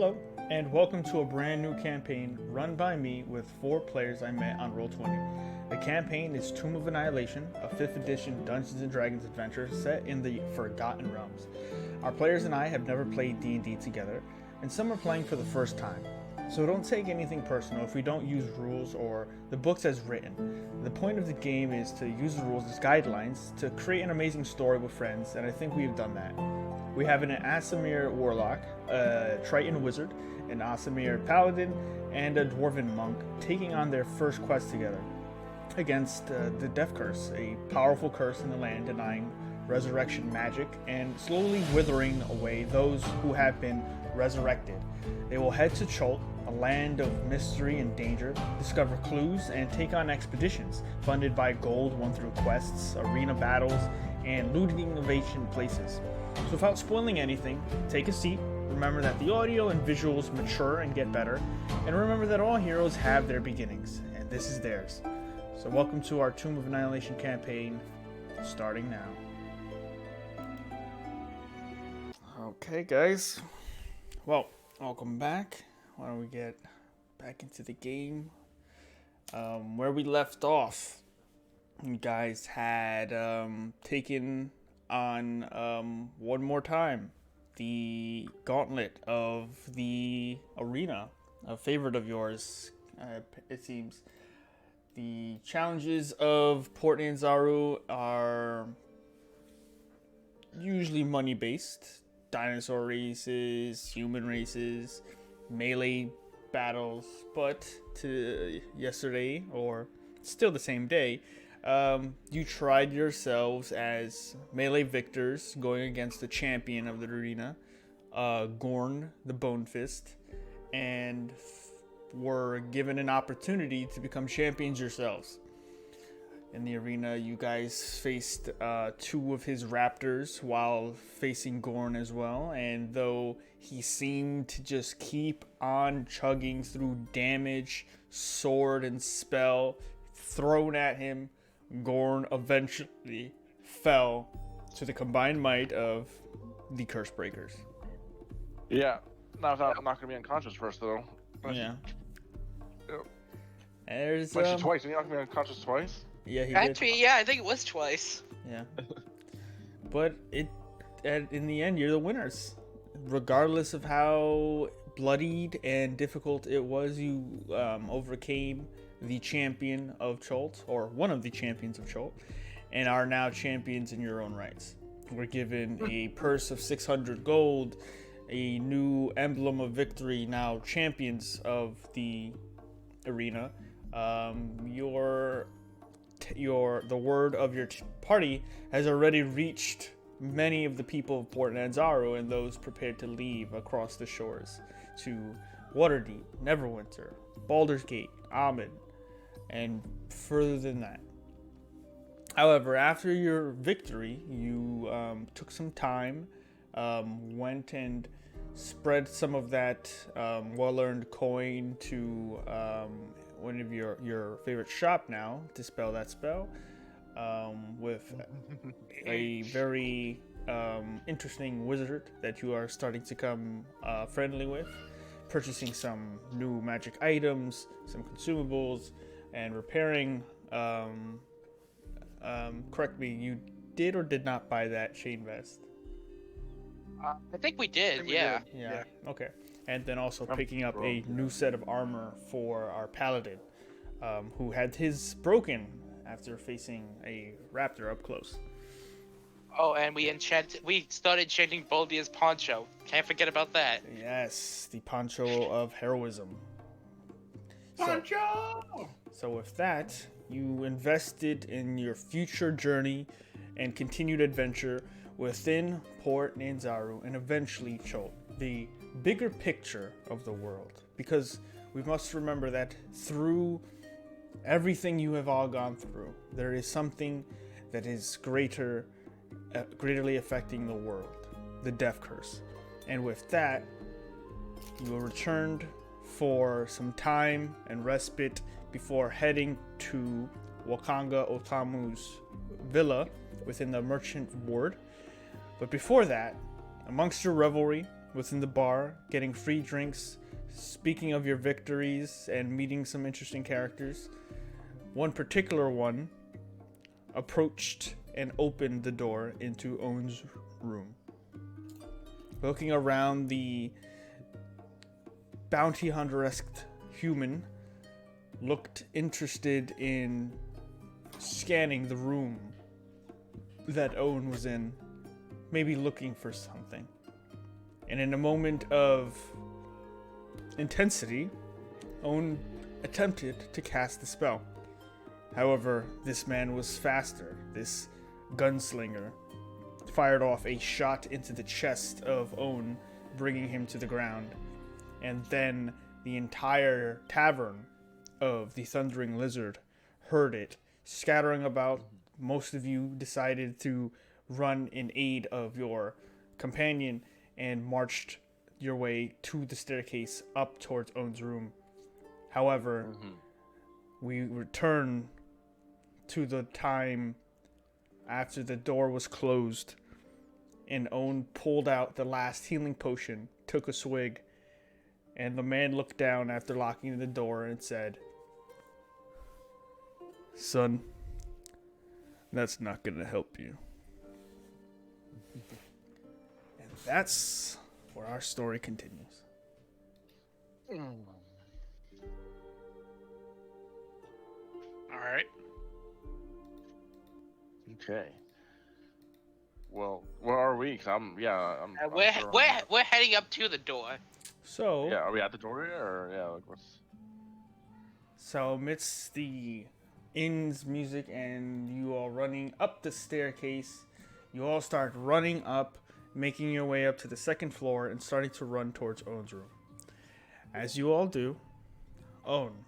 Hello, and welcome to a brand new campaign run by me with 4 players I met on Roll20. The campaign is Tomb of Annihilation, a 5th edition Dungeons & Dragons adventure set in the Forgotten Realms. Our players and I have never played D&D together, and some are playing for the first time. So don't take anything personal if we don't use rules or the books as written. The point of the game is to use the rules as guidelines to create an amazing story with friends, and I think we've done that. We have an Aasimar Warlock, a Triton Wizard, an Aasimar Paladin, and a Dwarven Monk taking on their first quest together against the Death Curse, a powerful curse in the land denying resurrection magic and slowly withering away those who have been resurrected. They will head to Cholt, a land of mystery and danger, discover clues, and take on expeditions funded by gold won through quests, arena battles, and looting innovation places. So without spoiling anything, take a seat, remember that the audio and visuals mature and get better, and remember that all heroes have their beginnings, and this is theirs. So welcome to our Tomb of Annihilation campaign, starting now. Okay guys, well, welcome back. Why don't we get back into the game? Where we left off, you guys had taken on one more time the gauntlet of the arena, a favorite of yours, it seems. The challenges of Port Anzaru are usually money based. Dinosaur races, human races, melee battles, but to yesterday, or still the same day, you tried yourselves as melee victors going against the champion of the arena, Gorn the Bone Fist, and were given an opportunity to become champions yourselves. In the arena, you guys faced 2 of his raptors while facing Gorn as well, and though he seemed to just keep on chugging through damage, sword, and spell thrown at him, Gorn eventually fell to the combined might of the Curse Breakers. Yeah, I'm not going to be unconscious first, though. Yeah. Yep. There's Actually, twice. You're not going to be unconscious twice? Yeah, he Actually, did. yeah, I think it was twice. Yeah. But in the end, you're the winners. Regardless of how bloodied and difficult it was, you overcame the champion of Cholt, or one of the champions of Cholt, and are now champions in your own rights. We're given a purse of 600 gold, a new emblem of victory, now champions of the arena. The word of your party has already reached many of the people of Port Anzaru and those prepared to leave across the shores to Waterdeep, Neverwinter, Baldur's Gate, Amid, and further than that. However, after your victory, you took some time, went and spread some of that well-earned coin to one of your favorite shop now to spell that spell, with a very interesting wizard that you are starting to come friendly with, purchasing some new magic items, some consumables, and repairing. Correct me, you did or did not buy that chain vest? I think we did, yeah. Yeah. Okay. And then also picking up a new set of armor for our paladin, who had his broken after facing a raptor up close. Oh, and we started enchanting Boldia's poncho. Can't forget about that. Yes, the poncho of heroism. Poncho! So with that, you invested in your future journey and continued adventure within Port Anzaru and eventually Cholt, the bigger picture of the world. Because we must remember that through everything you have all gone through, there is something that is greatly affecting the world, the Death Curse. And with that, you were returned for some time and respite before heading to Wakanga Otamu's villa within the Merchant Ward. But before that, amongst your revelry, within the bar, getting free drinks, speaking of your victories, and meeting some interesting characters. One particular one approached and opened the door into Owen's room. Looking around, the bounty hunter-esque human looked interested in scanning the room that Owen was in, maybe looking for something. And in a moment of intensity, Owen attempted to cast the spell. However, this man was faster. This gunslinger fired off a shot into the chest of Owen, bringing him to the ground. And then the entire tavern of the Thundering Lizard heard it, scattering about. Most of you decided to run in aid of your companion and marched your way to the staircase up towards Owen's room. However, we return to the time after the door was closed and Owen pulled out the last healing potion, took a swig, and the man looked down after locking the door and said, "Son, that's not gonna help you." And that's where our story continues. All right. Okay. Well, where are we? Cause I'm We're sure we're heading up to the door. So, Yeah, are we at the door here, or yeah, like what's? So amidst the inn's music and you all running up the staircase, you all start running up, making your way up to the second floor and starting to run towards Owen's room. As you all do, Owen,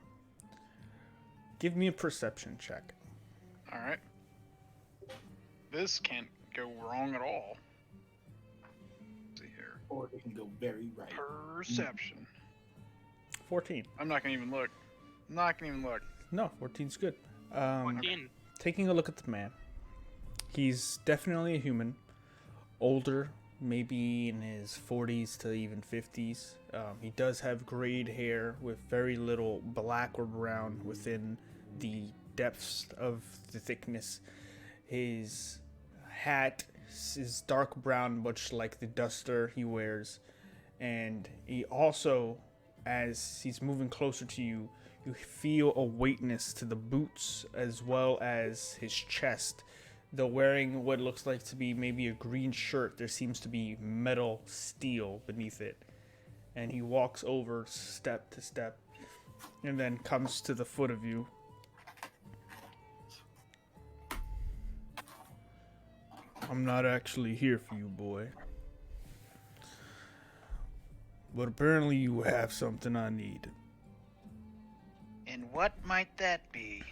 give me a perception check. All right. This can't go wrong at all. Let's see here. Or it can go very right. Perception. 14. I'm not gonna even look. I'm not gonna even look. No, 14's good. 14. Taking a look at the man, he's definitely a human, older, maybe in his 40s to even 50s. He does have grayed hair with very little black or brown within the depths of the thickness. His hat is dark brown, much like the duster he wears. And he also, as he's moving closer to you, you feel a weightness to the boots as well as his chest. Though wearing what looks like to be maybe a green shirt, there seems to be metal steel beneath it. And he walks over step to step and then comes to the foot of you. "I'm not actually here for you, boy. But apparently you have something I need." And what might that be?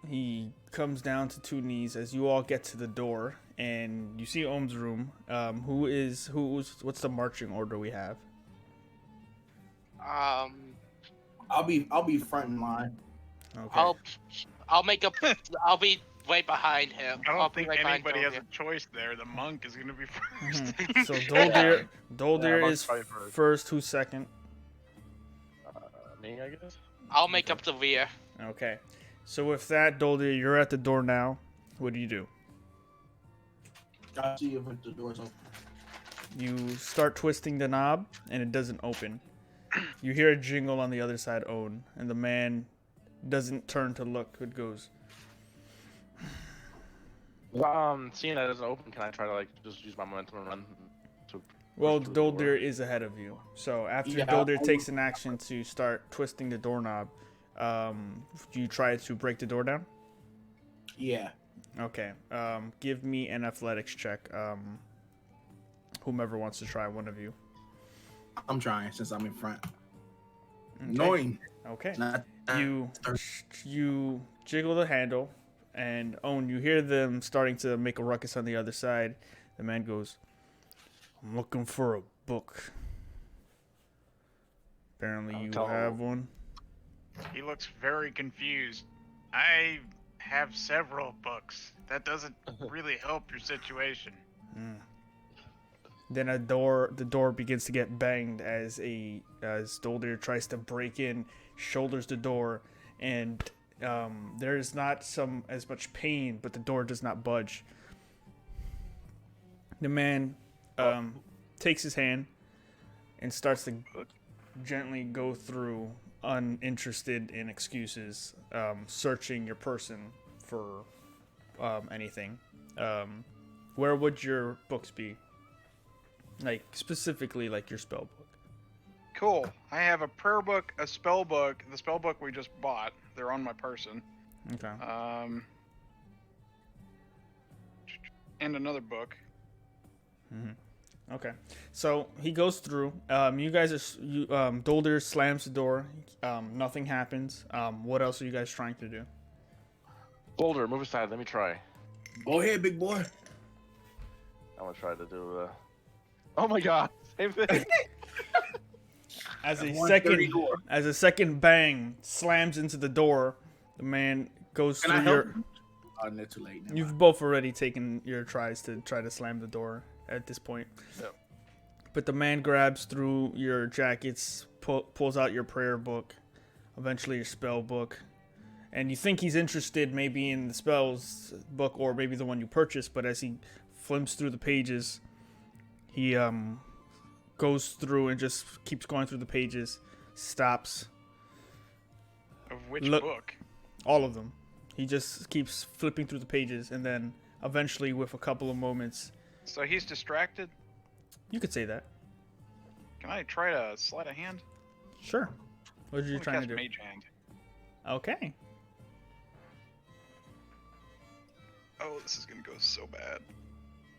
He comes down to two knees as you all get to the door, and you see Ohm's room. What's the marching order we have? I'll be front in line. Okay. I'll make up. I'll be right behind him. I I'll don't be think right behind anybody has Doldir. a choice there. The monk is gonna be first. So Doldir Yeah, is I'll fight first. Who's second? Me, I guess. I'll make up the rear. Okay. So with that, Doldir, you're at the door now. What do you do? I'll see if the door's open. You start twisting the knob, and it doesn't open. You hear a jingle on the other side, Owen, and the man doesn't turn to look. It goes, Seeing that it doesn't open, can I try to like just use my momentum and run? well, push through the door? Doldir is ahead of you. So after Yeah, Doldir takes an action to start twisting the doorknob, do you try to break the door down? Yeah. Okay. Give me an athletics check. Whomever wants to try, one of you. I'm trying since I'm in front. Okay. Annoying. Okay. Not You jiggle the handle, and Owen, you hear them starting to make a ruckus on the other side. The man goes, "I'm looking for a book. Apparently you have one." He looks very confused. I have several books. That doesn't really help your situation. Then the door begins to get banged as Doldir tries to break in, shoulders the door, and there is not as much pain, but the door does not budge. The man takes his hand and starts to gently go through, uninterested in excuses, searching your person for anything. Where would your books be? Like, specifically, like your spell book. Cool. I have a prayer book, a spell book, the spell book we just bought. They're on my person. Okay. And another book. Okay. So he goes through. You guys are. Doldir slams the door. Nothing happens. What else are you guys trying to do? Boulder, move aside. Let me try. Go ahead, big boy. I'm gonna try to do. Oh my god! Same thing. As a 134. second bang slams into the door, the man goes Can I through help your. you? Oh, no, too late. Never You've mind. both already taken your tries to try to slam the door at this point. Yep. But the man grabs through your jackets, pulls out your prayer book, eventually your spell book, and you think he's interested maybe in the spells book or maybe the one you purchased, but as he flims through the pages, he goes through and just keeps going through the pages, stops. Of which Look- book? All of them. He just keeps flipping through the pages, and then eventually, with a couple of moments, So he's distracted? you could say that. Can I try to sleight of hand? Sure. What are you I'm trying gonna to do? cast Mage Hand. Okay. Oh, this is gonna go so bad.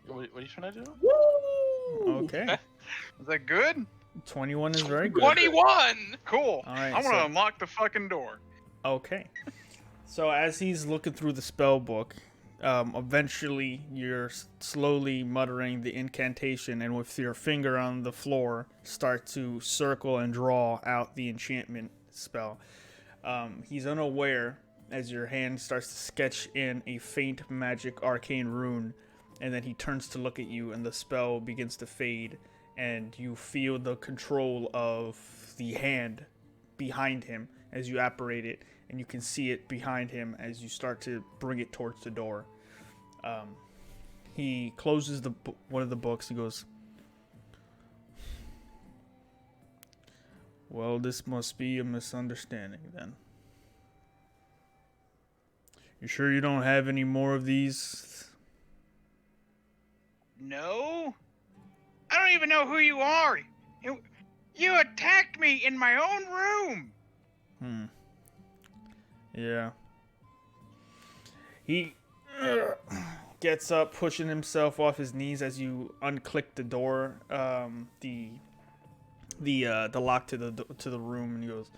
What are you trying to do? Woo! Okay. Is that good? 21 is very good. 21. Cool. All right, I'm gonna so- unlock the fucking door. Okay. So as he's looking through the spell book, eventually you're slowly muttering the incantation, and with your finger on the floor, start to circle and draw out the enchantment spell. He's unaware as your hand starts to sketch in a faint magic arcane rune, and then he turns to look at you, and the spell begins to fade, and you feel the control of the hand behind him as you apparate it, and you can see it behind him as you start to bring it towards the door. He closes one of the books. He goes, "Well, this must be a misunderstanding then. You sure you don't have any more of these?" No? I don't even know who you are. You attacked me in my own room. Yeah. He gets up, pushing himself off his knees as you unclick the door, the lock to the room, and he goes,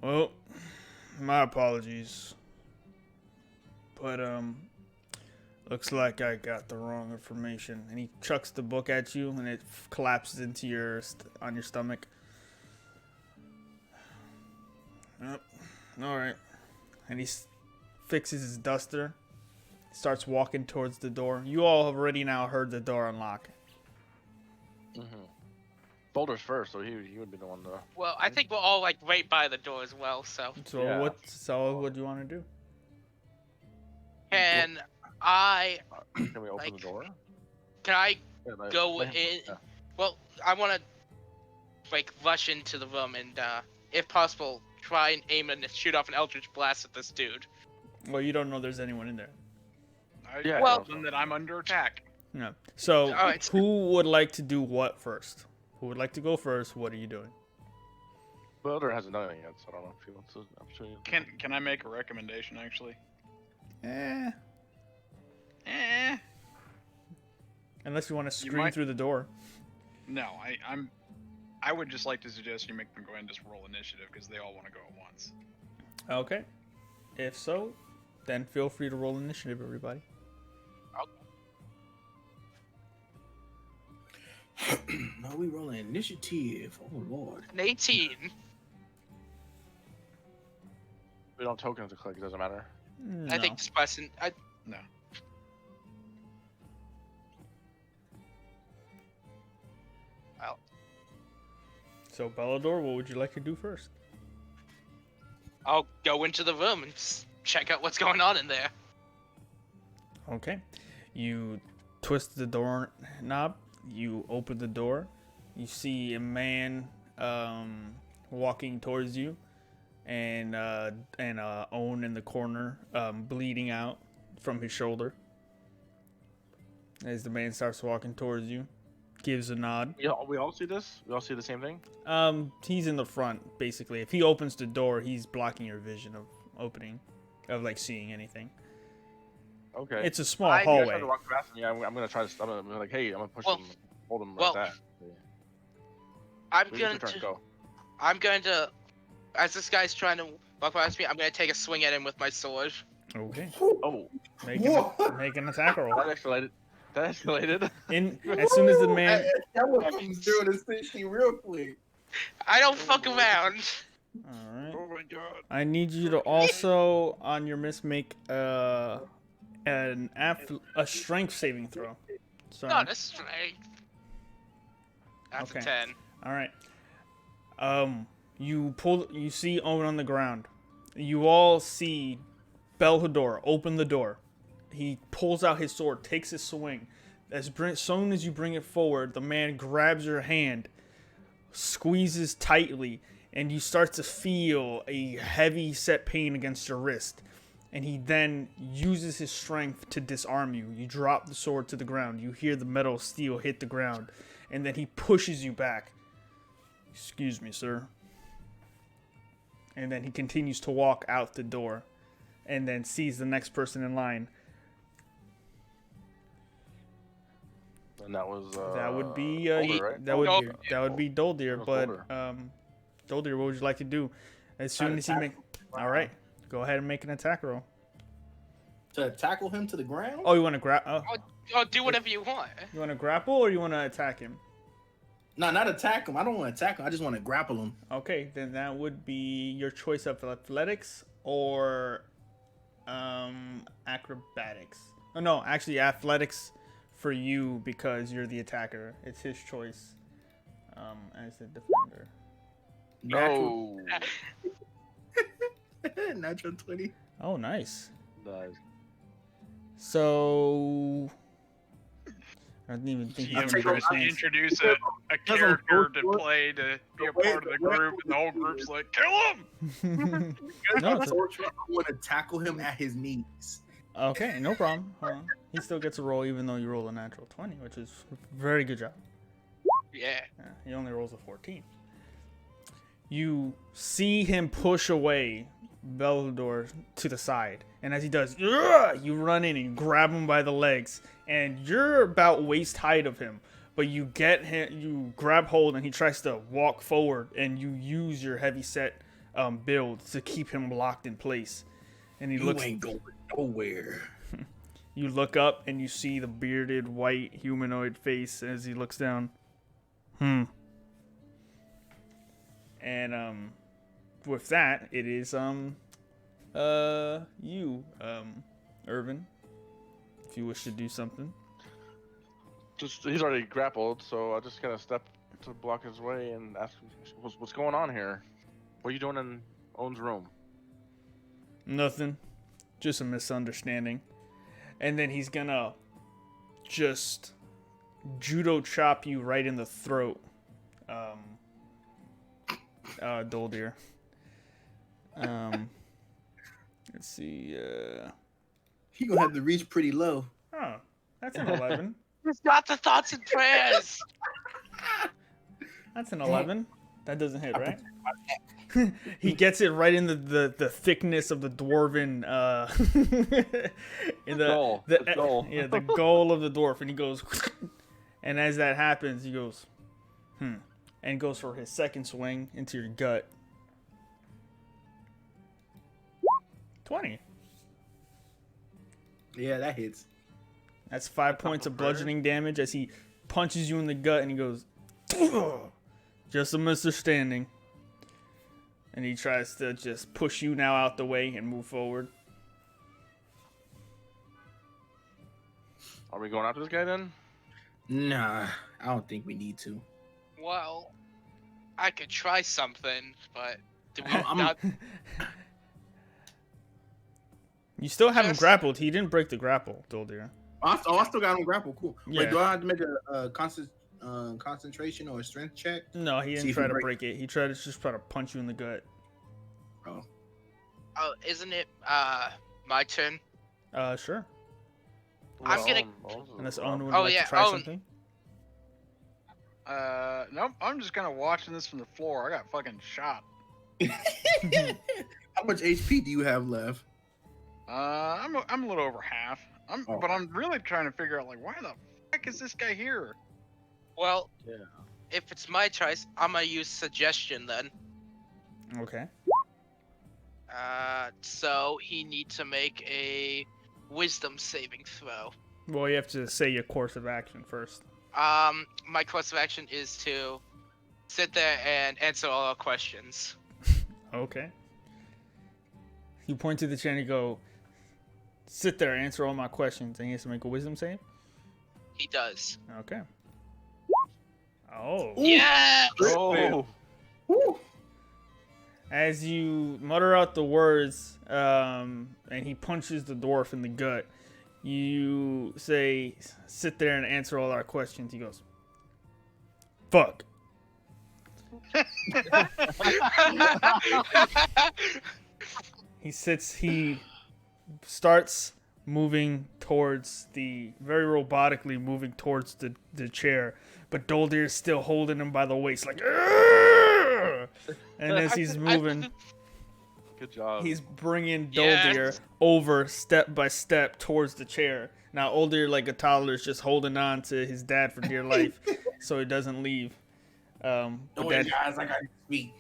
"Well, my apologies, but looks like I got the wrong information." And he chucks the book at you, and it collapses into on your stomach. Yep. All right. And he fixes his duster, starts walking towards the door. You all have already now heard the door unlock. Boulder's first, so he would be the one to. Well, I think we're all like right by the door as well. So So Yeah. what do you want to do? can I Can we open Like- the door? can I Yeah, go let him- in? yeah. Well, I want to like rush into the room and, if possible, try and aim and shoot off an eldritch blast at this dude. Well, you don't know there's anyone in there. Yeah, Well- Tell them that I'm under attack. Yeah. So All right. who would like to do what first? Who would like to go first? What are you doing? Boulder hasn't done it yet, so I don't know if he wants to. I'm sure. Can I make a recommendation actually? Eh. Unless you want to You scream might- through the door. No, I would just like to suggest you make them go ahead and just roll initiative because they all want to go at once. Okay. If so, then feel free to roll initiative, everybody. No, we rolling initiative. Oh lord. An 18. We don't token to click. It doesn't matter. No. I think this person. No. So, Bellador, what would you like to do first? I'll go into the room and check out what's going on in there. Okay. You twist the door knob. You open the door. You see a man walking towards you, and Owen in the corner, bleeding out from his shoulder. As the man starts walking towards you, gives a nod. We all see this. We all see the same thing. He's in the front basically. If he opens the door, he's blocking your vision of like seeing anything. Okay. It's a small I hallway. tried to walk past him. Yeah, I'm gonna try to. I'm gonna be like, hey, I'm gonna push him, hold him well, like that. I'm Where's going your turn? to. Go. I'm going to. As this guy's trying to walk past me, I'm going to take a swing at him with my sword. Okay. Oh, Make an attack roll. that escalated. That escalated. As soon as the man. That was from 0 to 60 real quick. I don't fuck around. All right. Oh my god. I need you to also on your miss make a strength saving throw. So. Not a strength. That's Okay. a 10. All right. You see Owen on the ground. You all see Belhador open the door. He pulls out his sword, takes his swing. As soon as you bring it forward, the man grabs your hand, squeezes tightly, and you start to feel a heavy set pain against your wrist. And he then uses his strength to disarm you. You drop the sword to the ground. You hear the metal steel hit the ground. And then he pushes you back. Excuse me, sir. And then he continues to walk out the door. And then sees the next person in line. And that was. That would be Older, right? that would be Doldir. was But Doldir. Doldir, what would you like to do? As soon as he make. All right, go ahead and make an attack roll. To tackle him to the ground? Oh, you want to grab? Oh, do whatever you want. You want to grapple or you want to attack him? No, not attack him. I don't want to attack him. I just want to grapple him. Okay, then that would be your choice of athletics or acrobatics. Oh no, actually athletics for you because you're the attacker. It's his choice as the defender. No. Natural 20. Oh, nice. Nice. So I didn't even think you I'll take a- first names. Introduce a character to play to be a part of the group, and the whole group's like, kill him! No, it's I want to tackle him at his knees. okay, no problem. Hold on. He still gets a roll even though you roll a natural 20, which is a very good job. Yeah. Yeah, he only rolls a 14. You see him push away Bellador to the side. And as he does, you run in and you grab him by the legs. And you're about waist height of him. But you get him, you grab hold and he tries to walk forward. And you use your heavy set build to keep him locked in place. And he looks. You ain't going nowhere. You look up and you see the bearded white humanoid face as he looks down. And with that, it is you, Irvin, if you wish to do something. He's already grappled, so I just gotta step to block his way and ask him, what's going on here? What are you doing in Owen's room? Nothing, just a misunderstanding. And then he's gonna just judo chop you right in the throat, Doldir. Let's see. He gonna have to reach pretty low. Oh, that's an 11. It's got the thoughts and prayers. That's an 11. That doesn't hit, right? He gets it right in the thickness of the dwarven in Goal. the Goal. yeah, the goal of the dwarf, and he goes and as that happens he goes and goes for his second swing into your gut. 20. Yeah, that hits. That's 5 points of bludgeoning damage as he punches you in the gut and he goes, just a misunderstanding. And he tries to just push you now out the way and move forward. Are we going after this guy then? Nah, I don't think we need to. Well, I could try something, but do we I'm- not? You still have him Just- grappled. He didn't break the grapple, Doldir. I still got him grapple. Cool. Yeah. Wait, do I have to make a concentration or a strength check? No, he See didn't if try he to break- break it. He tried to just try to punch you in the gut. Oh, Oh, isn't it my turn? Sure. I'm gonna- Unless Owen would Oh, like yeah, to try Owen. something. Nope. I'm just kind of watching this from the floor. I got fucking shot. how much HP do you have left? I'm a little over half. Oh. But I'm really trying to figure out like why the fuck is this guy here? Well, Yeah. if it's my choice, I'm gonna use suggestion then. Okay. So he needs to make a wisdom saving throw. Well, you have to say your course of action first. My course of action is to sit there and answer all our questions. Okay. You point to the chair and you go, sit there, answer all my questions, and he has to make a wisdom save? He does. Okay. Oh. Yeah. Oh. Woo. As you mutter out the words, and he punches the dwarf in the gut, you say, sit there and answer all our questions. He goes, fuck. He starts moving towards very robotically moving towards the chair, but Doldir is still holding him by the waist, like, "Argh!" And as he's moving, Good job. he's bringing Yes. Doldir over step by step towards the chair. Now, Oldir, like a toddler, is just holding on to his dad for dear life, so he doesn't leave. But Don't worry, guys, I got sweet.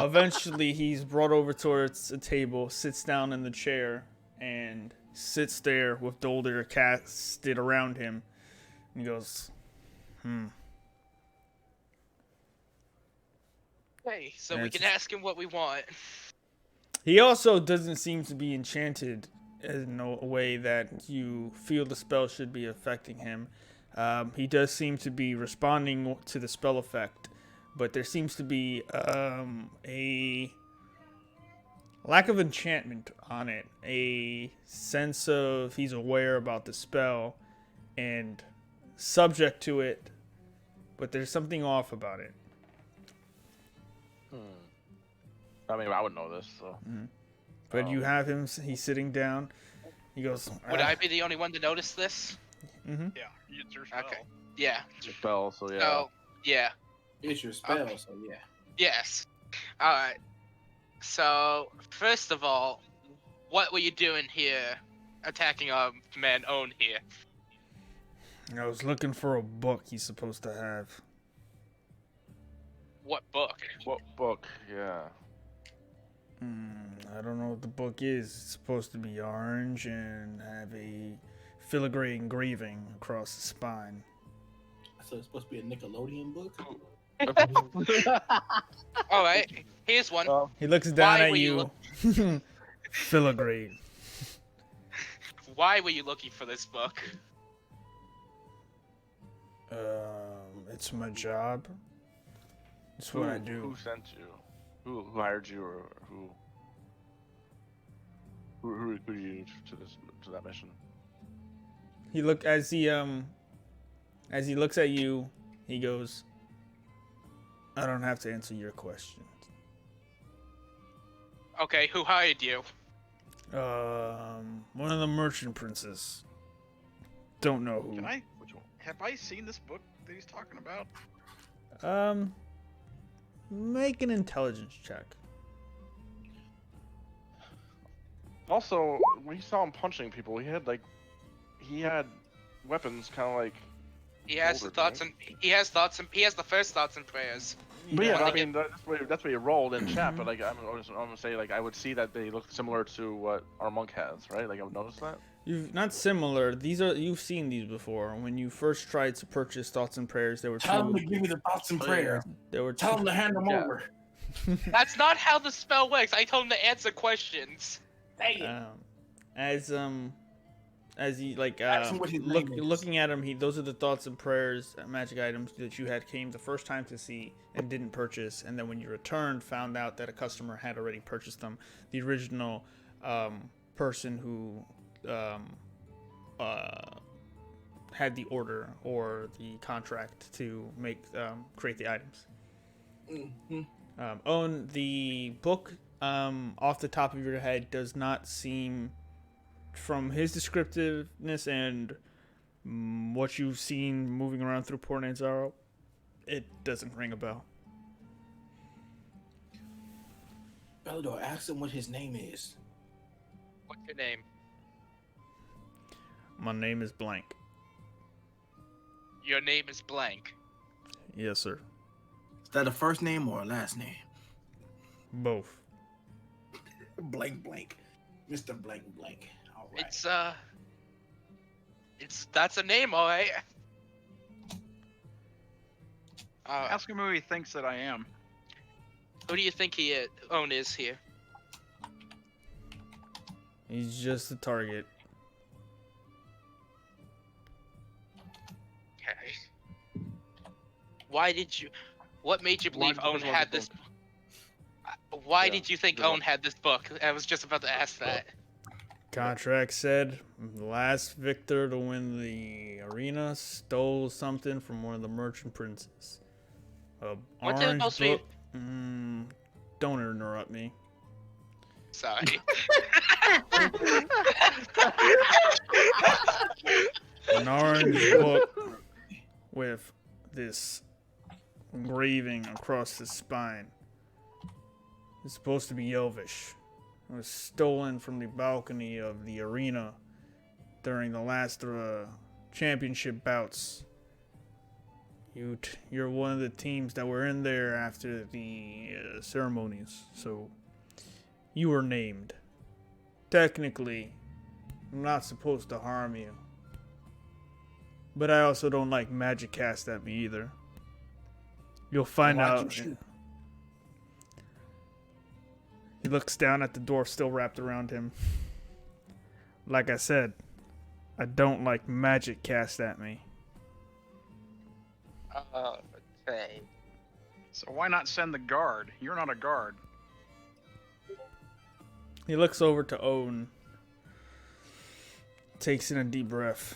eventually, he's brought over towards a table, sits down in the chair, and sits there with Doldir casted around him. And he goes, Hey, so we That's- can ask him what we want. He also doesn't seem to be enchanted in a way that you feel the spell should be affecting him. He does seem to be responding to the spell effect, but there seems to be a lack of enchantment on it, a sense of he's aware about the spell and subject to it, but there's something off about it. I mean, I would know this, so. But you have him, he's sitting down. He goes, Would I be the only one to notice this? Mm-hmm. Yeah, it's your spell. Okay. Yeah. It's a spell, so yeah. So, yeah. It's your spell, Okay. so yeah. Yes. Alright. So, first of all, what were you doing here? Attacking our man Own here. I was looking for a book he's supposed to have. What book? What book? Yeah. I don't know what the book is. It's supposed to be orange and have a filigree engraving across the spine. So it's supposed to be a Nickelodeon book? Alright, here's one. He looks down Why at were you you. Filigree. Why were you looking for this book? It's my job. It's what I do. Who sent you? Who hired you, or who recruited you to that mission? He as he looks at you, he goes, I don't have to answer your questions. Okay, who hired you? One of the merchant princes. Don't know who. Have I seen this book that he's talking about? Make an intelligence check. Also, we saw him punching people. He had weapons, kind of like. He has Older thoughts guy. and he has the first thoughts and prayers. But yeah, wanna I mean that's what you rolled in chat. But like I'm gonna say like I would see that they look similar to what our monk has, right? Like I would notice that. You've not similar. You've seen these before. When you first tried to purchase thoughts and prayers, there were Tell them two. to give me the thoughts and Oh, yeah. prayers. There were Tell two. them to hand them Yeah. over. That's not how the spell works. I told him to answer questions. Dang it. As he like Ask him what his name is. looking at him, those are the thoughts and prayers, magic items that you had came the first time to see and didn't purchase, and then when you returned, found out that a customer had already purchased them. The original person who had the order or the contract to make create the items. Mm-hmm. Owen, the book off the top of your head does not seem, from his descriptiveness and what you've seen moving around through Port Anzaro, it doesn't ring a bell. Bellador, ask him what his name is. What's your name? My name is blank. Your name is blank. Yes, sir. Is that a first name or a last name? Both. Blank blank. Mr. Blank Blank. All right. That's a name, all right. Ask him who he thinks that I am. Who do you think Owen is here? He's just a target. Okay. What made you believe Owen had this? Why did you think Owen had this book? I was just about to ask that. Contract said the last victor to win the arena stole something from one of the merchant princes. What did it Orange supposed to be? book. Don't interrupt me. Sorry. An orange book with this engraving across the spine. It's supposed to be Elvish. It was stolen from the balcony of the arena during the last championship bouts. You're one of the teams that were in there after the ceremonies, so you were named. Technically, I'm not supposed to harm you. But I also don't like magic cast at me either. You'll find Why'd out. you shoot? He looks down at the door still wrapped around him. Like I said, I don't like magic cast at me. Okay. So why not send the guard? You're not a guard. He looks over to Owen. Takes in a deep breath.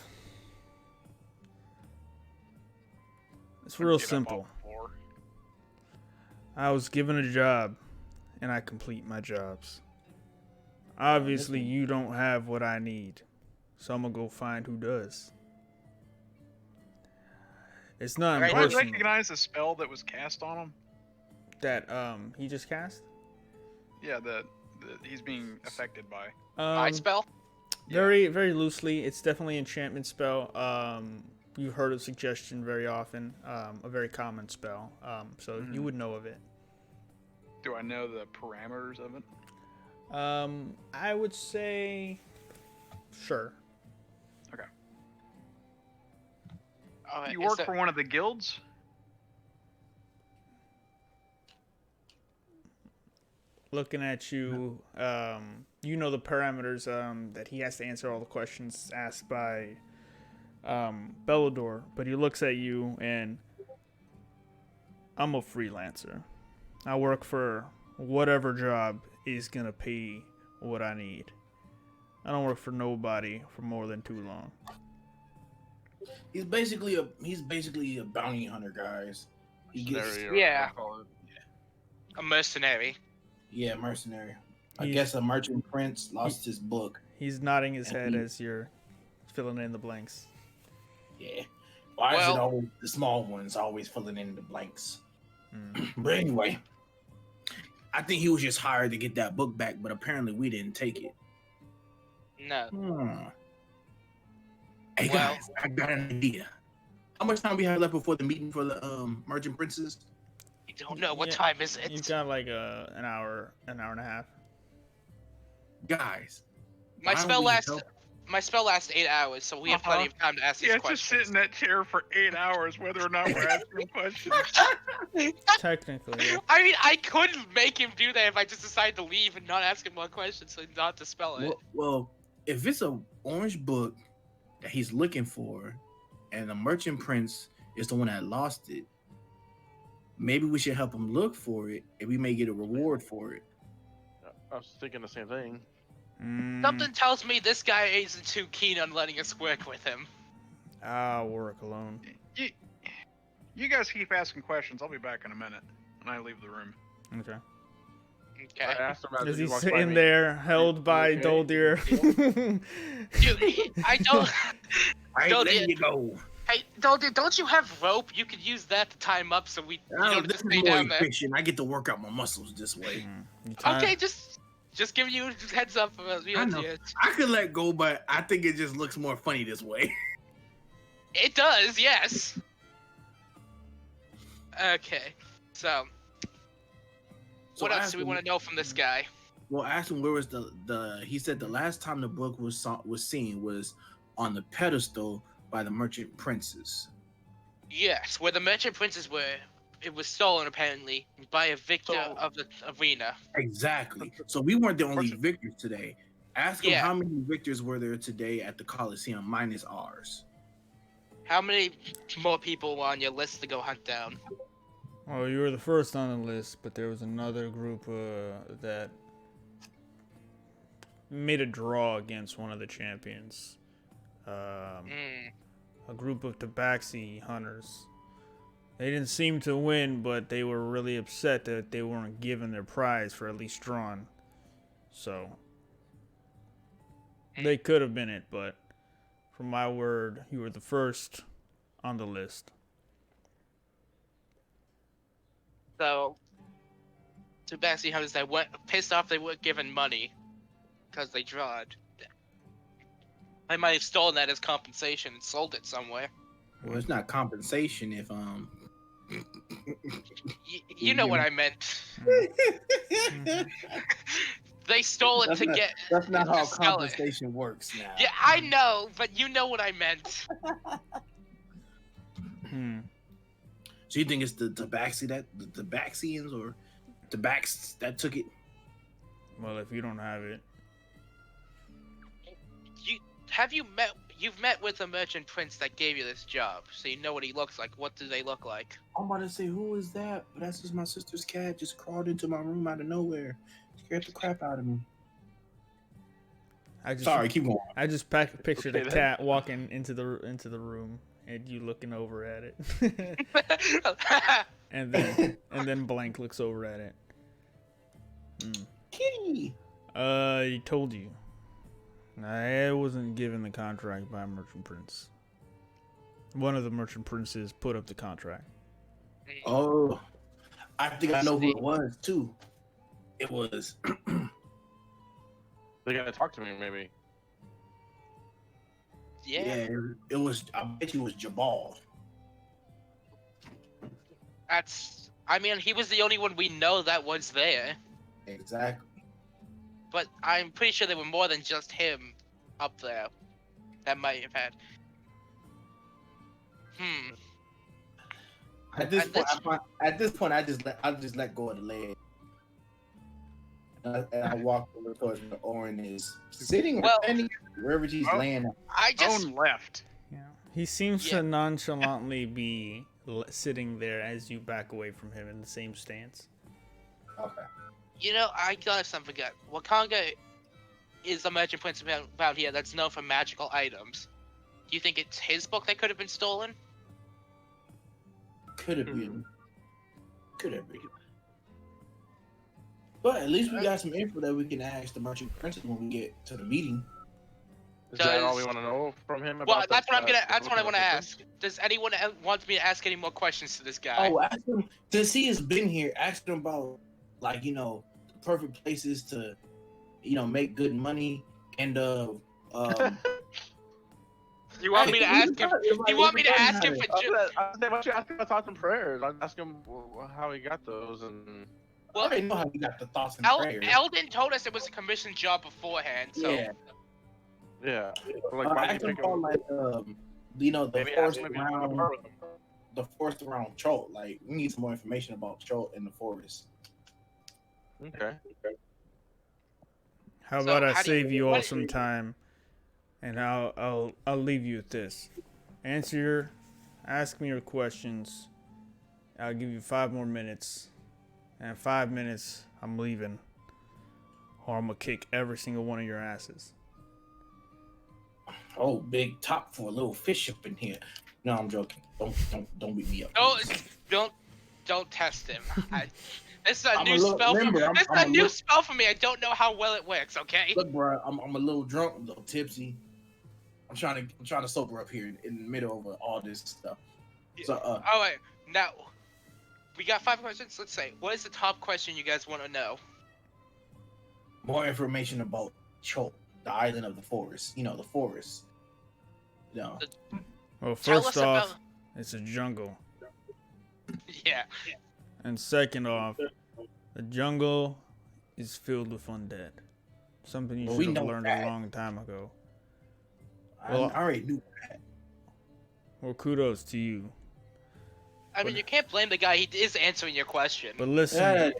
It's real Get up simple. off the floor. I was given a job, and I complete my jobs. Obviously, you don't have what I need, so I'm gonna go find who does. It's not Right, Do I personal. recognize the spell that was cast on him? That he just cast. Yeah, that he's being affected by. I spell? Very, very loosely. It's definitely an enchantment spell. You've heard of suggestion very often. A very common spell. So you would know of it. Do I know the parameters of it? I would say, sure. Okay. Alright, You work for one of the guilds? Looking at you, you know the parameters that he has to answer all the questions asked by Bellador, but he looks at you and I'm a freelancer. I work for whatever job is gonna pay what I need. I don't work for nobody for more than too long. He's basically a bounty hunter, guys. He gets Scenario, Yeah. I call it. a mercenary. mercenary. I He's- guess a merchant prince lost his book. He's nodding his And head he- as you're filling in the blanks. Yeah. Why is Well- it always the small ones always filling in the blanks? Mm. But anyway, I think he was just hired to get that book back, but apparently we didn't take it. No. Hey Well- guys, I got an idea. How much time we have left before the meeting for the merchant princes? You don't know what Yeah, time is it? You've got like an hour and a half. Guys, My why don't spell we lasts. help- My spell lasts 8 hours, so we have plenty of time to ask these Yeah, just sit questions. in that chair for 8 hours, whether or not we're asking questions. Technically, yeah. I mean, I could make him do that if I just decided to leave and not ask him more questions, so not to spell it. Well, if it's a orange book that he's looking for, and the merchant prince is the one that lost it, maybe we should help him look for it, and we may get a reward for it. I was thinking the same thing. Something tells me this guy isn't too keen on letting us work with him. I'll work alone. You guys keep asking questions. I'll be back in a minute when I leave the room. Okay. Okay. I asked him as Is he walked by sitting me. there, held by okay? Doldir? Dude, I don't. All right, Don't let it- you go. Hey, don't you have rope? You could use that to tie him up so we you don't have This to is stay more down there. efficient. I get to work out my muscles this way. Okay, just giving you a heads up. I know. I could let go, but I think it just looks more funny this way. It does, yes. Okay, so what else do we want to know from this guy? Well, ask him where was the. He said the last time the book was seen was on the pedestal by the merchant princes. Yes, where the merchant princes were. It was stolen apparently by a victor of the arena. Exactly. So we weren't the only Merchant- victors today. Ask him Yeah. how many victors were there today at the Coliseum minus ours. How many more people were on your list to go hunt down? Well, you were the first on the list, but there was another group that made a draw against one of the champions. A group of tabaxi hunters. They didn't seem to win, but they were really upset that they weren't given their prize for at least drawn. So they could have been it, but from my word, you were the first on the list. So, Tabaxi hunters that went pissed off they weren't given money because they drawed. They might have stolen that as compensation and sold it somewhere. Well, it's not compensation if You know what I meant. They stole it get. That's not to how sell it. compensation works now. Yeah, I know, but you know what I meant. So you think it's the Tabaxians or Tabax that took it? Well, if you don't have it, You've met with a merchant prince that gave you this job, so you know what he looks like. What do they look like? I'm about to say, who is that? But that's just my sister's cat just crawled into my room out of nowhere. Scared the crap out of me. Sorry, keep going. I just pictured Okay, a then. cat walking into the room and you looking over at it, and then Blank looks over at it. Kitty. He told you. I wasn't given the contract by a merchant prince. One of the merchant princes put up the contract. Oh, I think I know who it was too. It was. They're gonna talk to me, maybe. Yeah. It was. I bet you it was Jabal. I mean, he was the only one we know that was there. Exactly. But I'm pretty sure there were more than just him up there that might have had. At this point, I just let go of the leg, and I walked over towards where Orin is sitting or standing, wherever she's laying. I just Owen left. Yeah. He seems to nonchalantly be sitting there as you back away from him in the same stance. Okay. You know, I got something forgot. Wakanga is a merchant prince about here that's known for magical items. Do you think it's his book that could have been stolen? Could have been. But at least we got some info that we can ask the merchant princes when we get to the meeting. Is that all we want to know from him? Well, About that's that, that's what I want to merchant ask. Does anyone want me to ask any more questions to this guy? Oh, ask him, since he has been here, ask him about, like, the perfect places to, make good money and You want me to ask him? You want me to ask him for? Why don't you ask him about thoughts and prayers? I'd ask him how he got those and. I already know how you got the thoughts and prayers. Eldon told us it was a commissioned job beforehand. So Yeah. Yeah. So, like, why do you ask him think about, like, you know, the maybe forest ask him if he's around, going to with him. the forest around Chult. Like, we need some more information about Chult in the forest. Okay. How So about I how do you- save you all what- some time, and I'll leave you with this. Ask me your questions. I'll give you 5 more minutes, and in 5 minutes I'm leaving, or I'm gonna kick every single one of your asses. Oh, big top for a little fish up in here. No, I'm joking. Don't beat me up. Don't test him. This is a I'm new a little- spell. remember, This is I'm a a new little- spell for me. I don't know how well it works. Okay. Look, bro, I'm a little drunk, a little tipsy. I'm trying to sober up here in the middle of all this stuff. So, All right. Now, we got 5 questions. Let's say, what is the top question you guys want to know? more information about Chult, the island of the forest. You know, the forest. No. Well, Tell first us off, about- it's a jungle, Yeah. and second off, the jungle is filled with undead. Something you Well, we should have know learned that. a long time ago. I Well, already knew that. Well, kudos to you. I mean, you can't blame the guy. He is answering your question. But listen, Yeah.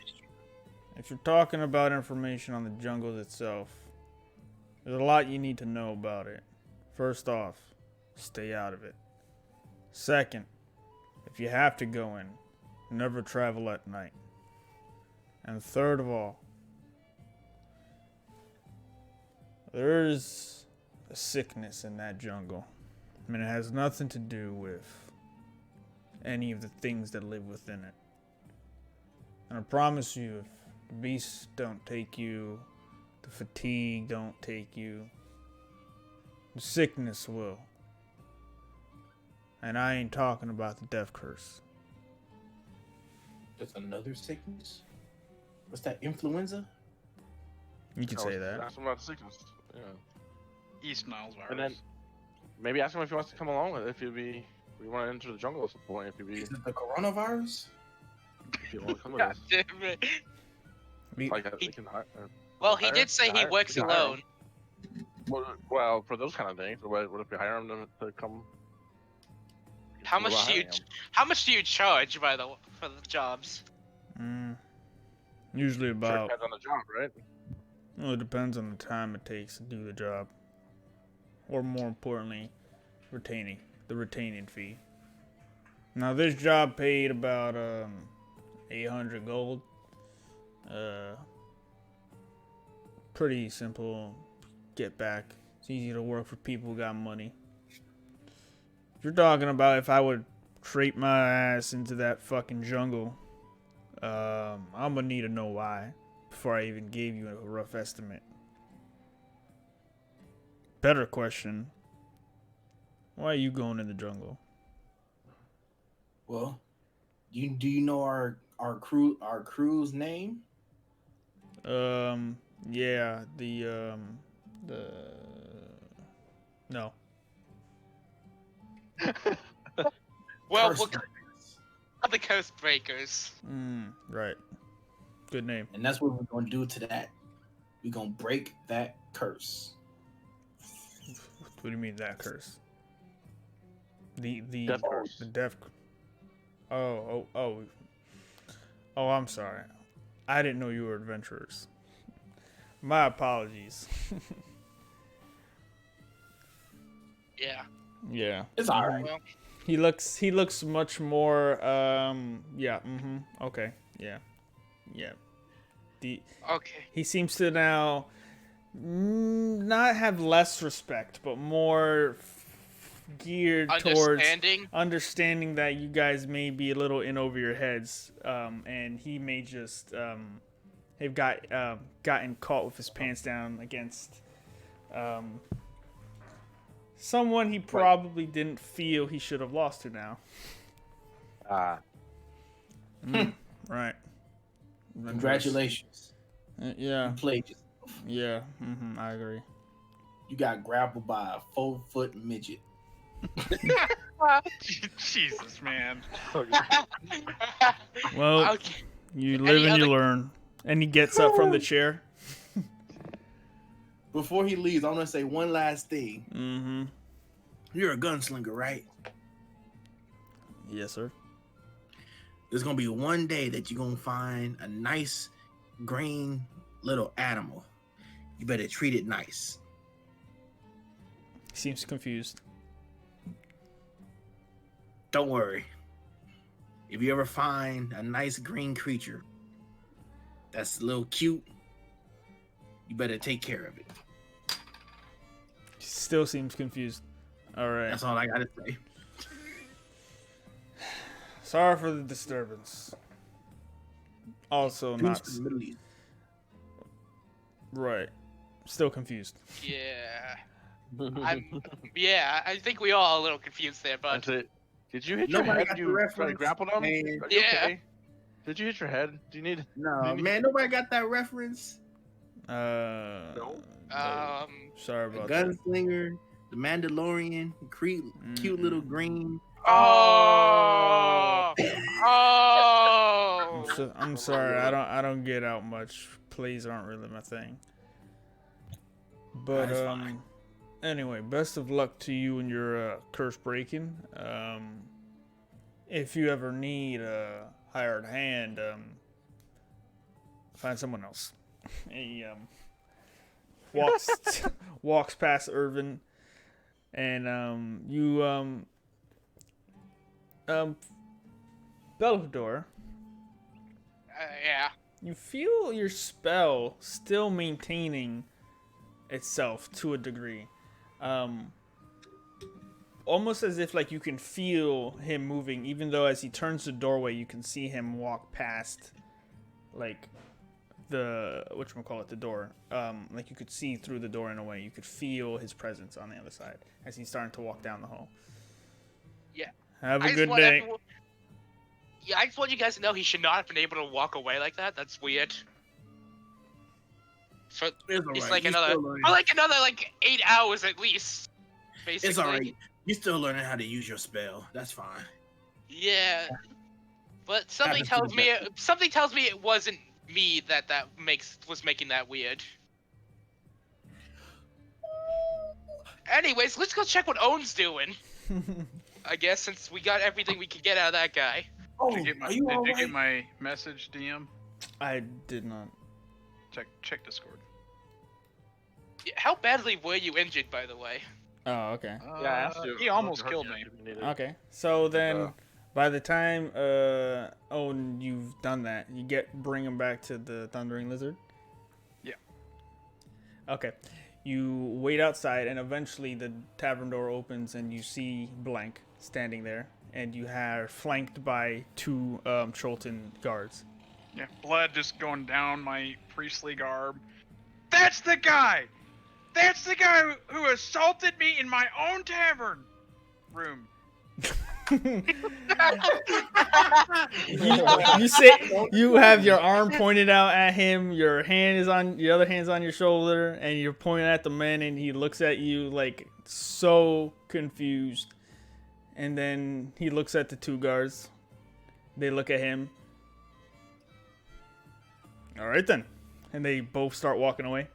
if you're talking about information on the jungle itself, there's a lot you need to know about it. First off, stay out of it. Second, if you have to go in, never travel at night. And third of all, there's a sickness in that jungle. I mean, it has nothing to do with any of the things that live within it. And I promise you, if the beasts don't take you, the fatigue don't take you, the sickness will. And I ain't talking about the death curse. There's another sickness? What's that, influenza? You could say that. Ask him about the sickness. Yeah. East Niles virus. And then maybe ask him if he wants to come along with it. If we want to enter the jungle at some point. If Is it the coronavirus? you want to come with God us. damn it. We- Like, we can hire. Well, he hire- did say he hire- works we can hire him. alone. Well, for those kind of things, what if we hire him to come? How What much about do you hiring him? How much do you charge for the jobs? Usually Sure, about, depends on the job, right? well, it depends on the time it takes to do the job. Or more importantly, the retaining fee. Now this job paid about 800 gold. Pretty simple get back. It's easy to work for people who got money. If you're talking about if I would trade my ass into that fucking jungle, I'm gonna need to know why before I even gave you a rough estimate. Better question. Why are you going in the jungle? Well, do you know our crew's name? Yeah, no. Well, Curse we're breakers. the Coast Breakers. Right. Good name. And that's what we're gonna do to that. We're gonna break that curse. What do you mean that curse? The Death curse. The death. Oh. I'm sorry. I didn't know you were adventurers. My apologies. Yeah. Yeah. It's alright. Well, He looks much more okay. Yeah. okay. He seems to now not have less respect, but more geared towards understanding that you guys may be a little in over your heads, and he may just have gotten caught with his pants down against someone he probably didn't feel he should have lost to now. Right. Congratulations. Yeah. You played yourself. Yeah. I agree. You got grappled by a 4-foot midget. Jesus, man. Well, Okay. you live and you other- learn. And he gets up from the chair. Before he leaves, I want to say one last thing. Mm-hmm. You're a gunslinger, right? Yes, sir. There's gonna be one day that you're gonna find a nice green little animal. You better treat it nice. He seems confused. Don't worry. If you ever find a nice green creature that's a little cute, you better take care of it. He still seems confused. All right. That's all I gotta say. Sorry for the disturbance. Also Peace not to the Middle East. right. Still confused. Yeah. I think we all a little confused there, but That's it. Did you hit Nobody your head? got Did the you try to reference, grapple him? man. Are you Yeah. okay? Did you hit your head? Do you need? No, man, nobody got that reference. No. Sorry The about that. gunslinger, the Mandalorian, cute little green. oh, I'm sorry. I don't get out much. Plays aren't really my thing. But That's fine. anyway, best of luck to you and your curse breaking. If you ever need a hired hand, find someone else. He walks past Irvin, and you Bellador, yeah. you feel your spell still maintaining itself to a degree. Almost as if like you can feel him moving, even though as he turns the doorway, you can see him walk past, like the the door. Like you could see through the door in a way. You could feel his presence on the other side as he's starting to walk down the hall. Yeah. Have I a just good want day. everyone- Yeah, I just want you guys to know he should not have been able to walk away like that. That's weird. For It's all it's right. like You another, still learning. or like another 8 hours at least. Basically. It's all right. You're still learning how to use your spell. That's fine. Yeah, but something Happens to the tells me it wasn't me that was making that weird. Anyways, let's go check what Owen's doing. I guess since we got everything we could get out of that guy. Oh, Did you get my, are you all did you get right? my message, DM? I did not. Check Discord. Yeah, how badly were you injured, by the way? Oh, okay. Yeah, I asked you. He almost killed me. Okay. So then, Uh, by the time you've done that, you bring him back to the Thundering Lizard. Yeah. Okay. You wait outside, and eventually the tavern door opens, and you see Blank standing there, and you are flanked by two Cholton guards. Yeah, blood just going down my priestly garb. That's the guy! That's the guy who assaulted me in my own tavern room. You say you have your arm pointed out at him, your other hand's on your shoulder, and you're pointing at the man, and he looks at you like so confused. And then he looks at the two guards. They look at him. All right then, and they both start walking away.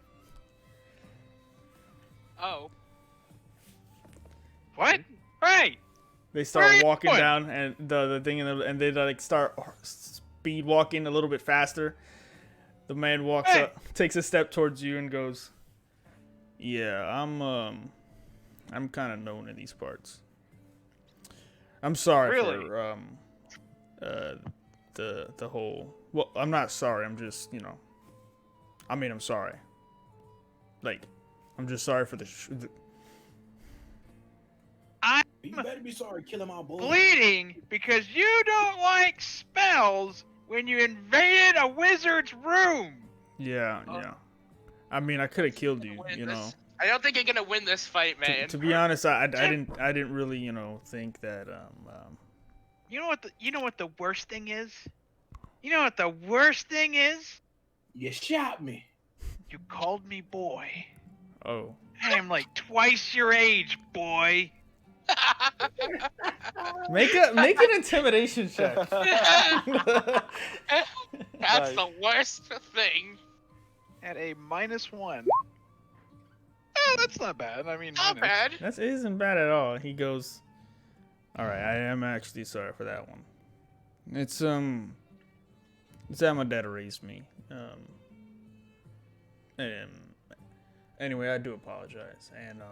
Oh. What? Hey! They Where are start you walking going? down, and the thing, and they like start speed walking a little bit faster. The man walks Hey! up, takes a step towards you, and goes, "Yeah, I'm kind of known in these parts. I'm sorry Really? for the whole. Well, I'm not sorry. I'm just I'm sorry. Like, I'm just sorry for the You better be sorry killing my boy. Bleeding because you don't like spells when you invaded a wizard's room! yeah. I mean, I could have killed you, Win this. I don't think you're gonna win this fight, man. To be honest, I didn't really think that You know what the worst thing is? You know what the worst thing is? You shot me. You called me boy. oh. I am like twice your age, boy. Make an intimidation check. That's Nice. the worst thing. At a -1. That's not bad. I mean, Not minus. bad. That isn't bad at all. He goes, all right, I am actually sorry for that one. It's how my dad raised me. And anyway, I do apologize. And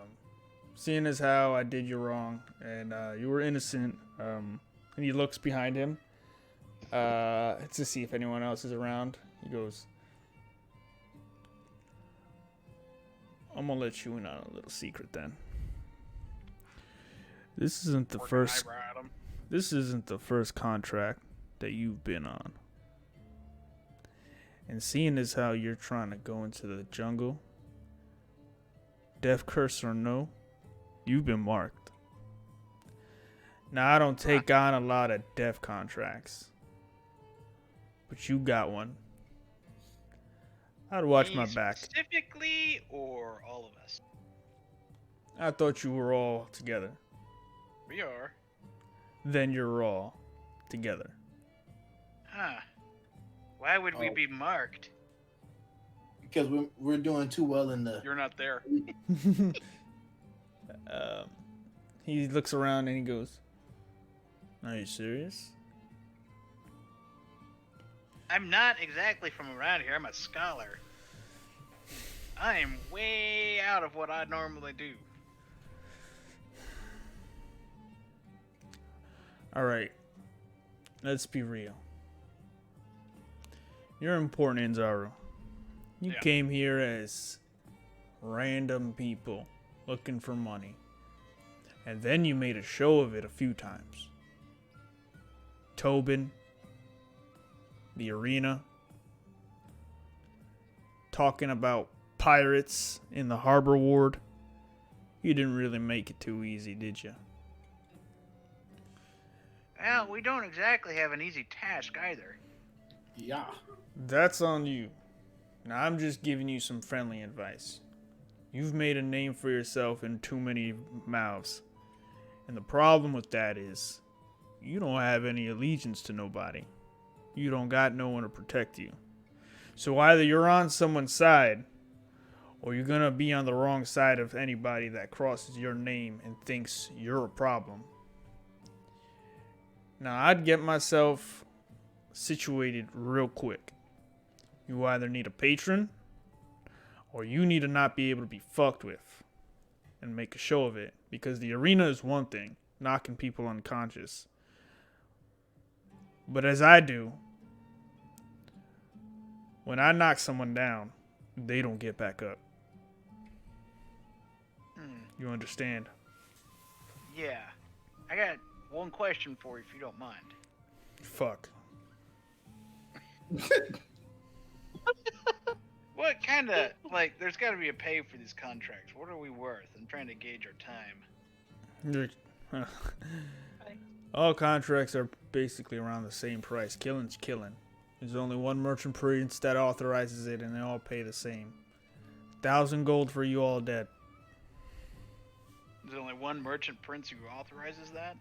seeing as how I did you wrong and you were innocent, and he looks behind him to see if anyone else is around. He goes, I'm gonna let you in on a little secret then. This isn't the Working an first. eyebrow at him. This isn't the first contract that you've been on. And seeing as how you're trying to go into the jungle, death curse or no, you've been marked. Now I don't take on a lot of death contracts, but you got one. I'd watch my Me back. Specifically, or all of us? I thought you were all together. We are. Then you're all together. Huh. Why would we Oh. be marked? Because we're doing too well in the. You're not there. He looks around and he goes, are you serious? I'm not exactly from around here. I'm a scholar. I am way out of what I normally do. Alright, let's be real. You're important in Zaru. You Yeah. came here as random people looking for money. And then you made a show of it a few times. Tobin, the arena, talking about pirates in the harbor ward. You didn't really make it too easy, did you? Well, we don't exactly have an easy task either. Yeah. That's on you. Now I'm just giving you some friendly advice. You've made a name for yourself in too many mouths. And the problem with that is, you don't have any allegiance to nobody. You don't got no one to protect you. So either you're on someone's side, or you're gonna be on the wrong side of anybody that crosses your name and thinks you're a problem. Now I'd get myself situated real quick. You either need a patron, or you need to not be able to be fucked with and make a show of it. Because the arena is one thing, knocking people unconscious. But as I do, when I knock someone down, they don't get back up. You understand? Yeah. I got one question for you if you don't mind. Fuck. What kind of, like, there's got to be a pay for these contracts. What are we worth? I'm trying to gauge our time. All contracts are basically around the same price. Killing's killing. There's only one merchant prince that authorizes it, and they all pay the same. 1,000 gold for you all dead. There's only one merchant prince who authorizes that?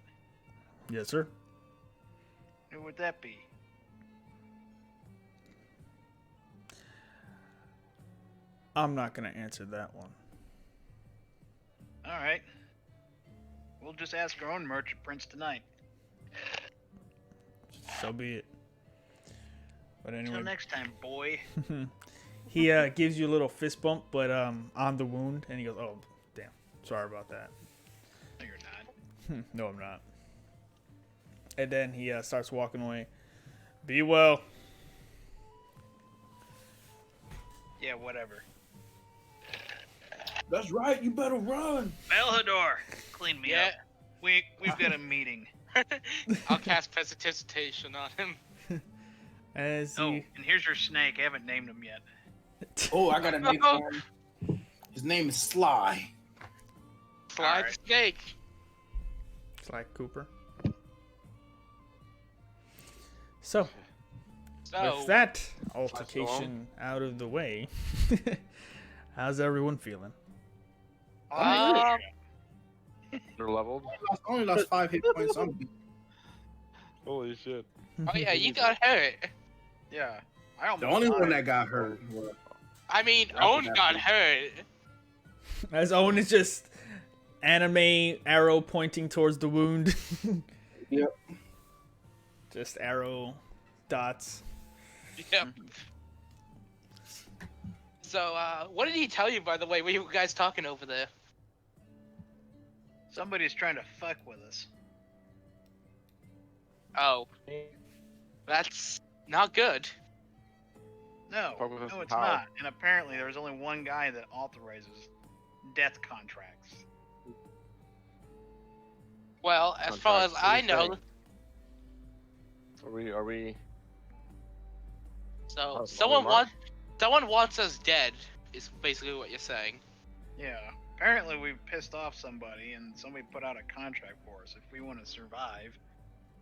Yes, sir. Who would that be? I'm not gonna answer that one. Alright. We'll just ask our own merchant prince tonight. So be it. But Until anyway, next time, boy. he gives you a little fist bump, but on the wound, and he goes, "Oh, damn, sorry about that." No, you're not. No, I'm not. And then he starts walking away. Be well. Yeah, whatever. That's right. You better run. Belhador, clean me Yeah. up. We've got a meeting. I'll cast Prestidigitation on him. As Oh, he, and here's your snake. I haven't named him yet. Oh, I got a name for him. His name is Sly. Fly Alright. snake. it's like Cooper. So, So, with that altercation out of the way, how's everyone feeling? um, They're leveled. I only lost 5 hit points. Holy shit. Oh yeah, you got hurt. Yeah. I almost The only one died. that got hurt. Was, I mean, After Owen that got week. hurt. As Owen is just anime arrow pointing towards the wound. Yep. Just arrow dots. Yep. So, what did he tell you, by the way? What were you guys talking over there? Somebody's trying to fuck with us. Oh, that's not good. No, Fuck with us no, it's how? not. And apparently, there's only one guy that authorizes death contracts. Well, as far as Contracts, what I do you know, think? Are we? so Oh, someone Mark? wants us dead. Is basically what you're saying. Yeah. Apparently, we've pissed off somebody, and somebody put out a contract for us. If we want to survive,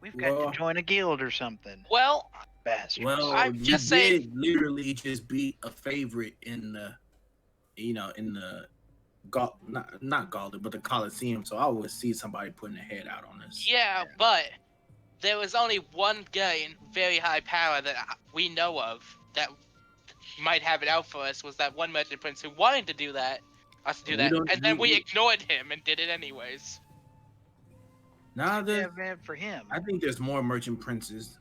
we've got Well- to join a guild or something. Well, Bastards. well, I'm you just did saying- literally just beat a favorite in the, in the, not Gauntlet, but the Coliseum. So I would see somebody putting a head out on us. yeah, but there was only one guy in very high power that we know of that might have it out for us. Was that one merchant prince who wanted to do that, us to do We that, don't- and then we- we ignored him and did it anyways. Now Yeah, that man, for him. I think there's more merchant princes.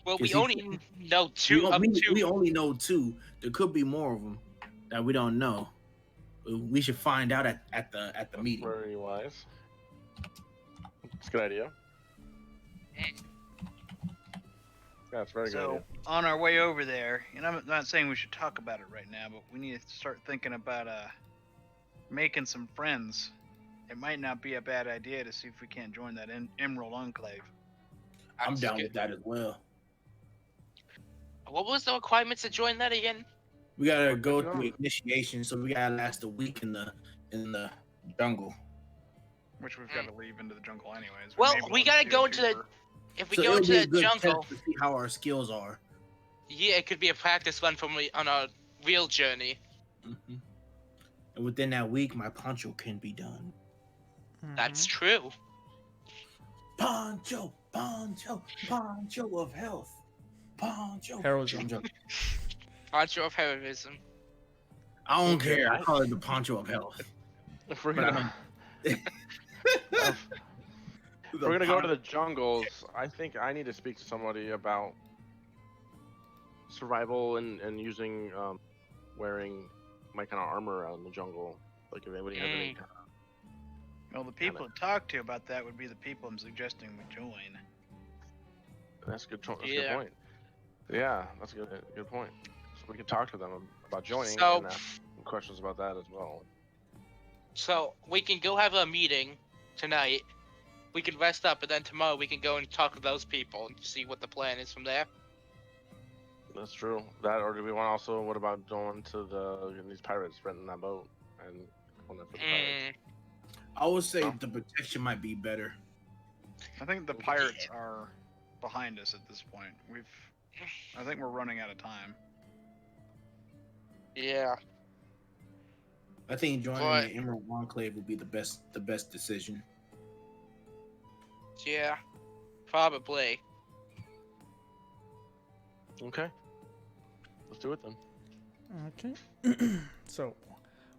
Well, we Is he- only know two of we, two. we only know 2. There could be more of them that we don't know. We should find out at the meeting. Very wise. It's a good idea. Yeah, it's a very good So, idea. on our way over there, and I'm not saying we should talk about it right now, but we need to start thinking about making some friends. It might not be a bad idea to see if we can't join that Emerald Enclave. I'm That's down good. with that as well. What was the requirements to join that again? We gotta go What's through going initiation, so we gotta last a week in the jungle. Which we've got to leave into the jungle anyways. Well, may be we able to gotta do go it into the- cheaper. If we So go it'll into be a the good jungle, test to see how our skills are. yeah, it could be a practice run on our real journey. hmm And within that week, my poncho can be done. That's true. Poncho, poncho, poncho of health. Poncho. Heroism. I'm joking. Poncho of heroism. I don't Okay, care. I I- call it the poncho of health. If we're But gonna, I'm- if we're gonna go to the jungles, I think I need to speak to somebody about survival and using wearing my kind of armor out in the jungle. Like if anybody has any. Well, the people to talk to about that would be the people I'm suggesting we join. That's a good. That's a Yeah. good point. Yeah, that's a good point. So we can talk to them about joining So- and ask questions about that as well. So we can go have a meeting tonight. We can rest up, and then tomorrow we can go and talk to those people and see what the plan is from there. That's true. That, or do we want also? What about going to these pirates, renting that boat and going there for the pirates? I would say the protection might be better. I think the pirates are behind us at this point. I think we're running out of time. Yeah. I think joining But- the Emerald Enclave would be the best decision. Yeah. Probably. Okay. Let's do it then. Okay. So,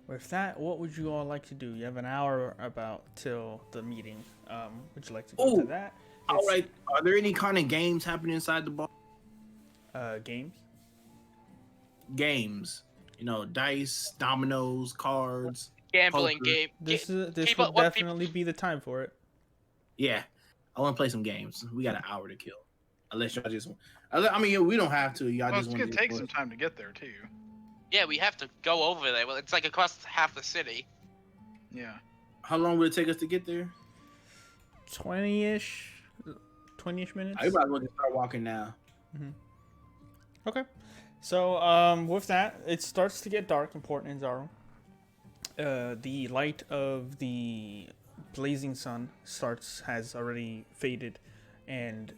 with that, what would you all like to do? You have an hour about till the meeting. Would you like to go to Ooh, that? All right. Are there any kind of games happening inside the bar? Games. Games. You know, dice, dominoes, cards. Gambling Poker. game. This would people- definitely what people- be the time for it. Yeah, I want to play some games. We got an hour to kill. Unless y'all just, I mean, we don't have to. Y'all Well, just it's want gonna to take some time to get there too. Yeah, we have to go over there. Well, it's like across half the city. Yeah. How long would it take us to get there? 20-ish minutes. I might as well just start walking now. Okay. So, with that, it starts to get dark in Port Anzaro. The light of the blazing sun has already faded, and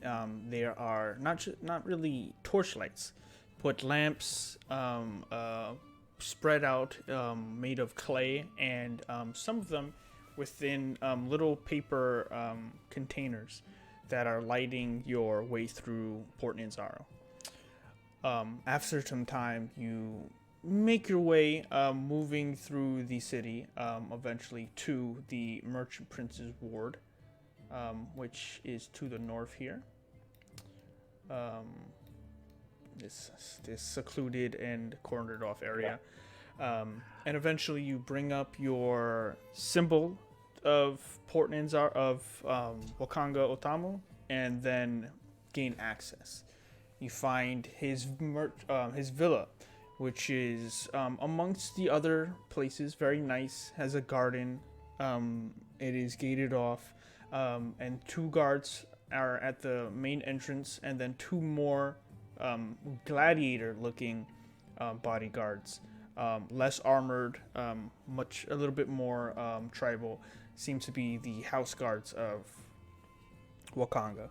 there are not really torchlights, but lamps spread out, made of clay, and some of them within little paper containers that are lighting your way through Port Nianzaro. After some time, you make your way, moving through the city, eventually to the Merchant Prince's Ward, which is to the north here. This secluded and cornered off area. And eventually you bring up your symbol of Port Nianzaro, of Wakanga Otamu, and then gain access. You find his villa, which is amongst the other places, very nice, has a garden. It is gated off, and 2 guards are at the main entrance, and then 2 more gladiator-looking bodyguards, less armored, a little bit more tribal, seem to be the house guards of Wakanga.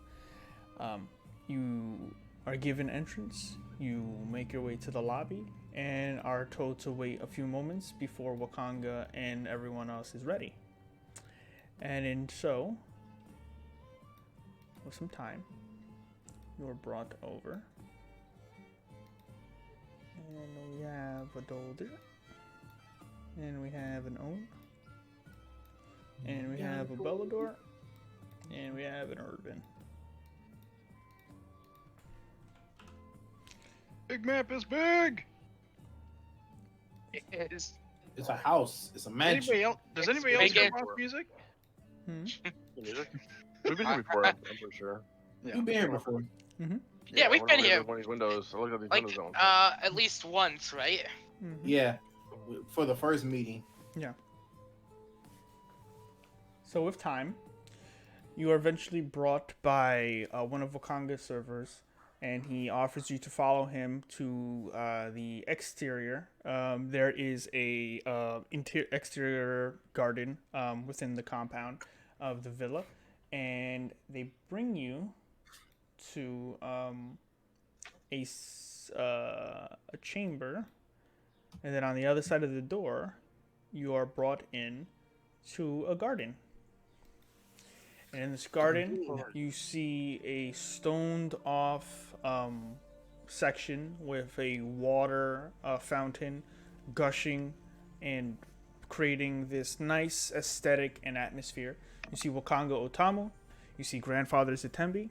You are given entrance. You make your way to the lobby and are told to wait a few moments before Wakanga and everyone else is ready. And with some time, you are brought over. And we have a Dolder. And we have an Own. And we have a Bellador. And we have an Urban. Big map is big. It is. It's a house. It's a mansion. Does It's anybody else big hear and- boss music? Music? We've been here before, I'm pretty sure. Yeah. You've been here before. Yeah, we've been here. One of these windows. I looked at these Like, windows. at least once, right? Yeah, for the first meeting. So with time, you are eventually brought by one of Wakanga's servers, and he offers you to follow him to the exterior. There is a exterior garden within the compound of the villa, and they bring you to a chamber, and then on the other side of the door, you are brought in to a garden. And in this garden, you see a stoned off section with a water fountain gushing and creating this nice aesthetic and atmosphere. You see Wakanga Otamu, you see Grandfather Zitembi,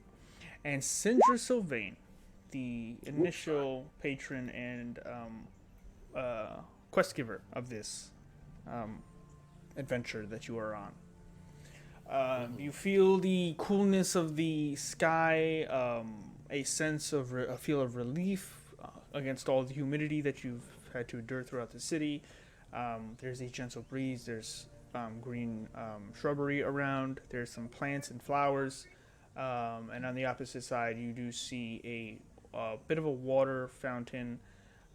and Sindra Sylvain, the initial patron and quest giver of this adventure that you are on. You feel the coolness of the sky, a sense of a feel of relief against all the humidity that you've had to endure throughout the city. There's a gentle breeze. There's green shrubbery around. There's some plants and flowers. And on the opposite side, you do see a bit of a water fountain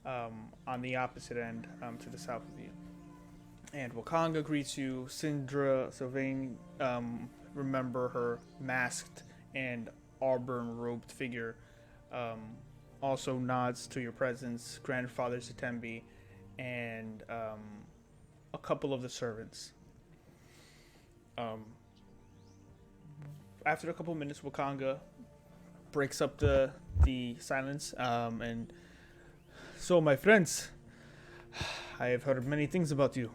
on the opposite end to the south of you. And Wakanga greets you. Sindra Sylvain, remember her masked and auburn-robed figure, also nods to your presence. Grandfather Zitembi, and a couple of the servants. After a couple of minutes, Wakanga breaks up the silence, and so, my friends, I have heard many things about you.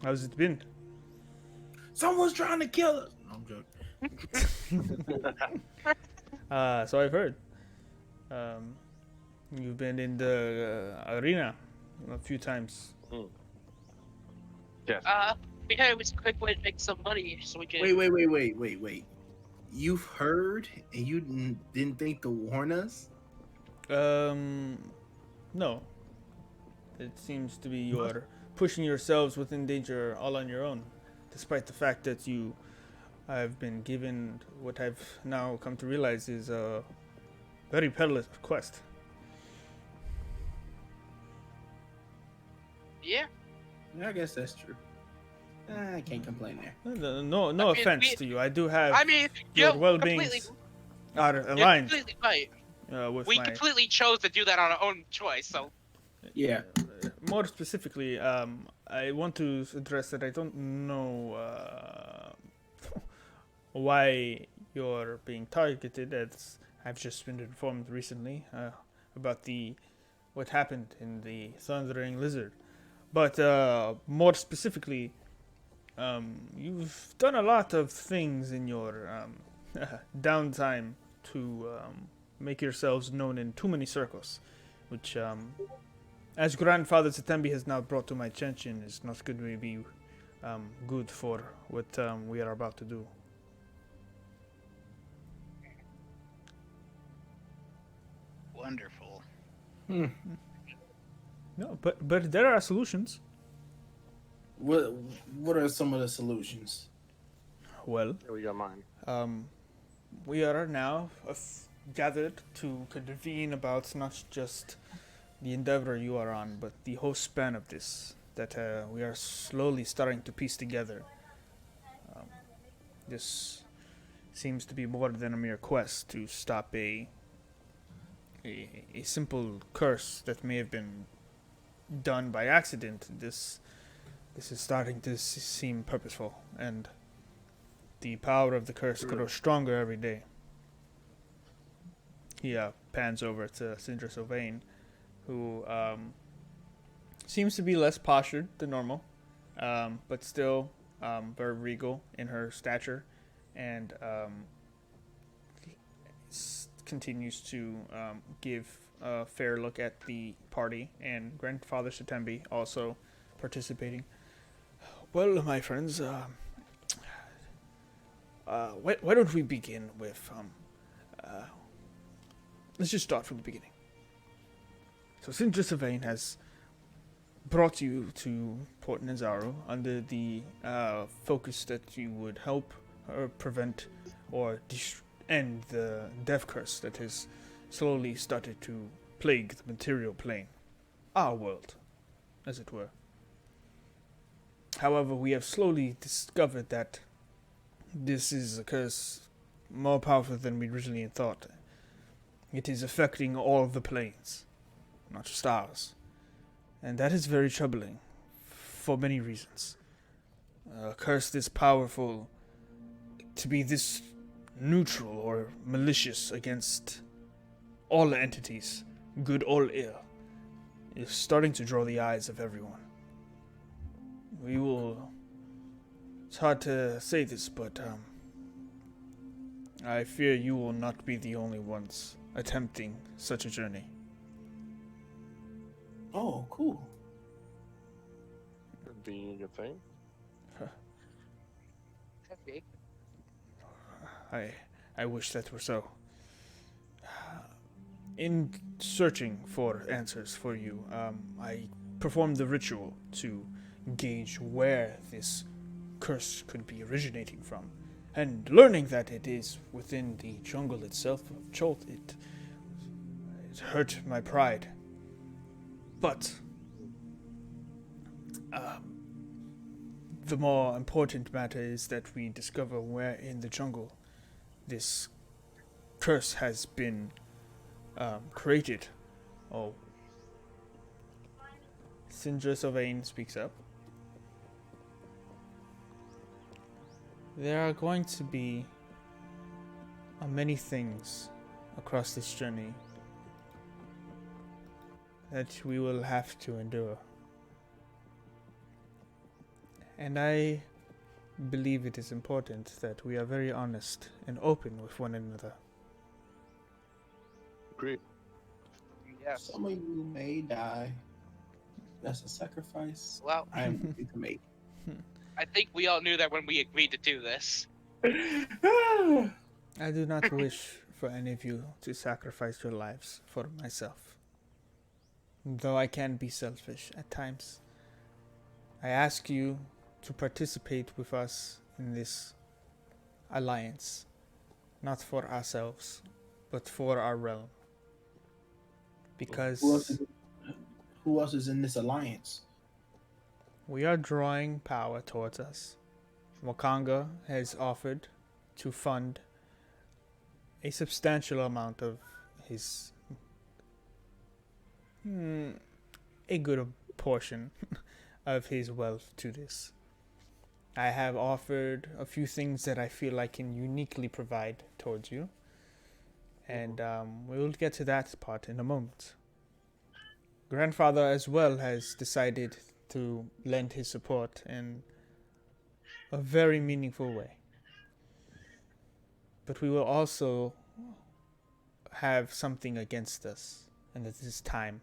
How's it been? Someone's trying to kill us. No, I'm joking. So I've heard. You've been in the arena a few times. Yes. We heard it was a quick way to make some money, so we could. Wait. You've heard and you didn't think to warn us? No. It seems to be you're pushing yourselves within danger all on your own, despite the fact that you have been given what I've now come to realize is a very perilous quest. Yeah. I guess that's true. I can't complain there. No I mean, offense to you. I do have I mean, your you're well-being completely, aligned you're completely right. with We my... completely chose to do that on our own choice, so. Yeah. More specifically, I want to address that I don't know why you're being targeted, as I've just been informed recently about what happened in the Thundering Lizard. But more specifically, you've done a lot of things in your downtime to make yourselves known in too many circles, which, as Grandfather Satembi has now brought to my attention, is not going to be good for what we are about to do. Wonderful. No, but there are solutions. What are some of the solutions? Well, Here we got mine. we are now gathered to convene about not just the endeavor you are on, but the whole span of this that we are slowly starting to piece together. This seems to be more than a mere quest to stop a simple curse that may have been done by accident. This is starting to seem purposeful, and the power of the curse grows stronger every day. He pans over to Sindra Sylvain, who seems to be less postured than normal, but still very regal in her stature, and continues to give a fair look at the party, and Grandfather Satembi also participating. Well, my friends, why don't we begin with, let's just start from the beginning. So Sindra Sylvain has brought you to Port Nazaru under the focus that you would help her prevent or end the death curse that has slowly started to plague the material plane, our world, as it were. However, we have slowly discovered that this is a curse more powerful than we originally thought. It is affecting all of the planes, not just ours. And that is very troubling, for many reasons. A curse this powerful, to be this neutral or malicious against all entities, good or ill, is starting to draw the eyes of everyone. It's hard to say this, but I fear you will not be the only ones attempting such a journey. Oh, cool. Could be a good thing. Okay. I wish that were so. In searching for answers for you, I performed the ritual to gauge where this curse could be originating from, and learning that it is within the jungle itself of Cholt, it hurt my pride. But the more important matter is that we discover where in the jungle this curse has been created. Oh. Sindra Sylvain speaks up. There are going to be many things across this journey that we will have to endure. And I believe it is important that we are very honest and open with one another. Agreed. Yes. Some of you may die. That's a sacrifice Well, I am willing to make. I think we all knew that when we agreed to do this. I do not wish for any of you to sacrifice your lives for myself. Though I can be selfish at times, I ask you to participate with us in this alliance, not for ourselves, but for our realm. Because Who else is in this alliance? we are drawing power towards us. Wakanga has offered to fund a substantial amount of his a good portion of his wealth to this. I have offered a few things that I feel I can uniquely provide towards you. And we'll get to that part in a moment. Grandfather as well has decided to lend his support in a very meaningful way. But we will also have something against us, and it is time.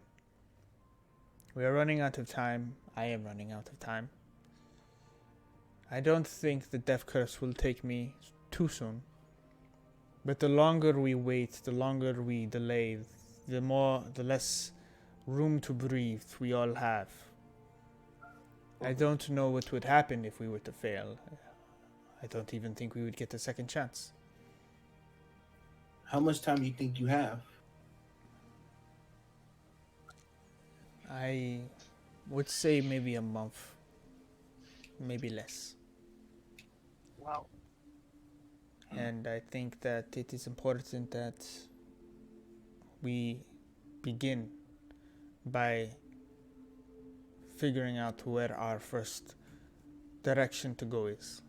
We are running out of time. I am running out of time. I don't think the death curse will take me too soon. But the longer we wait, the longer we delay, the less room to breathe we all have. I don't know what would happen if we were to fail. I don't even think we would get a second chance. How much time do you think you have? I would say maybe a month, maybe less. Wow. And I think that it is important that we begin by figuring out where our first direction to go is.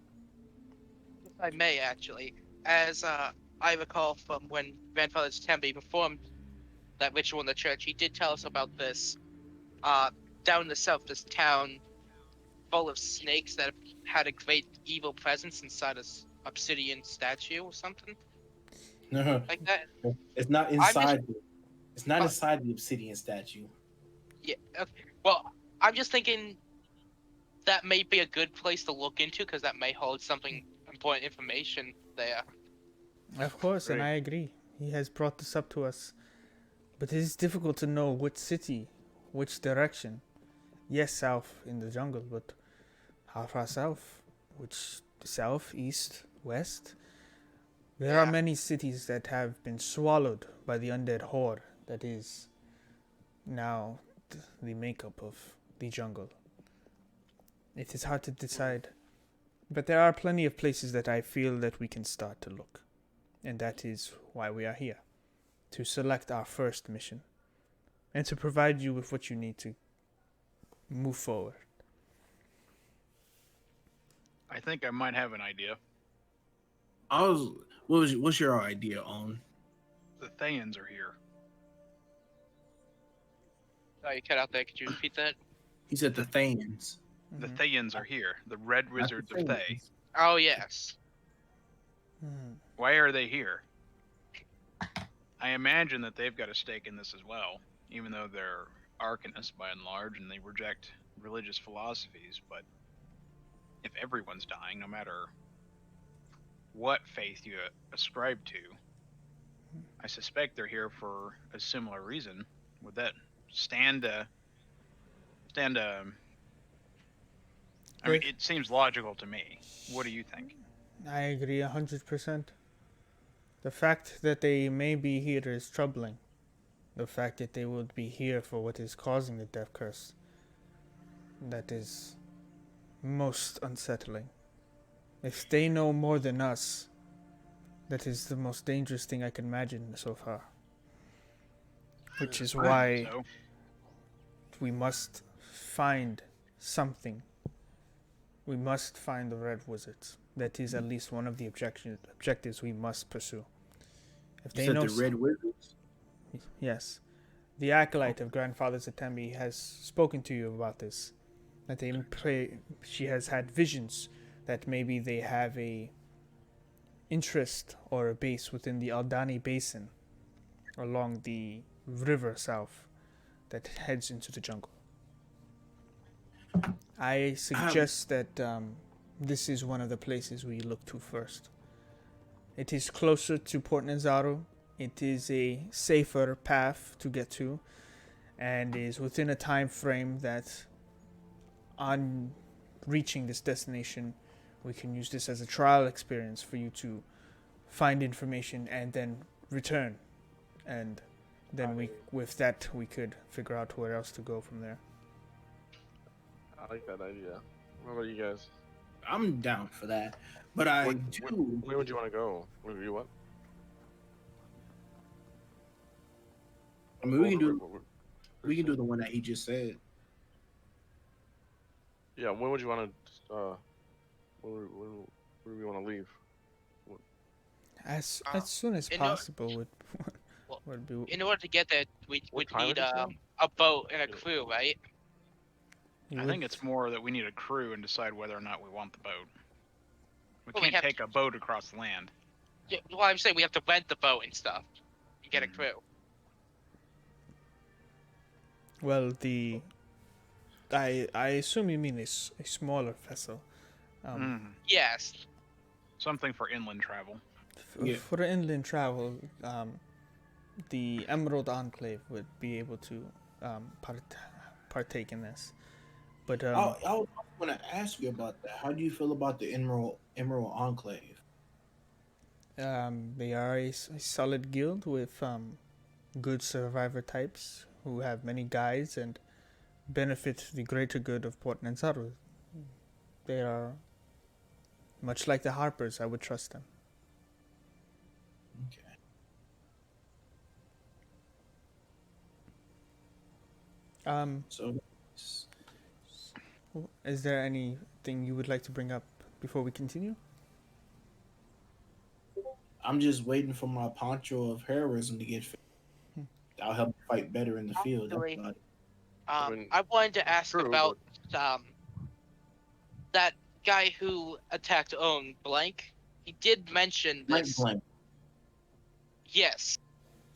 If I may, actually, as I recall from when Grandfather Tembe performed that ritual in the church, he did tell us about this. Down in the south, this town full of snakes that had a great evil presence inside this obsidian statue or something like that. It's not inside. It's not inside the obsidian statue. Yeah. Okay. Well, I'm just thinking that may be a good place to look into because that may hold something important information there. Of course, and I agree. He has brought this up to us. But it is difficult to know which city, which direction. Yes, south in the jungle, but how far south? Which south, east, west? There are many cities that have been swallowed by the undead horde that is now the makeup of the jungle. It is hard to decide. But there are plenty of places that I feel that we can start to look. And that is why we are here. To select our first mission. And to provide you with what you need to move forward. I think I might have an idea. What's your idea on? The Thayans are here. Oh, you cut out there. Could you repeat that? He said the Thayans. The Thayans are here. The Red Wizards of Thay. Oh, yes. Why are they here? I imagine that they've got a stake in this as well, even though they're arcanists by and large and they reject religious philosophies. But if everyone's dying, no matter what faith you ascribe to, I suspect they're here for a similar reason. Would that stand I mean, it seems logical to me. What do you think? I agree 100%. The fact that they may be here is troubling. The fact that they would be here for what is causing the death curse. That is most unsettling. If they know more than us, that is the most dangerous thing I can imagine so far. Which is why we must find something. We must find the Red Wizards. That is at least one of the objectives we must pursue. If they know the Red Wizards? Yes. The acolyte of Grandfather Zatembi has spoken to you about this. That she has had visions that maybe they have a interest or a base within the Aldani Basin along the river south that heads into the jungle. I suggest that this is one of the places we look to first. It is closer to Port Nazaro. It is a safer path to get to, and is within a time frame that, on reaching this destination, we can use this as a trial experience for you to find information and then return. And then we could figure out where else to go from there. I like that idea. What about you guys? I'm down for that. But Where would you want to go? What? I mean, we can do the one that he just said. Yeah, when would you want to? When do we want to leave? As soon as in or- possible would well, would be. in order to get there, we What would time need did you say? a boat and a Yeah. crew, right? You I would, think it's more that we need a crew and decide whether or not we want the boat. We Well, we can't have take a boat across the land. Yeah, well, I'm saying we have to rent the boat and stuff and get a Mhm. crew. well the. I assume you mean a smaller vessel. Mhm. Yes. Something for inland travel. Yeah. For inland travel, the Emerald Enclave would be able to partake in this. But I was going to ask you about that. How do you feel about the Emerald Enclave? they are a solid guild with good survivor types who have many guides and benefit the greater good of Port Nanzaru. They are much like the Harpers. I would trust them. Okay. So, Is there anything you would like to bring up before we continue? I'm just waiting for my poncho of heroism to get fixed. I'll help me fight better in the field. That's Actually, about it. mean, I wanted to ask true, about that guy who attacked Owen Blank. He did mention Blank this. blank. Yes,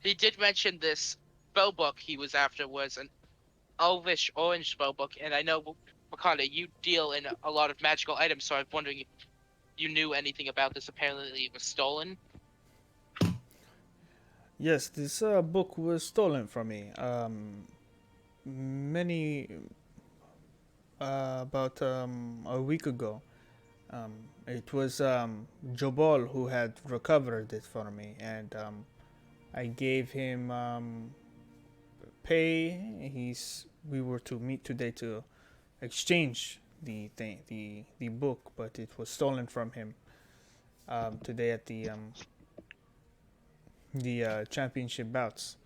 he did mention this spell book he was after was an elvish orange spell book, and I know Wakanda, you deal in a lot of magical items, so I'm wondering if you knew anything about this. Apparently, it was stolen. Yes, this book was stolen from me. Many about a week ago. It was Jobol who had recovered it for me, and I gave him pay. We were to meet today to exchange the book, but it was stolen from him today at the championship bouts.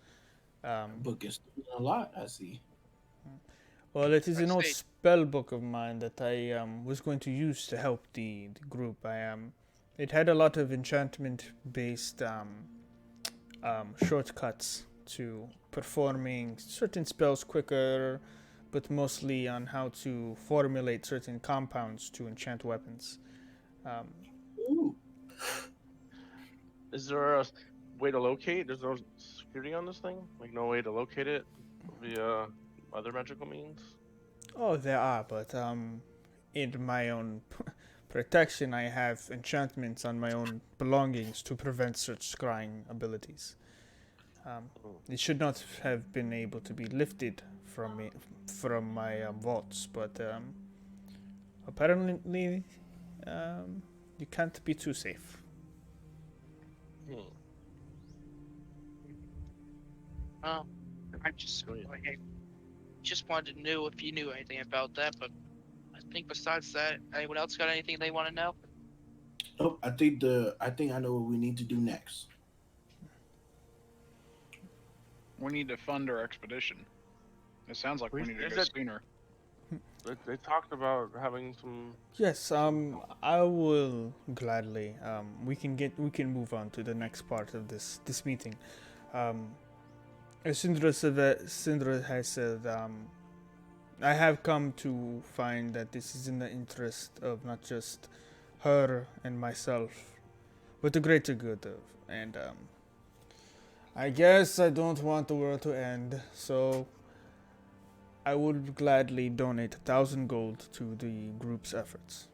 Book is a lot, I see. Well, it is I an old see. spell book of mine that I was going to use to help the group. It had a lot of enchantment-based shortcuts to performing certain spells quicker, but mostly on how to formulate certain compounds to enchant weapons. Um, Ooh. is there a way to locate? There's no security on this thing. Like no way to locate it via other magical means. oh, there are, but in my own protection, I have enchantments on my own belongings to prevent such scrying abilities. It should not have been able to be lifted from me from my vaults, but apparently you can't be too safe. Hmm. Oh, I just Great. I just wanted to know if you knew anything about that, but I think besides that, anyone else got anything they want to know? Nope. I think I know what we need to do next. We need to fund our expedition. It sounds like we Is need to go that- sooner. They talked about having some. Yes, I will gladly. We can move on to the next part of this meeting. As Sindra has said, I have come to find that this is in the interest of not just her and myself, but the greater good of. And I guess I don't want the world to end, so I would gladly donate 1,000 gold to the group's efforts.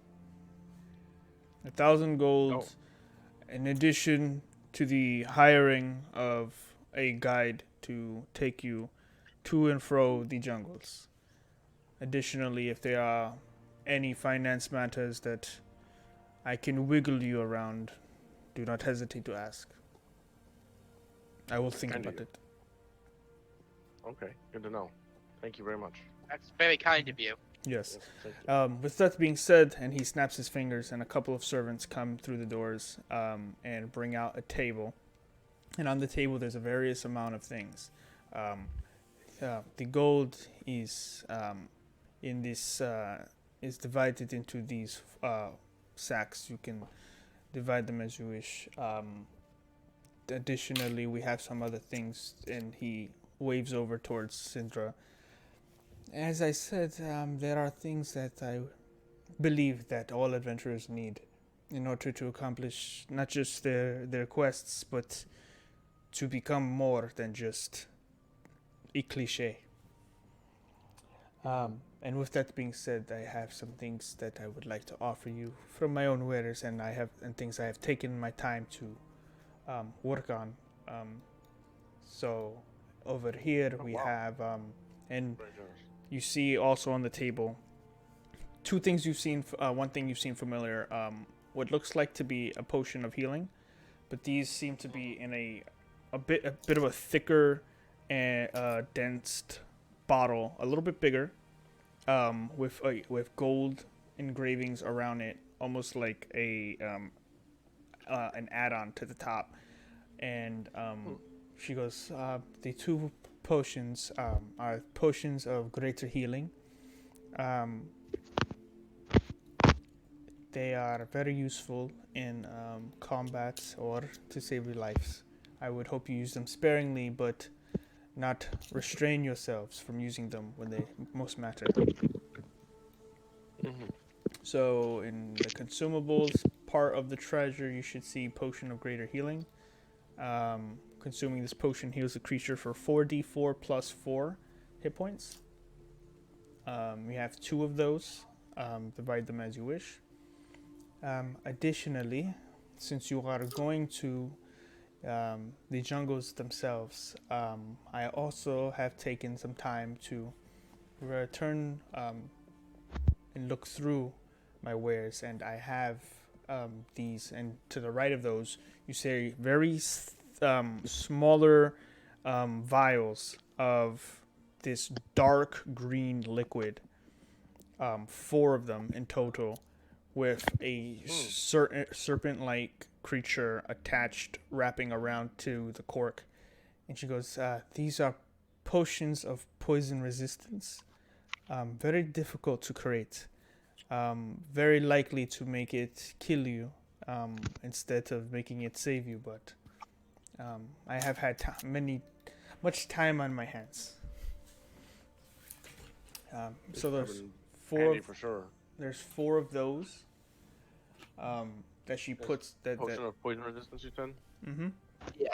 1,000 gold, in addition to the hiring of a guide to take you to and fro the jungles. Additionally, if there are any finance matters that I can wiggle you around, do not hesitate to ask. I will think Kind of about it. Okay, good to know. Thank you very much. That's very kind of you. Yes. Yes, thank you. With that being said, and he snaps his fingers, and a couple of servants come through the doors and bring out a table. And on the table, there's a various amount of things. The gold is in this is divided into these sacks. You can divide them as you wish. Additionally, we have some other things, and he waves over towards Syndra. As I said, there are things that I believe that all adventurers need in order to accomplish not just their quests, but to become more than just a cliche. And with that being said, I have some things that I would like to offer you from my own wares, and things I have taken my time to work on. So over here we have, and you see also on the table two things you've seen. One thing you've seen familiar. What looks like to be a potion of healing, but these seem to be in a bit of a thicker and dense bottle, a little bit bigger, with gold engravings around it, almost like an add-on to the top. And she goes, the two potions are potions of greater healing. They are very useful in combat or to save your lives. I would hope you use them sparingly, but not restrain yourselves from using them when they most matter. So in the consumables part of the treasure, you should see Potion of Greater Healing. Consuming this potion heals the creature for 4d4 plus 4 hit points. You have 2 of those. Divide them as you wish. Additionally, since you are going to the jungles themselves, I also have taken some time to return and look through my wares, and I have these, and to the right of those you see very smaller vials of this dark green liquid, 4 of them in total, with a serpent-like creature attached, wrapping around to the cork. And she goes, these are potions of poison resistance. Very difficult to create. Very likely to make it kill you instead of making it save you, but I have had much time on my hands. So there's 4 for sure. There's 4 of those that she puts that. Potion of poison resistance, you said? Mm-hmm. Yeah.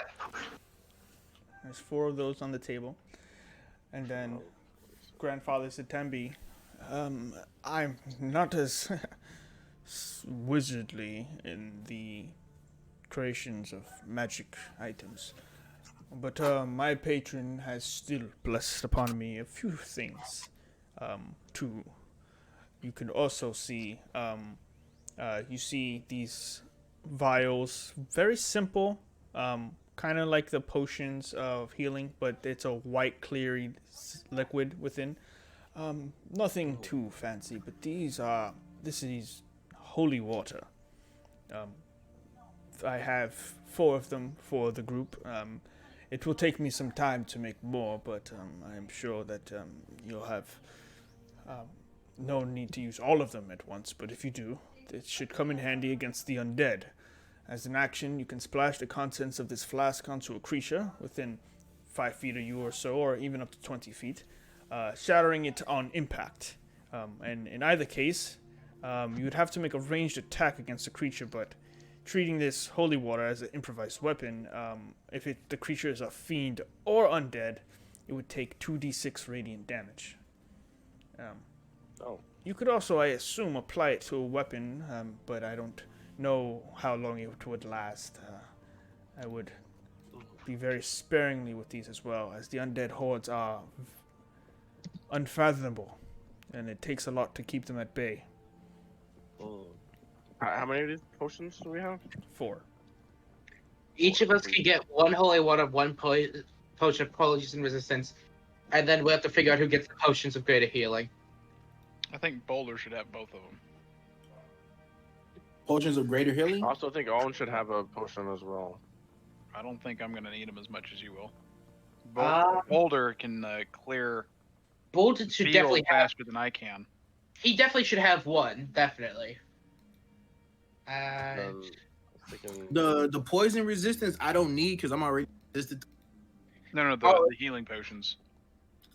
There's 4 of those on the table, and then Grandfather Sitembi, I'm not as wizardly in the creations of magic items, but my patron has still blessed upon me a few things. Too. You can also see, you see these vials, very simple, kind of like the potions of healing, but it's a white, clear liquid within. Nothing too fancy, but this is holy water. I have 4 of them for the group. It will take me some time to make more, but I am sure that you'll have no need to use all of them at once, but if you do, it should come in handy against the undead. As an action, you can splash the contents of this flask onto a creature within 5 feet of you or so, or even up to 20 feet, shattering it on impact. And in either case, you would have to make a ranged attack against the creature, but treating this holy water as an improvised weapon, if the creature is a fiend or undead, it would take 2d6 radiant damage. You could also, I assume, apply it to a weapon, but I don't know how long it would last. I would be very sparingly with these as well, as the undead hordes are unfathomable, and it takes a lot to keep them at bay. How many of these potions do we have? 4. Each of us can get 1 holy water, 1 potion of poison resistance, and then we have to figure out who gets the potions of greater healing. I think Boulder should have both of them. Potions of greater healing? I also think Owen should have a potion as well. I don't think I'm going to need them as much as you will. Uh, Boulder can clear Bolton should field definitely have. faster than I can. He definitely should have one, definitely. Thinking, The poison resistance I don't need because I'm already resistant. No, Oh. the healing potions.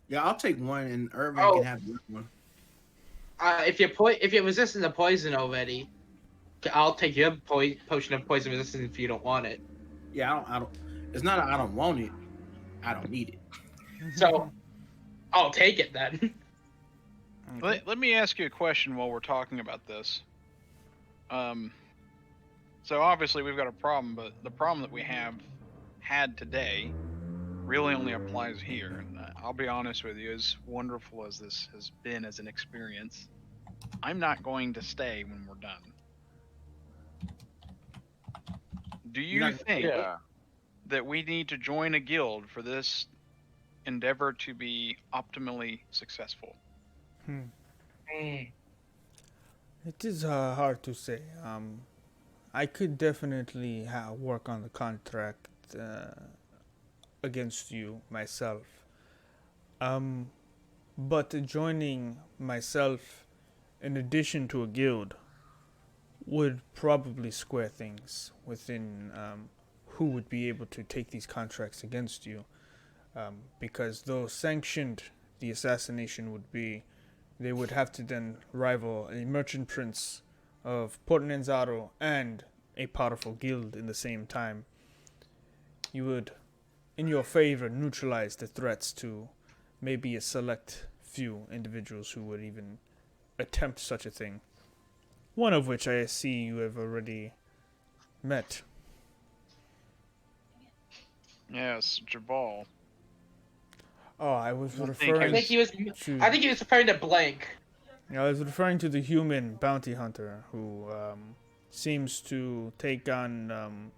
Yeah, I'll take one, and Irvin Oh. can have the other one. If you're resistant to poison already, I'll take your potion of poison resistance if you don't want it. Yeah, I don't. It's not. I don't want it. I don't need it. So I'll take it then. Okay. Let me ask you a question while we're talking about this. So obviously we've got a problem, but the problem that we have had today really only applies here. And I'll be honest with you, as wonderful as this has been as an experience, I'm not going to stay when we're done. Do you Not- think yeah. that we need to join a guild for this endeavor to be optimally successful? It is hard to say. I could definitely work on the contract against you myself. But joining myself in addition to a guild would probably square things within who would be able to take these contracts against you. Because though sanctioned the assassination would be, they would have to then rival a merchant prince of Portnenzaro and a powerful guild in the same time. You would, in your favor, neutralize the threats to maybe a select few individuals who would even attempt such a thing. One of which I see you have already met. Yes, Jabal. Oh, I was I think referring I think he was. to. I think he was referring to Blank. I was referring to the human bounty hunter who seems to take on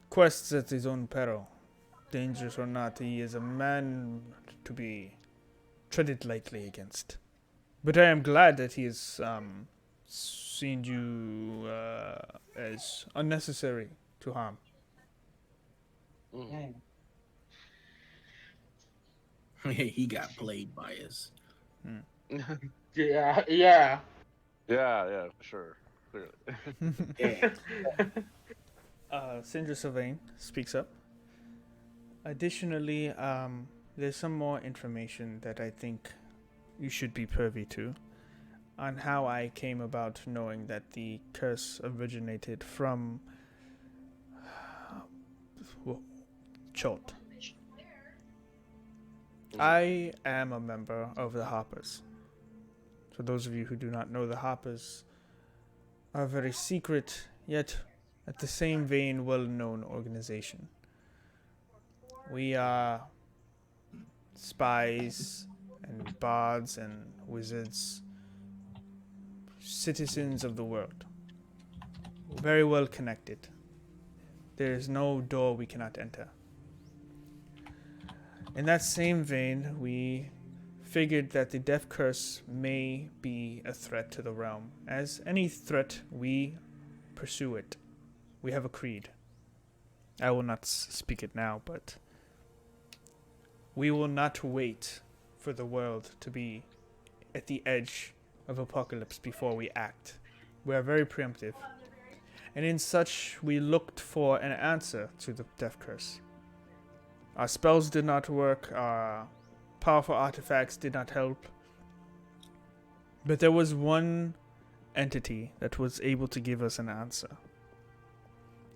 quests at his own peril. Dangerous or not, he is a man to be treaded lightly against. But I am glad that he has seen you as unnecessary to harm. He got played by us. Yeah. Yeah, yeah, for sure. Clearly. Yeah. Sindra Sylvain speaks up. Additionally, there's some more information that I think you should be privy to on how I came about knowing that the curse originated from Chult. I am a member of the Hoppers. For those of you who do not know, the Hoppers are a very secret, yet at the same vein well-known organization. We are spies and bards and wizards, citizens of the world. Very well connected. There is no door we cannot enter. In that same vein, we figured that the death curse may be a threat to the realm. As any threat, we pursue it. We have a creed. I will not speak it now, but we will not wait for the world to be at the edge of apocalypse before we act. We are very preemptive. And in such, we looked for an answer to the death curse. Our spells did not work, our powerful artifacts did not help. But there was one entity that was able to give us an answer.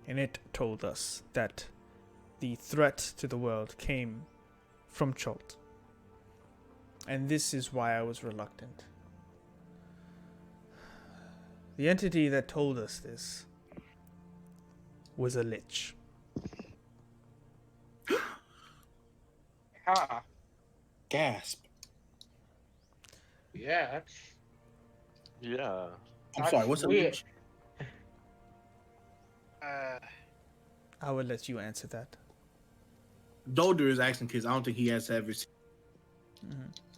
And it told us that the threat to the world came from Chult. And this is why I was reluctant. The entity that told us this was a lich. Ah. Gasp. Yeah. That's Yeah. I'm sorry, what's a weird. lich? I will let you answer that. Dolder is asking because I don't think he has ever seen.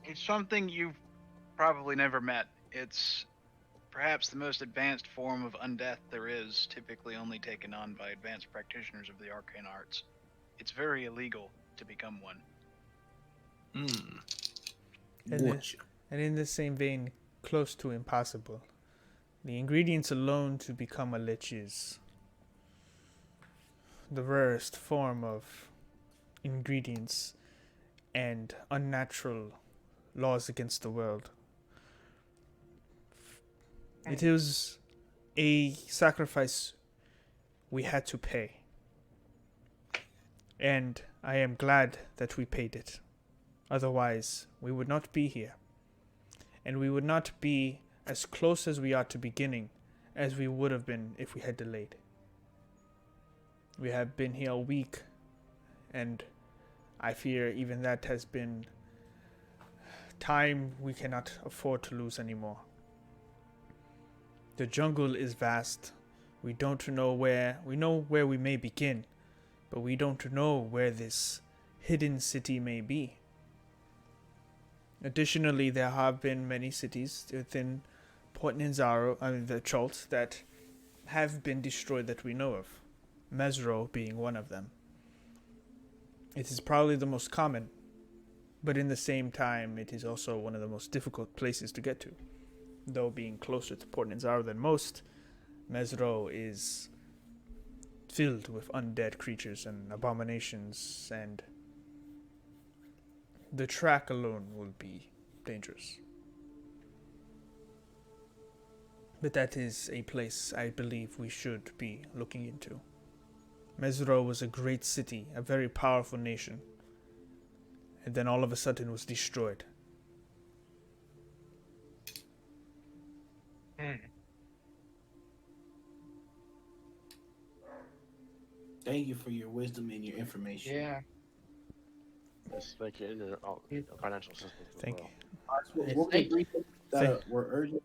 It's something you've probably never met. It's perhaps the most advanced form of undeath there is, typically only taken on by advanced practitioners of the arcane arts. It's very illegal to become one. And in the same vein, close to impossible. The ingredients alone to become a lich is the rarest form of ingredients and unnatural laws against the world. It is a sacrifice we had to pay. And I am glad that we paid it. Otherwise, we would not be here. And we would not be as close as we are to beginning as we would have been if we had delayed. We have been here a week, and I fear even that has been time we cannot afford to lose anymore. The jungle is vast. We don't know where. We know where we may begin, but we don't know where this hidden city may be. Additionally, there have been many cities within Port Ninzaro, the Chult, that have been destroyed that we know of. Mesro being one of them. It is probably the most common, but in the same time, it is also one of the most difficult places to get to. Though being closer to Port Ninzaro than most, Mesro is filled with undead creatures and abominations, and the track alone will be dangerous. But that is a place I believe we should be looking into. Mesro was a great city, a very powerful nation, and then all of a sudden was destroyed. Thank you for your wisdom and your information. Yeah. Yes, thank you. And your financial assistance. as Thank well. you. We'll get three things that were urgent.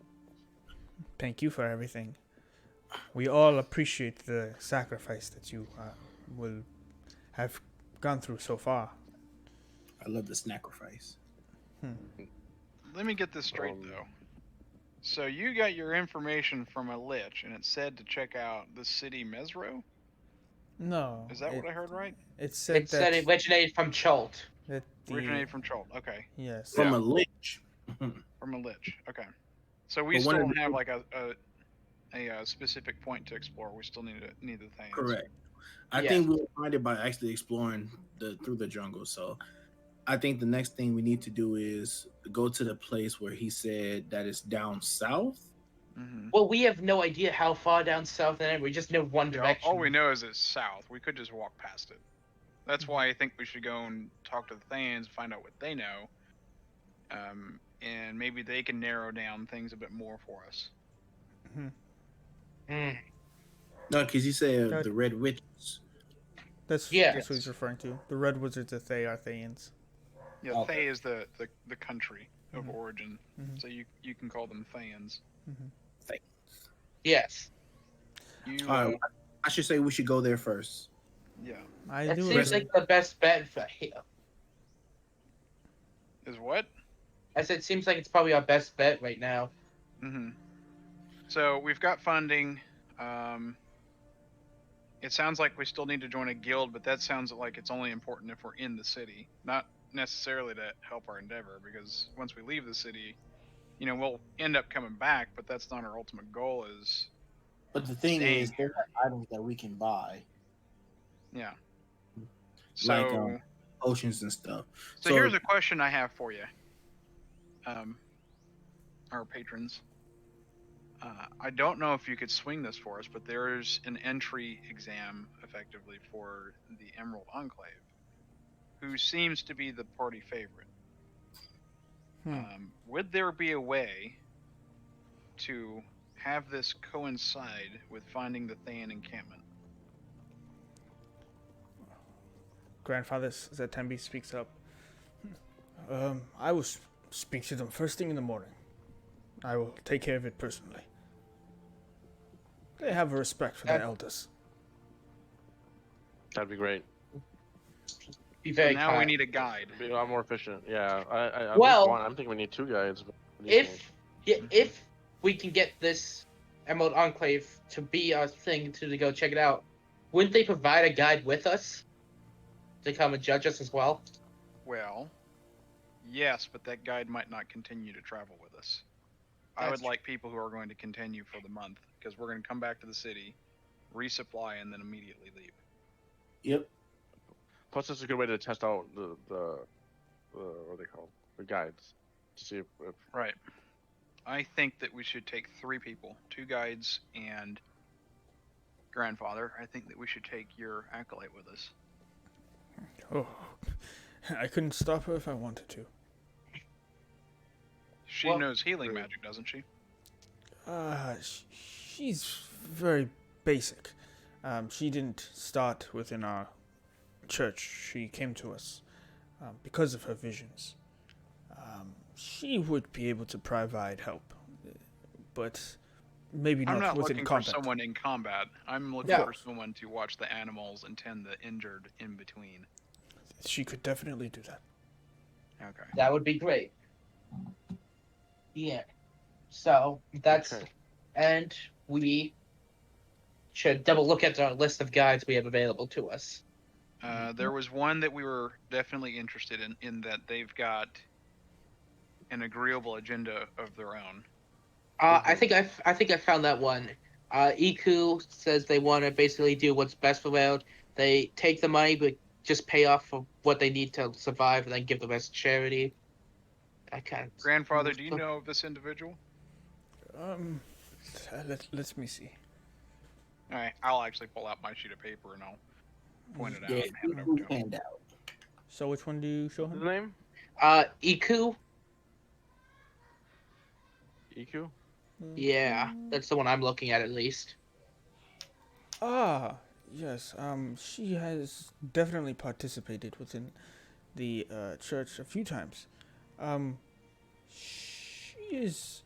Thank you for everything. We all appreciate the sacrifice that you will have gone through so far. I love the sacrifice. Let me get this straight though. So you got your information from a lich, and it said to check out the city Mesro. No. Is that what I heard right? It said It said it originated from Chult. that Originated from Chult. Okay, Yes. From a lich. from a lich. Okay, so we But one still of don't the- have like a specific point to explore. We still need the things. Correct. I Yeah. think we'll find it by actually exploring through the jungle. So I think the next thing we need to do is go to the place where he said that it's down south. Mm-hmm. Well, we have no idea how far down south, and we just know one direction. All we know is it's south. We could just walk past it. That's why I think we should go and talk to the Thans, find out what they know, and maybe they can narrow down things a bit more for us. Mm. No, because he said Okay. the Red Witches. That's Yeah. what he's referring to. The Red Wizards of Thay are Thayans. Yeah, Okay. Thay is the country of Mhm. origin, Mhm. so you can call them Thans. Yes. You, All right, I should say we should go there first. yeah, I That do seems agree. like the best bet for here. is what? I said it seems like it's probably our best bet right now. Mm-hmm. So we've got funding. It sounds like we still need to join a guild, but that sounds like it's only important if we're in the city, not necessarily to help our endeavor. Because once we leave the city, we'll end up coming back, but that's not our ultimate goal. Is But the thing Staying is, there are items that we can buy, yeah. like So, potions and stuff. so here's a question I have for you, our patrons. I don't know if you could swing this for us, but there's an entry exam effectively for the Emerald Enclave, who seems to be the party favorite. Would there be a way to have this coincide with finding the Thayan encampment? Grandfather Zatembi speaks up. I will speak to them first thing in the morning. I will take care of it personally. They have a respect for their elders. That'd be great. Be So very now we kind. need a guide. It'd be a lot more efficient. Yeah. I Well, one. I'm thinking we need 2 guides. But what do you think? If we can get this Emerald Enclave to be our thing to go check it out, wouldn't they provide a guide with us to come and judge us as well? Well, yes, but that guide might not continue to travel with us. I would That's like people who are going to continue for the month because we're going to come back to the city, resupply, and then immediately leave. Yep. Plus, it's a good way to test out the what are they called? The guides to see if Right. I think that we should take 3 people, 2 guides and grandfather. I think that we should take your acolyte with us. Oh, I couldn't stop her if I wanted to. She Well, knows healing magic, doesn't she? She's very basic. She didn't start within our church. She came to us because of her visions. She would be able to provide help, but maybe I'm not not within looking combat. for someone in combat. I'm looking Yeah. for someone to watch the animals and tend the injured in between. She could definitely do that. Okay. That would be great. Yeah. So that's Okay. and we should double look at our list of guides we have available to us. There was one that we were definitely interested in that they've got an agreeable agenda of their own. I think I found that one. Iku says they want to basically do what's best for them. They take the money, but just pay off for what they need to survive, and then give the rest to charity. I can't. Grandfather, do you know of this individual? Let me see. All right, I'll actually pull out my sheet of paper and I'll point it out Yeah, and hand it over to him. handout. So which one do you show the him? name Iku. EQ. Yeah, that's the one I'm looking at least. Ah, yes. She has definitely participated within the church a few times. She is,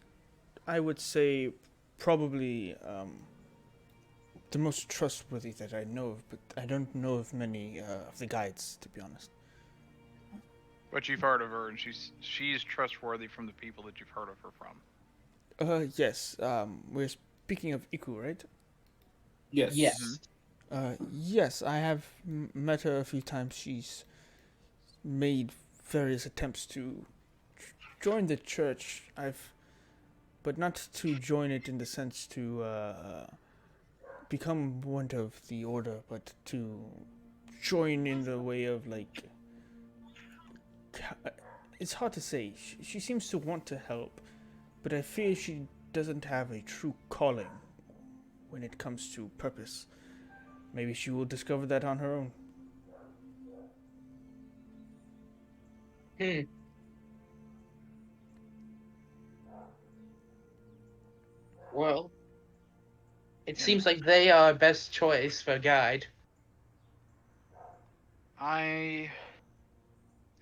I would say, probably the most trustworthy that I know of, but I don't know of many of the guides, to be honest. But you've heard of her, and she's trustworthy from the people that you've heard of her from. Yes. We're speaking of Iku, right? Yes. Yes. Yes, I have met her a few times. She's made various attempts to join the church. But not to join it in the sense to become one of the order, but to join in the way of like. It's hard to say. She seems to want to help, but I fear she doesn't have a true calling when it comes to purpose. Maybe she will discover that on her own. Well, it seems like they are best choice for a guide. I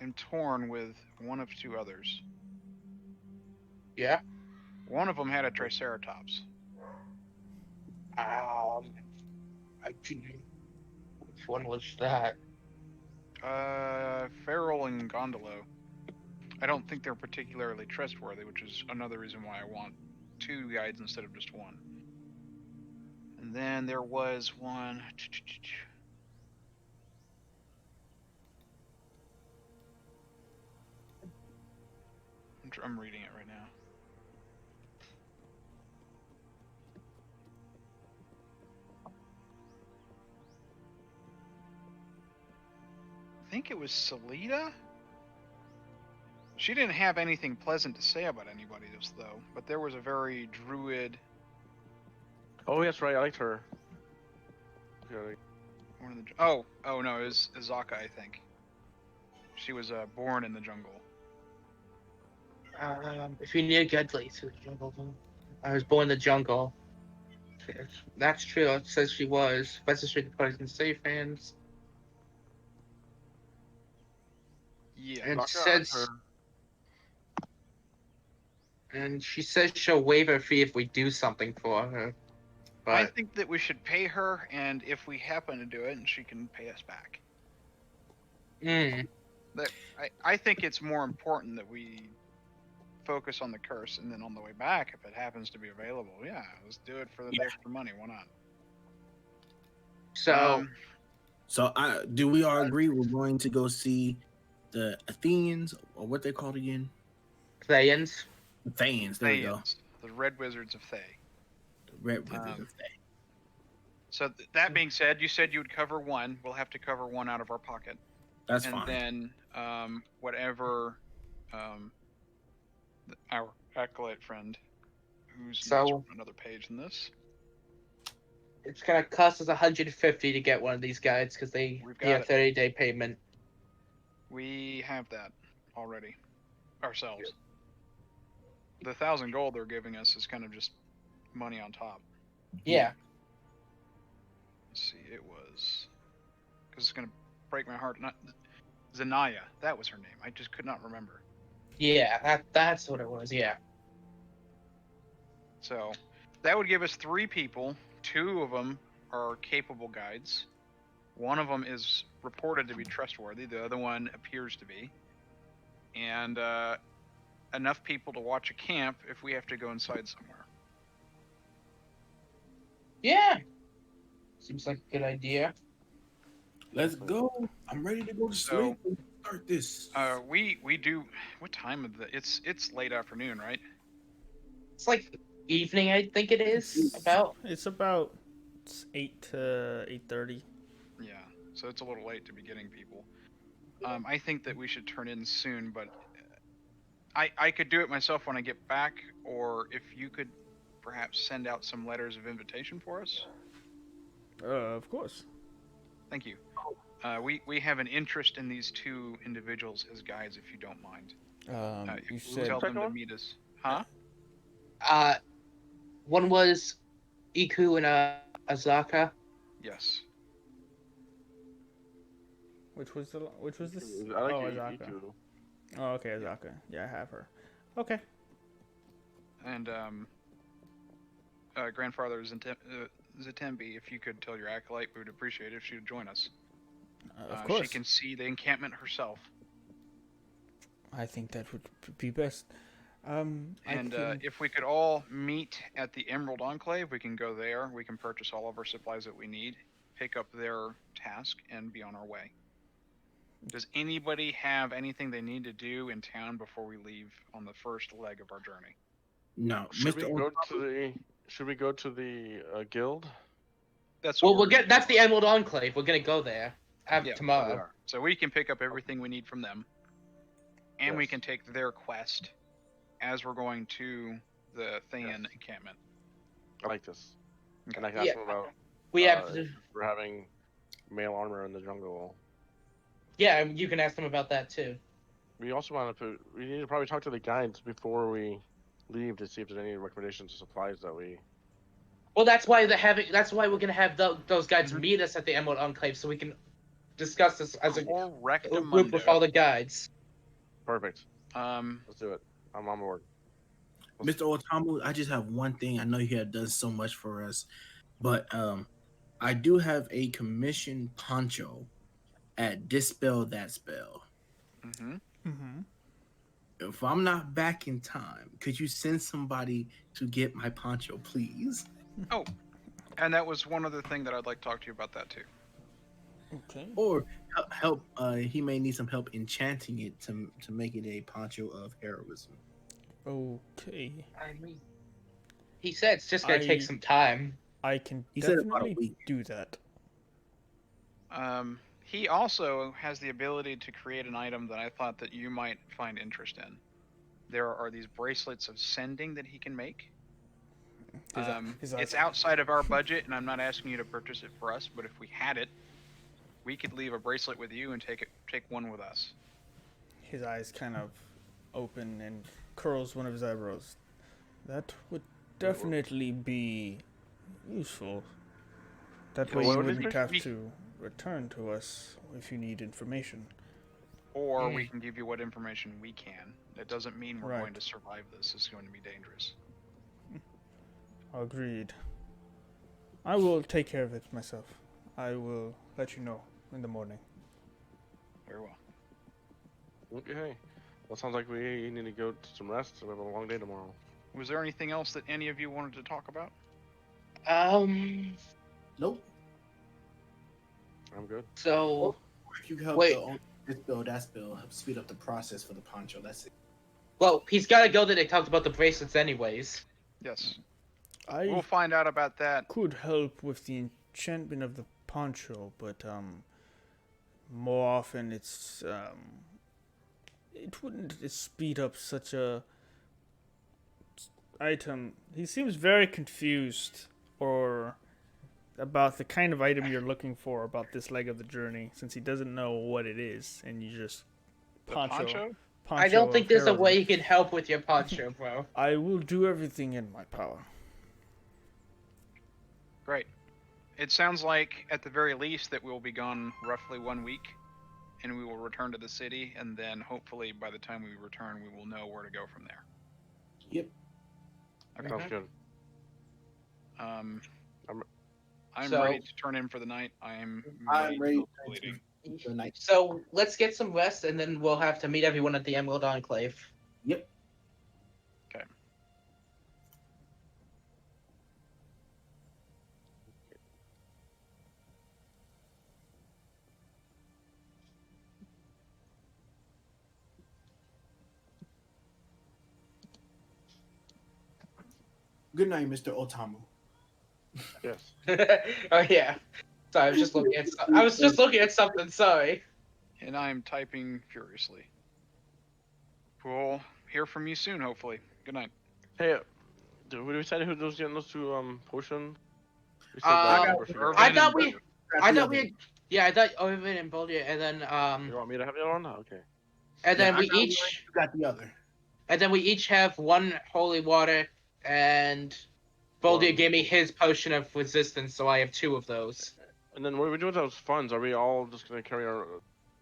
am torn with one of 2 others. Yeah. One of them had a Triceratops. Which one was that? Faerun and Gondolo. I don't think they're particularly trustworthy, which is another reason why I want 2 guides instead of just 1. And then there was one. I'm reading it right now. I think it was Salida. She didn't have anything pleasant to say about anybody else, though. But there was a very druid. Oh, that's right. I liked her. Okay. One of the, oh no, it was Azaka, I think. She was born in the jungle. If you need a guide, please. I was born in the jungle. That's true. It says she was. Best to put it in safe hands. Yeah. And Azaka, says, and she says she'll waive her fee if we do something for her. But I think that we should pay her, and if we happen to do it, and she can pay us back. I think it's more important that we focus on the curse, and then on the way back, if it happens to be available, yeah, let's do it for the extra money. Why not? so So, do we all agree we're going to go see the Athenians, or what they called again? Thayans. Thayans. There we go. Thayans. the Red Wizards of Thay. Red Wizards of Thay. So that being said, you said you would cover one. We'll have to cover one out of our pocket. That's And fine. then whatever our acolyte friend, whose name's So on another page than this, it's gonna cost us 150 to get one of these guides because they We've need a got it. 30-day payment. we have that already ourselves. The 1,000 gold they're giving us is kind of just money on top. Yeah. Let's see, it was because it's gonna break my heart. Not Zanaya, that was her name. I just could not remember. Yeah, that's what it was. Yeah. So that would give us 3 people. 2 of them are capable guides. One of them is reported to be trustworthy. The other one appears to be. And enough people to watch a camp if we have to go inside somewhere. Yeah. Seems like a good idea. Let's go. I'm ready to go to So- sleep and start this. We do. What time of the? It's late afternoon, right? It's like evening, I think it is. About. It's about 8 to 8:30. Yeah. So it's a little late to be getting people. I think that we should turn in soon, but I could do it myself when I get back, or if you could perhaps send out some letters of invitation for us. Of course. Thank you. We have an interest in these 2 individuals as guides, if you don't mind. If You you said tell them to Second meet us, huh? One was Iku and Azaka. Yes. which was this? I like oh, you, Azaka. you Oh, okay, Azaka. Yeah, I have her. Okay. And grandfather Zatembi, if you could tell your acolyte, we would appreciate it if she would join us. Of course. She can see the encampment herself. I think that would be best. And can... if we could all meet at the Emerald Enclave, we can go there. We can purchase all of our supplies that we need, pick up their task, and be on our way. Does anybody have anything they need to do in town before we leave on the first leg of our journey? No, Should we Mr. go to the? Should we go to the guild? That's Well, what we're gonna do. that's the Emerald Enclave. We're gonna go there Yeah, we tomorrow. are. So we can pick up everything we need from them, and we Yes. can take their quest as we're going to the Thayan encampment. I like this. Okay. And I can ask Yeah. them about We have. if we're having male armor in the jungle. Yeah, you can ask them about that too. We also want to we need to probably talk to the guides before we leave to see if there's any recommendations of supplies that we. Well, that's why That's why we're gonna have those guys Mhm. meet us at the Emerald Enclave, so we can discuss this as a group Correctamundo. with all the guides. Perfect. Um, Let's do it. I'm on board. Mr. Otamu, I just have one thing. I know you have done so much for us, but I do have a commission poncho at Dispel That Spell. mhm. Mm-hmm. If I'm not back in time, could you send somebody to get my poncho, please? And that was one other thing that I'd like to talk to you about that too. Okay. Or help. He may need some help enchanting it to make it a poncho of heroism. Okay. I mean, he said it's just gonna take some time. I can He said about a definitely week. do that. He also has the ability to create an item that I thought that you might find interest in. There are these bracelets of sending that he can make. It's outside of our budget, and I'm not asking you to purchase it for us, but if we had it, we could leave a bracelet with you and take one with us. His eyes kind of open and curls one of his eyebrows. That would definitely be useful. That way What you would it wouldn't be? have to return to us if you need information. Or we can give you what information we can. It doesn't mean we're Right. going to survive this. It's going to be dangerous. Agreed. I will take care of it myself. I will let you know in the morning. Very well. Okay. Well, sounds like we need to go to some rest. We have a long day tomorrow. Was there anything else that any of you wanted to talk about? Nope. I'm good. So, If you help Wait. Dispel That Spell, help speed up the process for the poncho. That's it. well, he's gotta go there. They talked about the bracelets anyways. Yes. I We'll find out about that. could help with the enchantment of the poncho, but more often it wouldn't speed up such a item. He seems very confused or about the kind of item you're looking for about this leg of the journey, since he doesn't know what it is, and you just The poncho? I don't think of there's a heroism. way you can help with your poncho, bro. I will do everything in my power. Great. It sounds like, at the very least, that we'll be gone roughly 1 week, and we will return to the city, and then hopefully by the time we return, we will know where to go from there. Yep. Okay. Sounds good. I'm So- ready to turn in for the night. I'm ready to bleeding. for the night. So let's get some rest, and then we'll have to meet everyone at the Emerald Enclave. Yep. Okay. Good night, Mr. Otamu. Yes. Oh yeah. Sorry, I was just looking at. I was just looking at something. Sorry. And I'm typing furiously. We'll hear from you soon, hopefully. Good night. Hey, did we decide who was getting those two potions? We Irvin I and thought we. Grab I the thought other. we. Yeah, I thought Owen and Boldia, and then You want me to have the other one? Okay. and then Yeah, I we got one, each, you got the other. and then we each have one holy water, and Boldia One. gave me his potion of resistance, so I have 2 of those. And then what do we do with those funds? Are we all just gonna carry our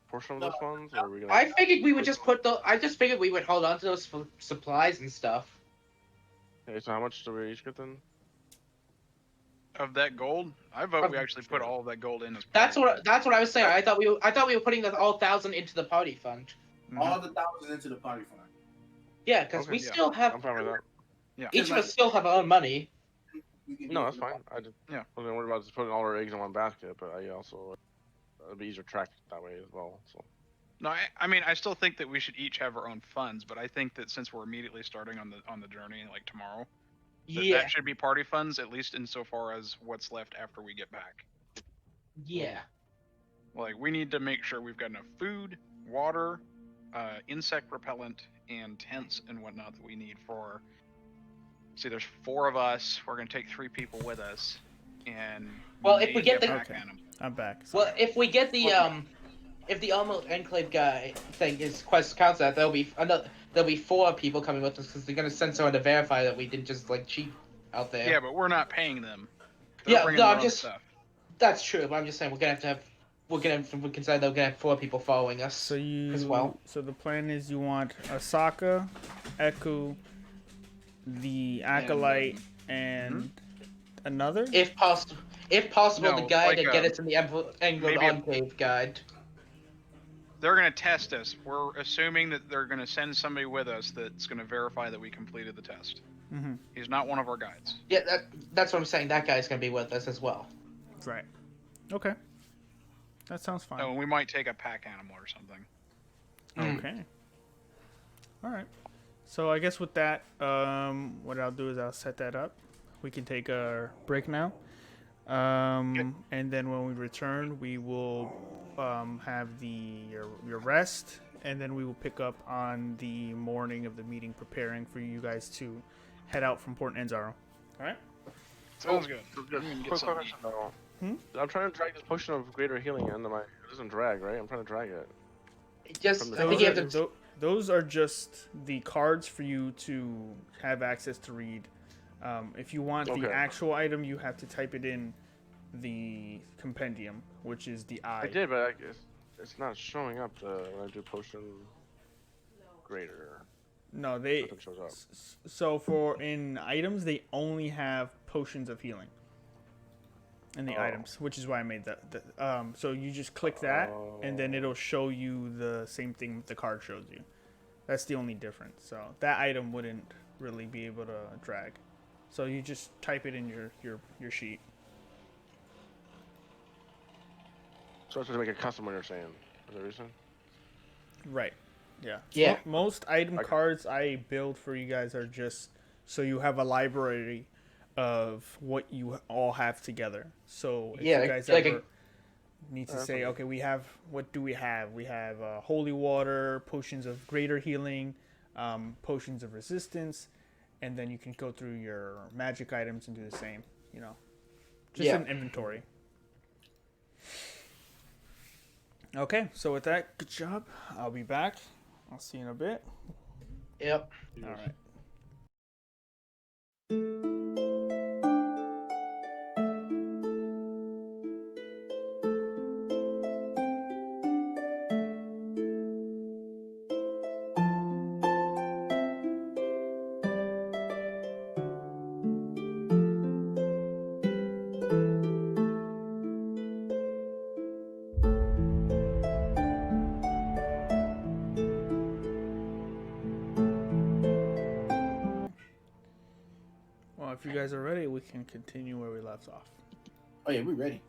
portion of those funds, or are we gonna? I figured we would just put the. I just figured we would hold on to those for supplies and stuff. Okay, so how much do we each get then? Of that gold, I vote we actually put all of that gold in as That's party. what I was saying. I thought we were putting the all 1,000 into the party fund. Mhm. All the thousands into the party fund. Yeah, because Okay, we yeah. still have I'm fine with that. Yeah. each of us still have our own money. We can No, do that's it. fine. I just Yeah. wasn't worried about just putting all our eggs in one basket, but I also it'd be easier to track that way as well. So No, I mean, I still think that we should each have our own funds, but I think that since we're immediately starting on the journey, like tomorrow, that should be party funds, at least insofar as what's left after we get back. Yeah. Like, we need to make sure we've got enough food, water, insect repellent, and tents and whatnot that we need for. See, there's 4 of us. We're gonna take 3 people with us, and Well, if we maybe get a the- pack Okay. animal. I'm back. Well, Sorry. if we get the if the Emerald Enclave guy thing is quest counts that, there'll be 4 people coming with us because they're gonna send someone to verify that we didn't just like cheat out there. Yeah, but we're not paying them. They're Yeah, bringing no, their I'm own just- stuff. That's true, but I'm just saying we can say that we're gonna have 4 people following us. So you. as well. So the plan is you want Asaka, Eku, the acolyte, and another. If possible, No, the guy like to get us in the Emerald maybe a- Enclave guide. They're gonna test us. We're assuming that they're gonna send somebody with us that's gonna verify that we completed the test. Mm-hmm. He's not one of our guides. Yeah, that's what I'm saying. That guy's gonna be with us as well. Right. Okay. That sounds fine. Oh, and we might take a pack animal or something. Okay. All right. So I guess with that, what I'll do is I'll set that up. We can take our break now, and then when we return, we will have your rest, and then we will pick up on the morning of the meeting, preparing for you guys to head out from Port Enzaro. All right. Sounds good. Good. I'm gonna get Quick something question though. Hmm? I'm trying to drag this potion of greater healing into my. It doesn't drag, right? I'm trying to drag it. Just, From I the think you have to. Those are just the cards for you to have access to read. If you want the Okay. actual item, you have to type it in the compendium, which is the I. I did, but I guess it's not showing up when I do potion greater. No, they. Nothing shows up. So for in items, they only have potions of healing. In the Oh. items, which is why I made that. So you just click that, and then it'll show you the same thing the card shows you. That's the only difference. So that item wouldn't really be able to drag. So you just type it in your sheet. So it's just make a custom one you're saying. Is that what you're saying? Right. Yeah. Yeah. Most item Okay. cards I build for you guys are just So you have a library of what you all have together. So if Yeah, you guys like ever need to say, okay, what do we have? We have holy water, potions of greater healing, potions of resistance, and then you can go through your magic items and do the same. Just Yeah. an inventory. Okay, so with that, good job. I'll be back. I'll see you in a bit. Yep. All right. Well, if you guys are ready, we can continue where we left off. Oh yeah, we ready.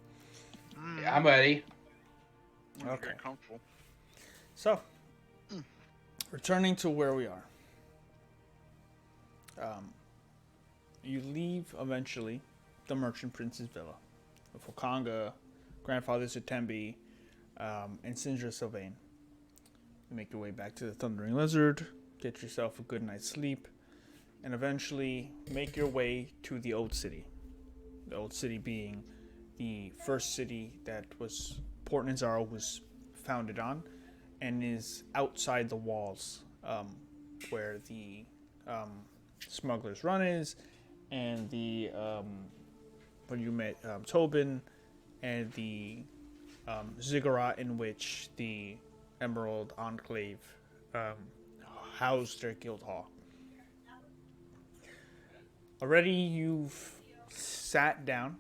Yeah, I'm ready. Okay. Get comfortable. So, returning to where we are. You leave eventually the Merchant Prince's villa with Wakanga, Grandfather Zatembi, and Sindra Sylvain. You make your way back to the Thundering Lizard, get yourself a good night's sleep, and eventually make your way to the Old City. The Old City being the first city that Port Nizaro was founded on, and is outside the walls, where the Smuggler's Run is, and the when you met Tobin, and the ziggurat in which the Emerald Enclave housed their guild hall. Already you've sat down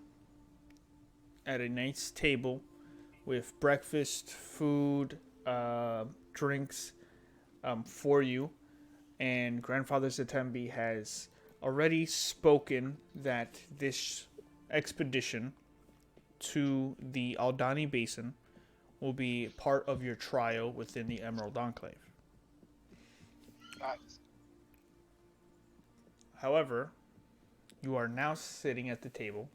at a nice table with breakfast, food, drinks for you, and Grandfather Zatembi has already spoken that this expedition to the Aldani Basin will be part of your trial within the Emerald Enclave. However, you are now sitting at the table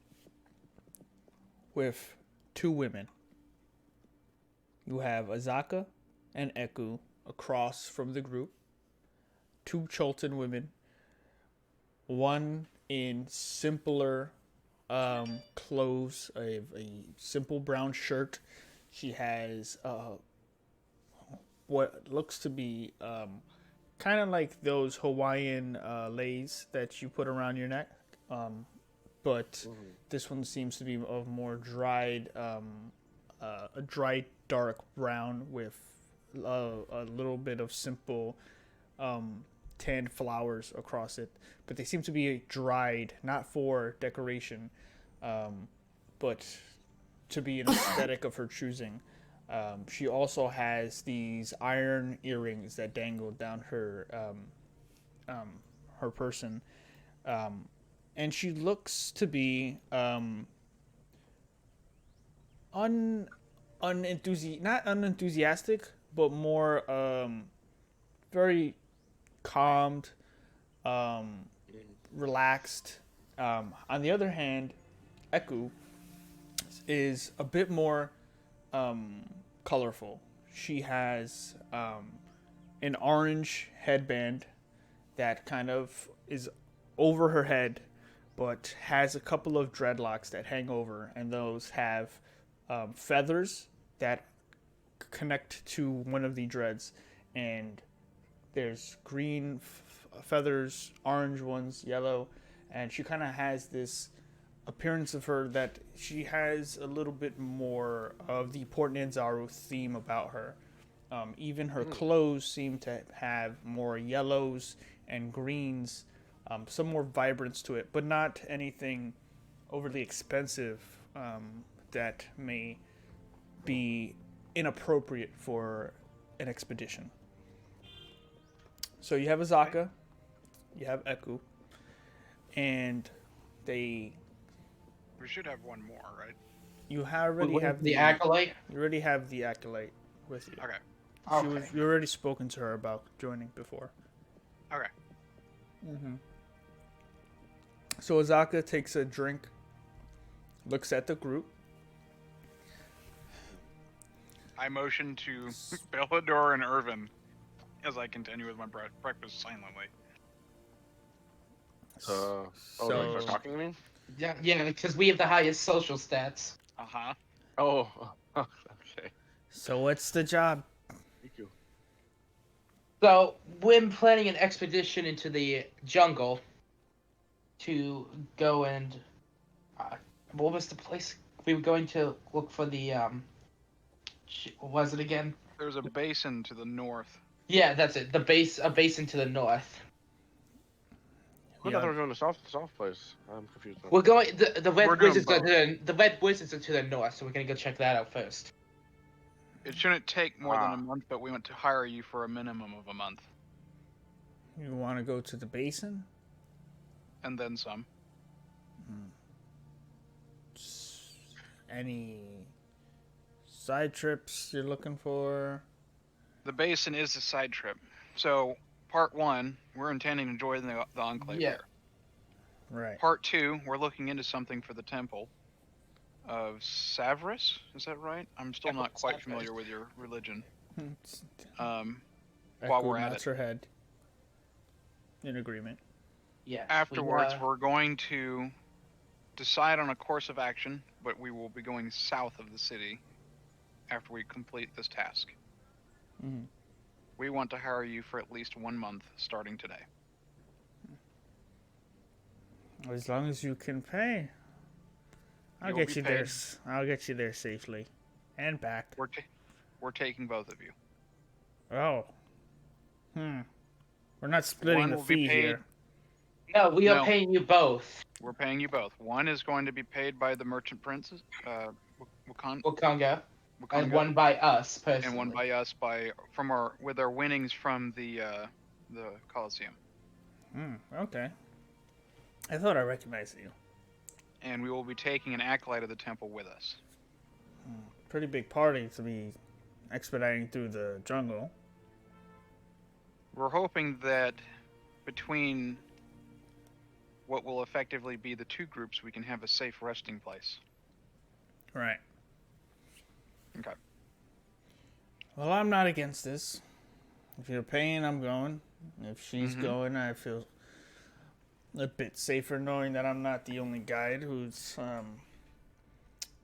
with two women. You have Azaka and Eku across from the group. Two Cholton women. One in simpler clothes, a simple brown shirt. She has what looks to be kind of like those Hawaiian leis that you put around your neck. But this one seems to be of more dried, a dried dark brown with a little bit of simple tanned flowers across it. But they seem to be dried, not for decoration, but to be an aesthetic of her choosing. She also has these iron earrings that dangle down her person. And she looks to be not unenthusiastic, but more very calmed, relaxed. On the other hand, Eku is a bit more colorful. She has an orange headband that kind of is over her head, but has a couple of dreadlocks that hang over, and those have feathers that connect to one of the dreads. And there's green feathers, orange ones, yellow, and she kind of has this appearance of her that she has a little bit more of the Port Nizaro theme about her. Even her clothes seem to have more yellows and greens, some more vibrance to it, but not anything overly expensive that may be inappropriate for an expedition. So you have Azaka, you have Eku, and we should have one more, right? You already have the acolyte. You already have the acolyte with you. Okay. You already spoken to her about joining before. Okay. So Azaka takes a drink, looks at the group. I motion to Bellador and Irvin as I continue with my breakfast silently. Oh, So- like start talking to me? Yeah, because we have the highest social stats. Uh-huh. Oh, okay. So what's the job? Thank you. So we're planning an expedition into the jungle to go and what was the place we were going to look for the what was it again? There's a basin to the north. Yeah, that's it. A basin to the north. I thought they were going to south place. I'm confused. We're going. The We're red doing wizards are both. the red wizards are to the north, so we're gonna go check that out first. It shouldn't take more than a month, but we want to hire you for a minimum of a month. You want to go to the basin? And then some. Any side trips you're looking for? The basin is a side trip. So, part 1, we're intending to join the Enclave Yeah. here. Right. Part 2, we're looking into something for the Temple of Savris. Is that right? I'm still Temple not of quite Savris. familiar with your religion. While Echo we're at nods it. her head. In agreement. Yeah. Afterwards, we're going to decide on a course of action, but we will be going south of the city after we complete this task. Mhm. We want to hire you for at least 1 month starting today. As long as you can pay, I'll You will get be you there. paid. I'll get you there safely, and back. We're taking both of you. Oh. We're not splitting One the will be fee paid- here. No, we are No. paying you both. We're paying you both. One is going to be paid by the merchant princes, Wakanga, Wakanga, and one by us personally. and one by us with our winnings from the Colosseum. Okay. I thought I recognized you. And we will be taking an acolyte of the temple with us. Pretty big party to be expediting through the jungle. We're hoping that between what will effectively be the two groups, we can have a safe resting place. Right. Okay. Well, I'm not against this. If you're paying, I'm going. If she's Mhm. going, I feel a bit safer knowing that I'm not the only guide who's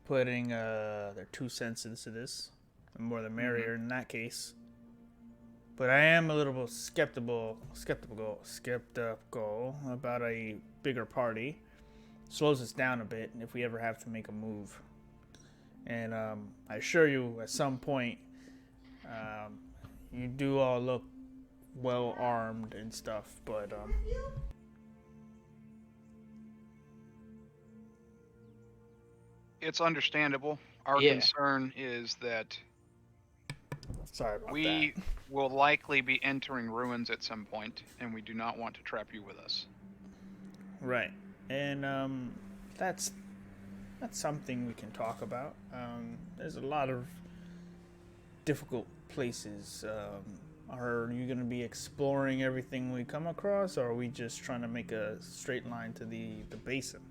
putting their 2 cents into this. The more the merrier in that case. But I am a little bit skeptical about a bigger party. Slows us down a bit if we ever have to make a move. And I assure you, at some point, you do all look well armed and stuff, but It's understandable. Our Yeah. concern is that sorry about we that. will likely be entering ruins at some point, and we do not want to trap you with us. Right, and that's something we can talk about. There's a lot of difficult places. Are you going to be exploring everything we come across, or are we just trying to make a straight line to the basin?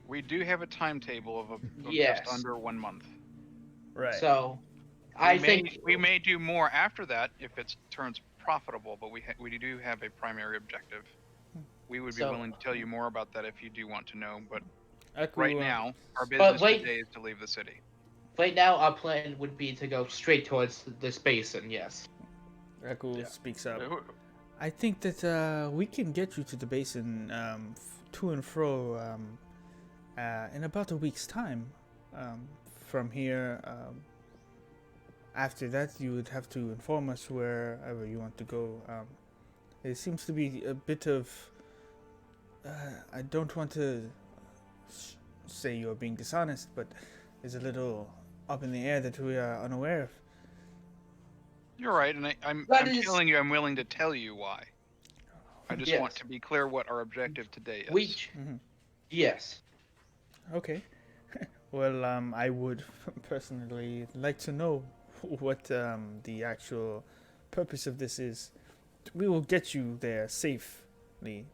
We do have a timetable of Yes. just under 1 month. Right. So, I think We may do more after that if it turns profitable, but we do have a primary objective. We would be So- willing to tell you more about that if you do want to know, but Echo, right now, our business wait. today is to leave the city. right now our plan would be to go straight towards this basin. Yes. Echo speaks up. Yeah, I think that we can get you to the basin to and fro in about a week's time. From here, after that, you would have to inform us wherever you want to go. It seems to be a bit of. I don't want to say you're being dishonest, but there's a little up in the air that we are unaware of. You're right, and I'm That is- telling you, I'm willing to tell you why. I just Yes. want to be clear what our objective today is. Yes. Okay. Well, I would personally like to know what the actual purpose of this is. We will get you there safely.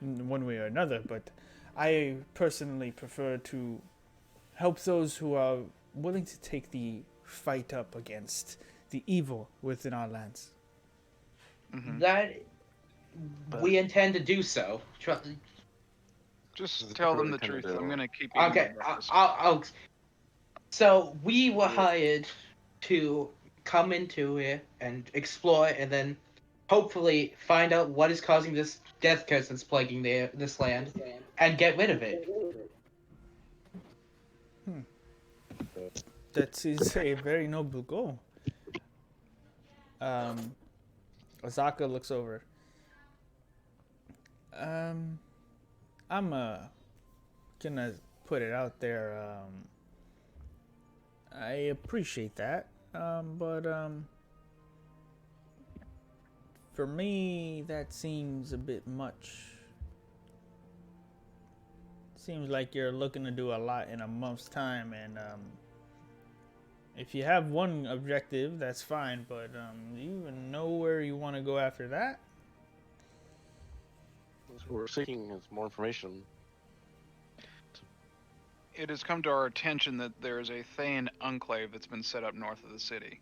in one way or another, but I personally prefer to help those who are willing to take the fight up against the evil within our lands. That But- we intend to do so. Just Is tell it them really the truth. kinda I'm do? gonna keep eating Okay, my breakfast. I'll. So we were hired to come into here and explore, and then hopefully find out what is causing this death curse that's plaguing this land, and get rid of it. That is a very noble goal. Azaka looks over. I'm gonna put it out there. I appreciate that. But for me, that seems a bit much. Seems like you're looking to do a lot in a month's time, and if you have one objective, that's fine. But do you even know where you want to go after that? What we're seeking is more information. It has come to our attention that there is a Thayan enclave that's been set up north of the city.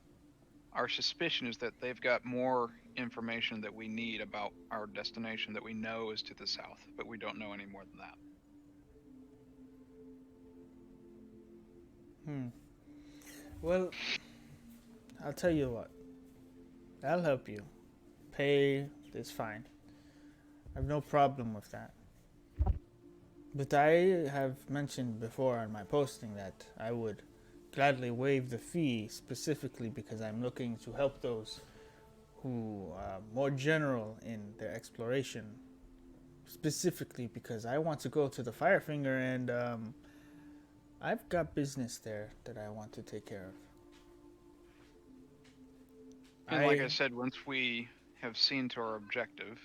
Our suspicion is that they've got more information that we need about our destination that we know is to the south, but we don't know any more than that. Well, I'll tell you what. I'll help you. Pay is fine. I have no problem with that. But I have mentioned before on my posting that I would gladly waive the fee specifically because I'm looking to help those who are more general in their exploration. Specifically because I want to go to the Firefinger and I've got business there that I want to take care of. And like I said, once we have seen to our objective,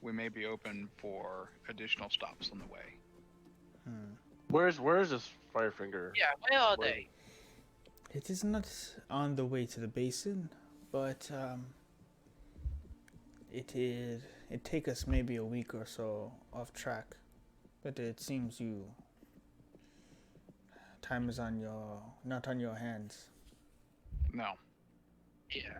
we may be open for additional stops on the way. Where's this Firefinger? Yeah, where are Where- they? It is not on the way to the basin, but it take us maybe a week or so off track. But it seems time is not on your hands. No. Yeah.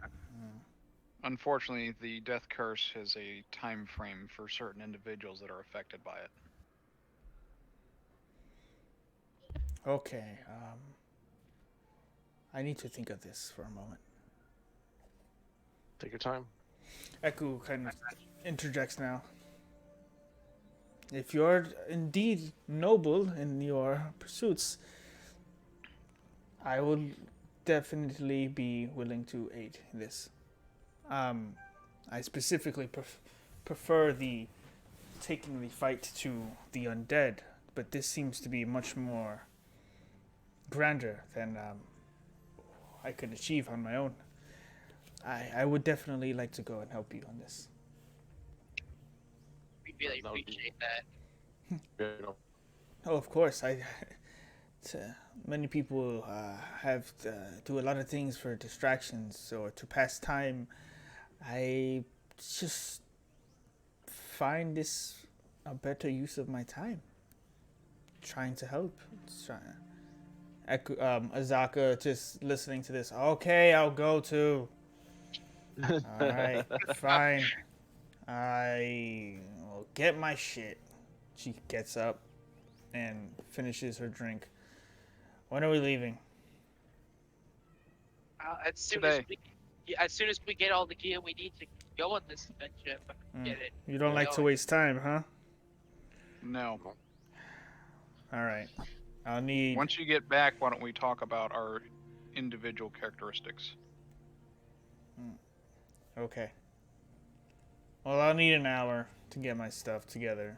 Unfortunately, the death curse has a time frame for certain individuals that are affected by it. Okay, I need to think of this for a moment. Take your time. Eku kind of interjects now. If you're indeed noble in your pursuits, I will definitely be willing to aid this. I specifically prefer the taking the fight to the undead, but this seems to be much more grander than I could achieve on my own. I would definitely like to go and help you on this. We really That would be- appreciate that. Yeah, you know, Oh, of course. Many people have do a lot of things for distractions or to pass time. I just find this a better use of my time. Trying to help. Azaka just listening to this. Okay, I'll go too. All right, fine. I will get my shit. She gets up and finishes her drink. When are we leaving? As soon Today. as soon as we get all the gear we need to go on this adventure, get it. You don't like to waste time, huh? No. All right. I'll need. Once you get back, why don't we talk about our individual characteristics? Okay. Well, I'll need an hour to get my stuff together.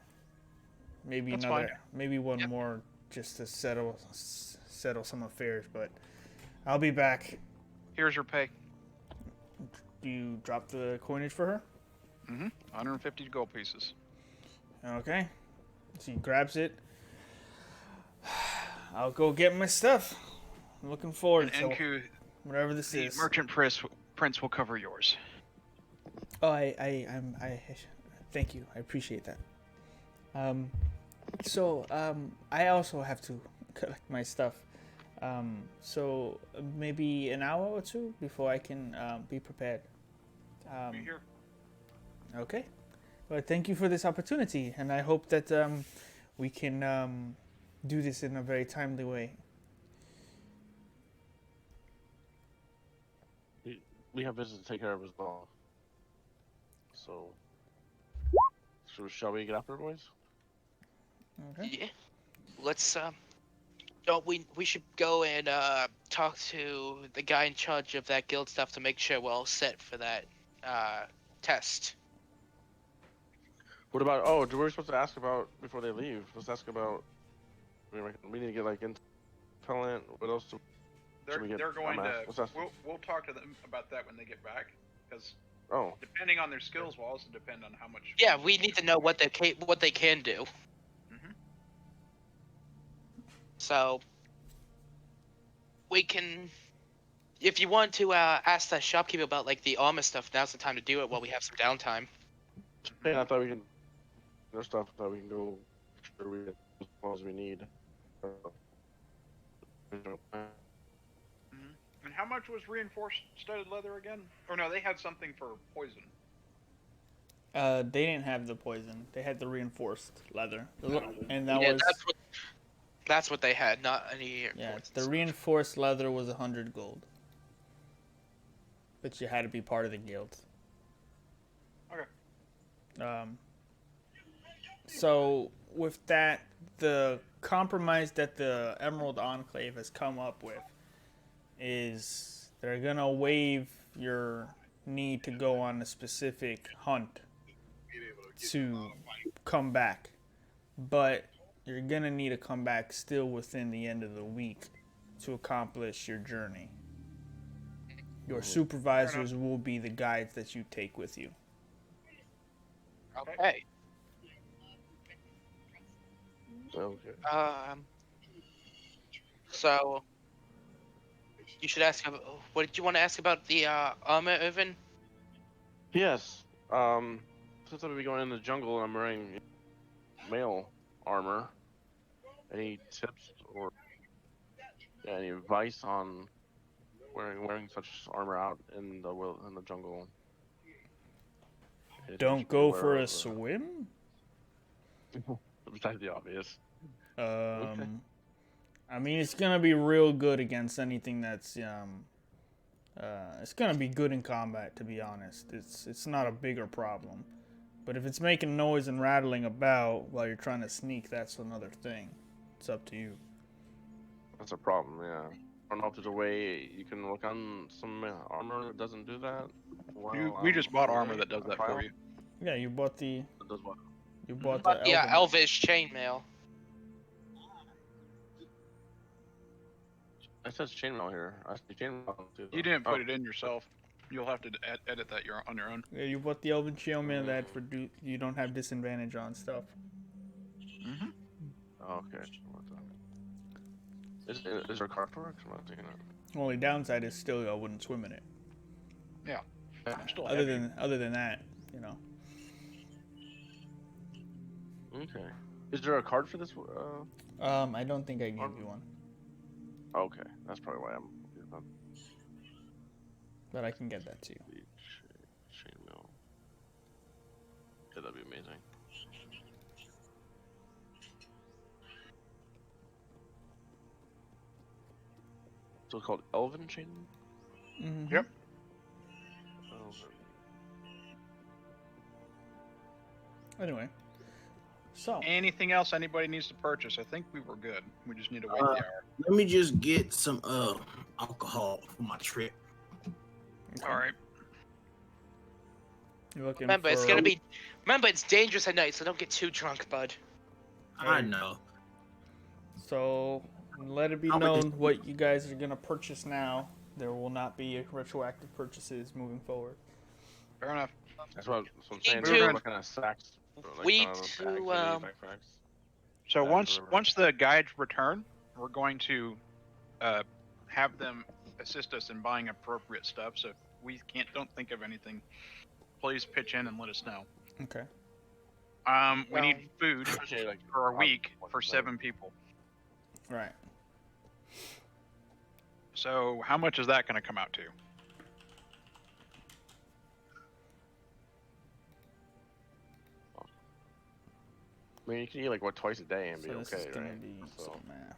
Maybe That's another, fine. maybe one more just to settle some affairs. But I'll be back. Here's your pay. Do you drop the coinage for her? 150 gold pieces. Okay. She grabs it. I'll go get my stuff. I'm looking forward And to Enku, whatever this the is. merchant prince will cover yours. Oh, I thank you. I appreciate that. I also have to collect my stuff. So maybe an hour or two before I can be prepared. Be here. Okay. Well, thank you for this opportunity, and I hope that we can do this in a very timely way. We have business to take care of as well. So, shall we get after it, boys? Okay. Yeah. Let's don't we should go and talk to the guy in charge of that guild stuff to make sure we're all set for that test. What about? Oh, were we supposed to ask about before they leave? Let's ask about. We need to get like intel. What else? They're going to. Let's ask. We'll talk to them about that when they get back, because Oh, depending on their skills will also depend on how much. Yeah, we need to know what they can do. Mhm. So we can, if you want to ask that shopkeeper about like the armor stuff, now's the time to do it while we have some downtime. yeah, I thought we can. There's stuff that we can go. Sure, we get as long as we need. And how much was reinforced studded leather again? Or no, they had something for poison. They didn't have the poison. They had the reinforced leather, and that Yeah, was that's what they had, not any. yeah. The reinforced leather was 100 gold, but you had to be part of the guild. Okay. So with that, the compromise that the Emerald Enclave has come up with is they're gonna waive your need to go on a specific hunt to come back, but you're gonna need to come back still within the end of the week to accomplish your journey. Your supervisors will be the guides that you take with you. Okay. Okay. So you should ask. What did you want to ask about the armor, Irvin? Yes. Since I'll be going in the jungle and I'm wearing male armor, any tips or any advice on wearing such armor out in the jungle? Don't go for a swim? Besides the obvious. I mean, it's gonna be real good against anything that's it's gonna be good in combat. To be honest, it's not a bigger problem. But if it's making noise and rattling about while you're trying to sneak, that's another thing. It's up to you. That's a problem, yeah. I don't know if there's a way you can work on some armor that doesn't do that. We just bought armor that does that for you. Yeah, you bought the. That does what? You bought But the. yeah, Elven. Elvish chainmail. It says chainmail here. I see chainmail too. You didn't put it in yourself. You'll have to edit that on your own. Yeah, you bought the Elven Chainmail that you don't have disadvantage on stuff. Mm-hmm. Okay. Is there a card for it? 'Cause I'm not taking it. Only downside is still I wouldn't swim in it. Yeah. I'm still Other heavy. than that, you know. Okay. Is there a card for this? I don't think I gave you one, Okay, that's probably why I'm. but I can get that to you. Chainmail. Yeah, that'd be amazing. So it's called Elven Chain? Mm-hmm. Yep. Elven. Anyway, so Anything else anybody needs to purchase? I think we were good. We just need to wait the hour. Let me just get some alcohol for my trip. All right. you're looking Remember, it's for- gonna be. Remember, it's dangerous at night, so don't get too drunk, bud. I know. So let it be How much known what you guys are gonna purchase now. There will not be retroactive purchases moving forward. Fair enough. That's what I'm saying. to- They're like kind of sacks. Like we kind of to, backpacks. So Yeah, once whatever. the guides return, we're going to have them assist us in buying appropriate stuff. So if we don't think of anything, please pitch in and let us know. Okay. We need food Especially, like, for a week one for thing. 7 people. Right. So how much is that going to come out to? I mean, you can eat like what twice a day and be So this okay, is gonna right? be So some math.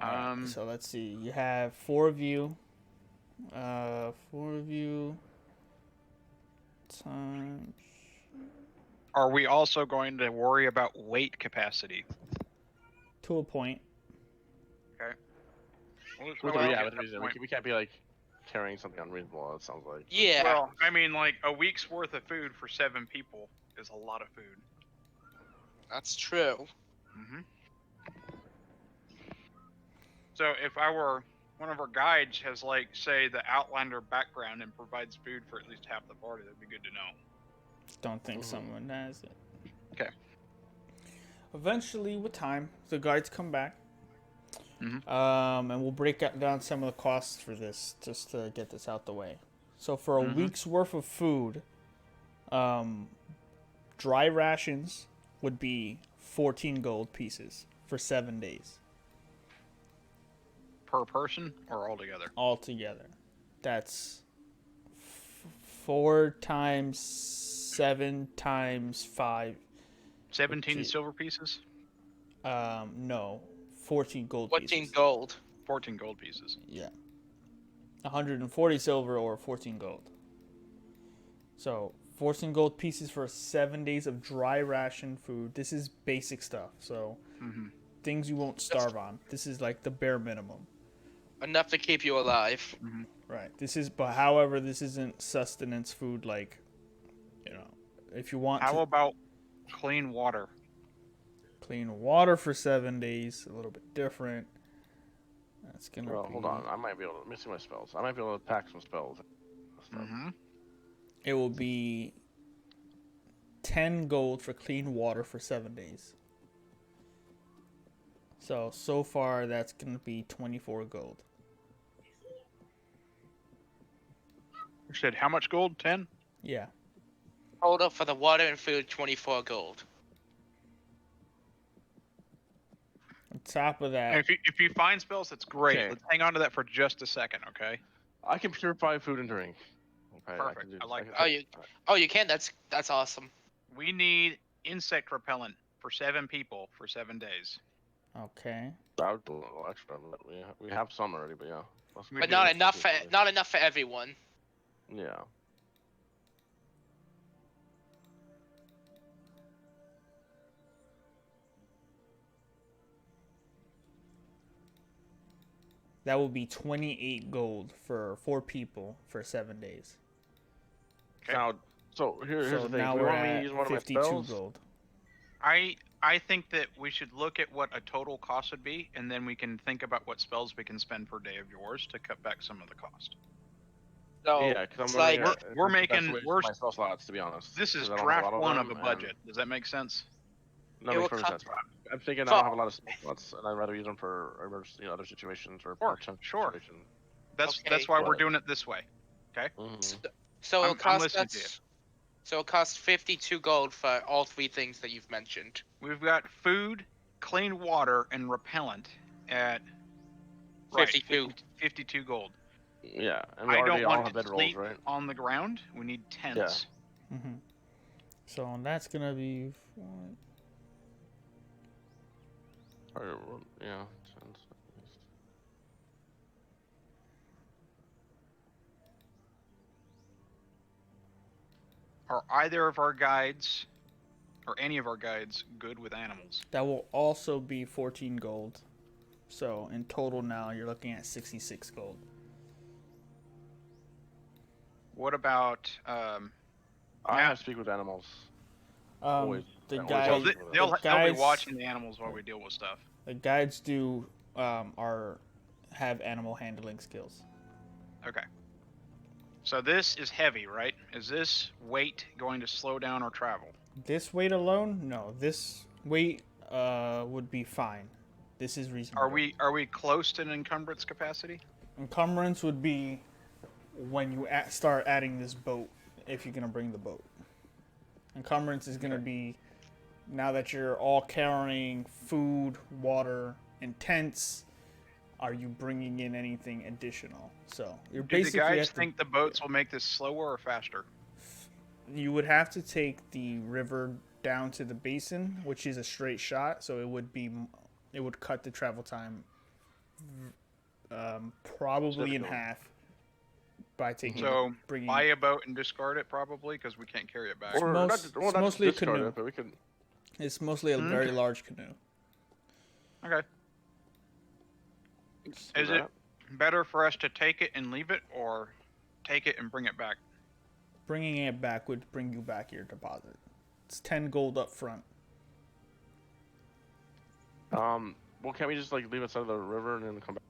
Alright, Um, so let's see. You have 4 of you. 4 of you. Times. Are we also going to worry about weight capacity? To a point. with Well, yeah, with reason, we can't be like carrying something unreasonable. It sounds like. Yeah. Well, I mean, like a week's worth of food for 7 people is a lot of food. That's true. Mm-hmm. So if I were one of our guides has like say the Outlander background and provides food for at least half the party, that'd be good to know. Don't think someone has it. Okay. Eventually, with time, the guards come back. Mhm. And we'll break down some of the costs for this just to get this out the way. So for a Mhm. week's worth of food, dry rations would be 14 gold pieces for 7 days Per person or all together? altogether. That's 4 times 7 times 5. 17 Gee. silver pieces? No, 14 gold 14 pieces. gold. 14 gold pieces. Yeah. 140 silver or 14 gold. So 14 gold pieces for 7 days of dry ration food. This is basic stuff. So Mm-hmm. things you won't starve on. This is like the bare minimum. Enough to keep you alive. Right. But however, this isn't sustenance food like, if you want How to about clean water? clean water for 7 days, a little bit different. That's going to Well, be... hold on. I might be able to. Let me see my spells. I might be able to pack some spells. Stuff. Mm-hmm. It will be 10 gold for clean water for 7 days. So far, that's going to be 24 gold. You said how much gold? 10? Yeah. Total for the water and food, 24 gold. On top of that, And if you find spells, that's great. Okay. Let's hang on to that for just a second, okay? I can purify food and drink. Okay, Perfect. can do I this. like can that. take- Oh, you can. That's awesome. We need insect repellent for 7 people for 7 days. okay. I would do a little extra. But we have some already, but yeah. Let's But But do not this enough for quickly. not enough for everyone. Yeah. That will be 28 gold for 4 people for 7 days. Okay. Now, so here's So the thing. now If we we're want me to at use one of my 52 spells, gold. I think that we should look at what a total cost would be, and then we can think about what spells we can spend per day of yours to cut back some of the cost. So yeah, because it's I'm like running we're the best making- way to we're- my spell slots, to be honest. This is 'cause I don't have a draft lot 1 of them, a budget. Does that make sense? That It makes will perfect cost- sense. I'm thinking I So- don't have a lot of spell slots, and I'd rather use them for other situations or Sure, potential sure. situations. That's Okay. that's why we're What? doing it this way. Mhm. so I'm it costs listening to you. us. So it costs 52 gold for all 3 things that you've mentioned. We've got food, clean water, and repellent at 52. 52 gold. Yeah, and we I already don't all want have to bedrolls, sleep right? on the ground. We need tents. Mm-hmm. So that's going to be... Or, yeah. tents. Are either of our guides, or any of our guides, good with animals? That will also be 14 gold. So in total now, you're looking at 66 gold. What about I Yeah. have speak with animals. The Always. Always guys, well, Guys- they'll be guys- watching the animals while we deal with stuff. the guides do have animal handling skills. Okay. So this is heavy, right? Is this weight going to slow down our travel? This weight alone, no. This weight would be fine. This is reasonable. Are we close to an encumbrance capacity? Encumbrance would be when you start adding this boat, if you're gonna bring the boat. Encumbrance is going to Okay. be now that you're all carrying food, water, and tents. Are you bringing in anything additional? So you're Do the basically guys have to, think the boats will make this slower or faster? you would have to take the river down to the basin, which is a straight shot. So it would cut the travel time probably in Significantly. half by taking So bringing. buy a boat and discard it probably because we can't carry it back. Or most- not, well, it's not mostly a discard canoe. it, but we could. It's mostly a Okay. very large canoe. Okay. do Is it that. better for us to take it and leave it, or take it and bring it back? Bringing it back would bring you back your deposit. It's 10 gold up front. Well, can't we just like leave it side of the river and then come back?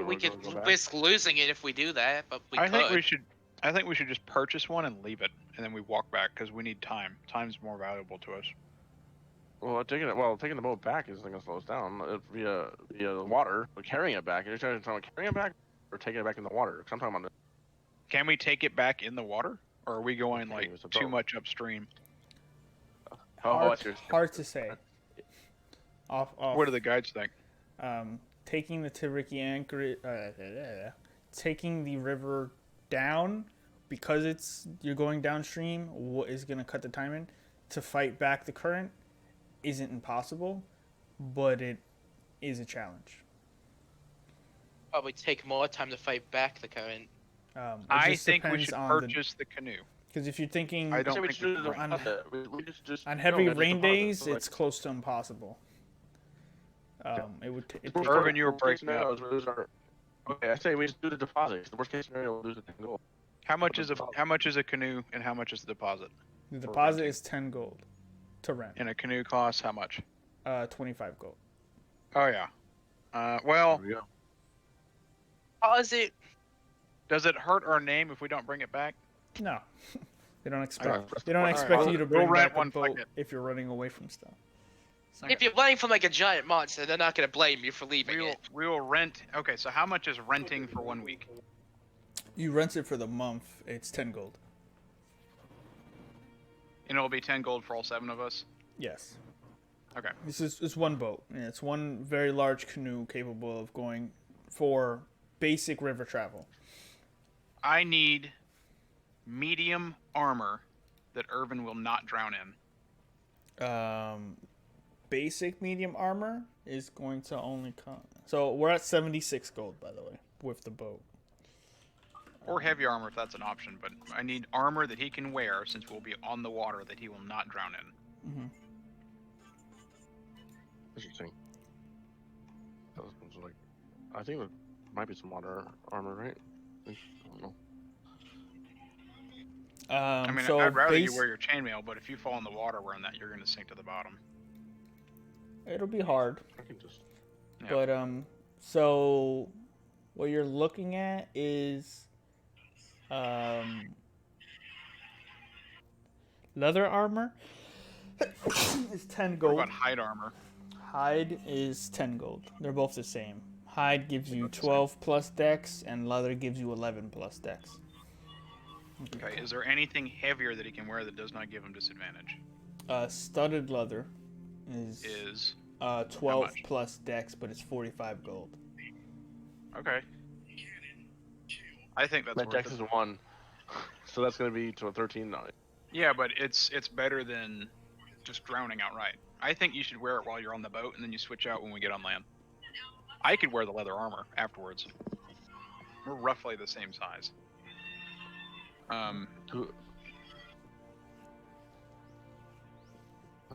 We could Go back? risk losing it if we do that, but we I could. think we should. I think we should just purchase one and leave it, and then we walk back because we need time. Time's more valuable to us. Well, taking the boat back isn't gonna slow us down via the water. But carrying it back, you're trying to talk about carrying it back or taking it back in the water? Because I'm talking about Can we take it back in the water, or are we going Okay, like it's a too boat. much upstream? Hard to say. Off. What do the guides think? Taking the Tiriki anchor, taking the river down because you're going downstream. What is going to cut the time in to fight back the current isn't impossible, but it is a challenge. probably take more time to fight back the current. I think we should purchase the canoe. Because if you're thinking I don't we think should we do can. we just on no, heavy we just rain deposit. days, So, like, it's close to impossible. It would take. Irvin, you were worst case breaking up. scenario is we lose our. Okay, I say we just do the deposit. The worst case scenario, we'll lose the 10 gold. How much is a canoe, and how much is the deposit? The for deposit renting. is 10 gold to rent. And a canoe costs how much? 25 gold. Oh yeah. Well, There we go. Pause it. does it hurt our name if we don't bring it back? No, they don't expect. Alright, They don't alright, expect well, you to we'll bring rent back a one boat bucket. if you're running away from stuff. If you're running from like a giant monster, they're not gonna blame you for leaving it. We will rent. Okay, so how much is renting for 1 week? You rent it for the month. It's 10 gold. And it'll be 10 gold for all 7 of us. Yes. Okay. It's one boat. And it's one very large canoe capable of going for basic river travel. I need medium armor that Irvin will not drown in. Basic medium armor is going to only come. So we're at 76 gold, by the way, with the boat. Or heavy armor if that's an option, but I need armor that he can wear since we'll be on the water that he will not drown in. Mm-hmm. Interesting. Those ones are like, I think there might be some water armor, right? I don't know. I mean, so I'd rather you base- wear your chainmail, but if you fall in the water wearing that, you're going to sink to the bottom. It'll be hard. I can just. Yeah. But so what you're looking at is leather armor is 10 What gold. about hide armor? Hide is 10 gold. They're both the same. Hide gives you both the same. 12 plus dex, and leather gives you 11 plus dex. Okay, is there anything heavier that he can wear that does not give him disadvantage? Studded leather is Is 12 much? plus dex, but it's 45 gold. okay. I think that's My worth dex it. is 1, so that's gonna be to a 13 now. Yeah, but it's better than just drowning outright. I think you should wear it while you're on the boat, and then you switch out when we get on land. I could wear the leather armor afterwards. We're roughly the same size. Who-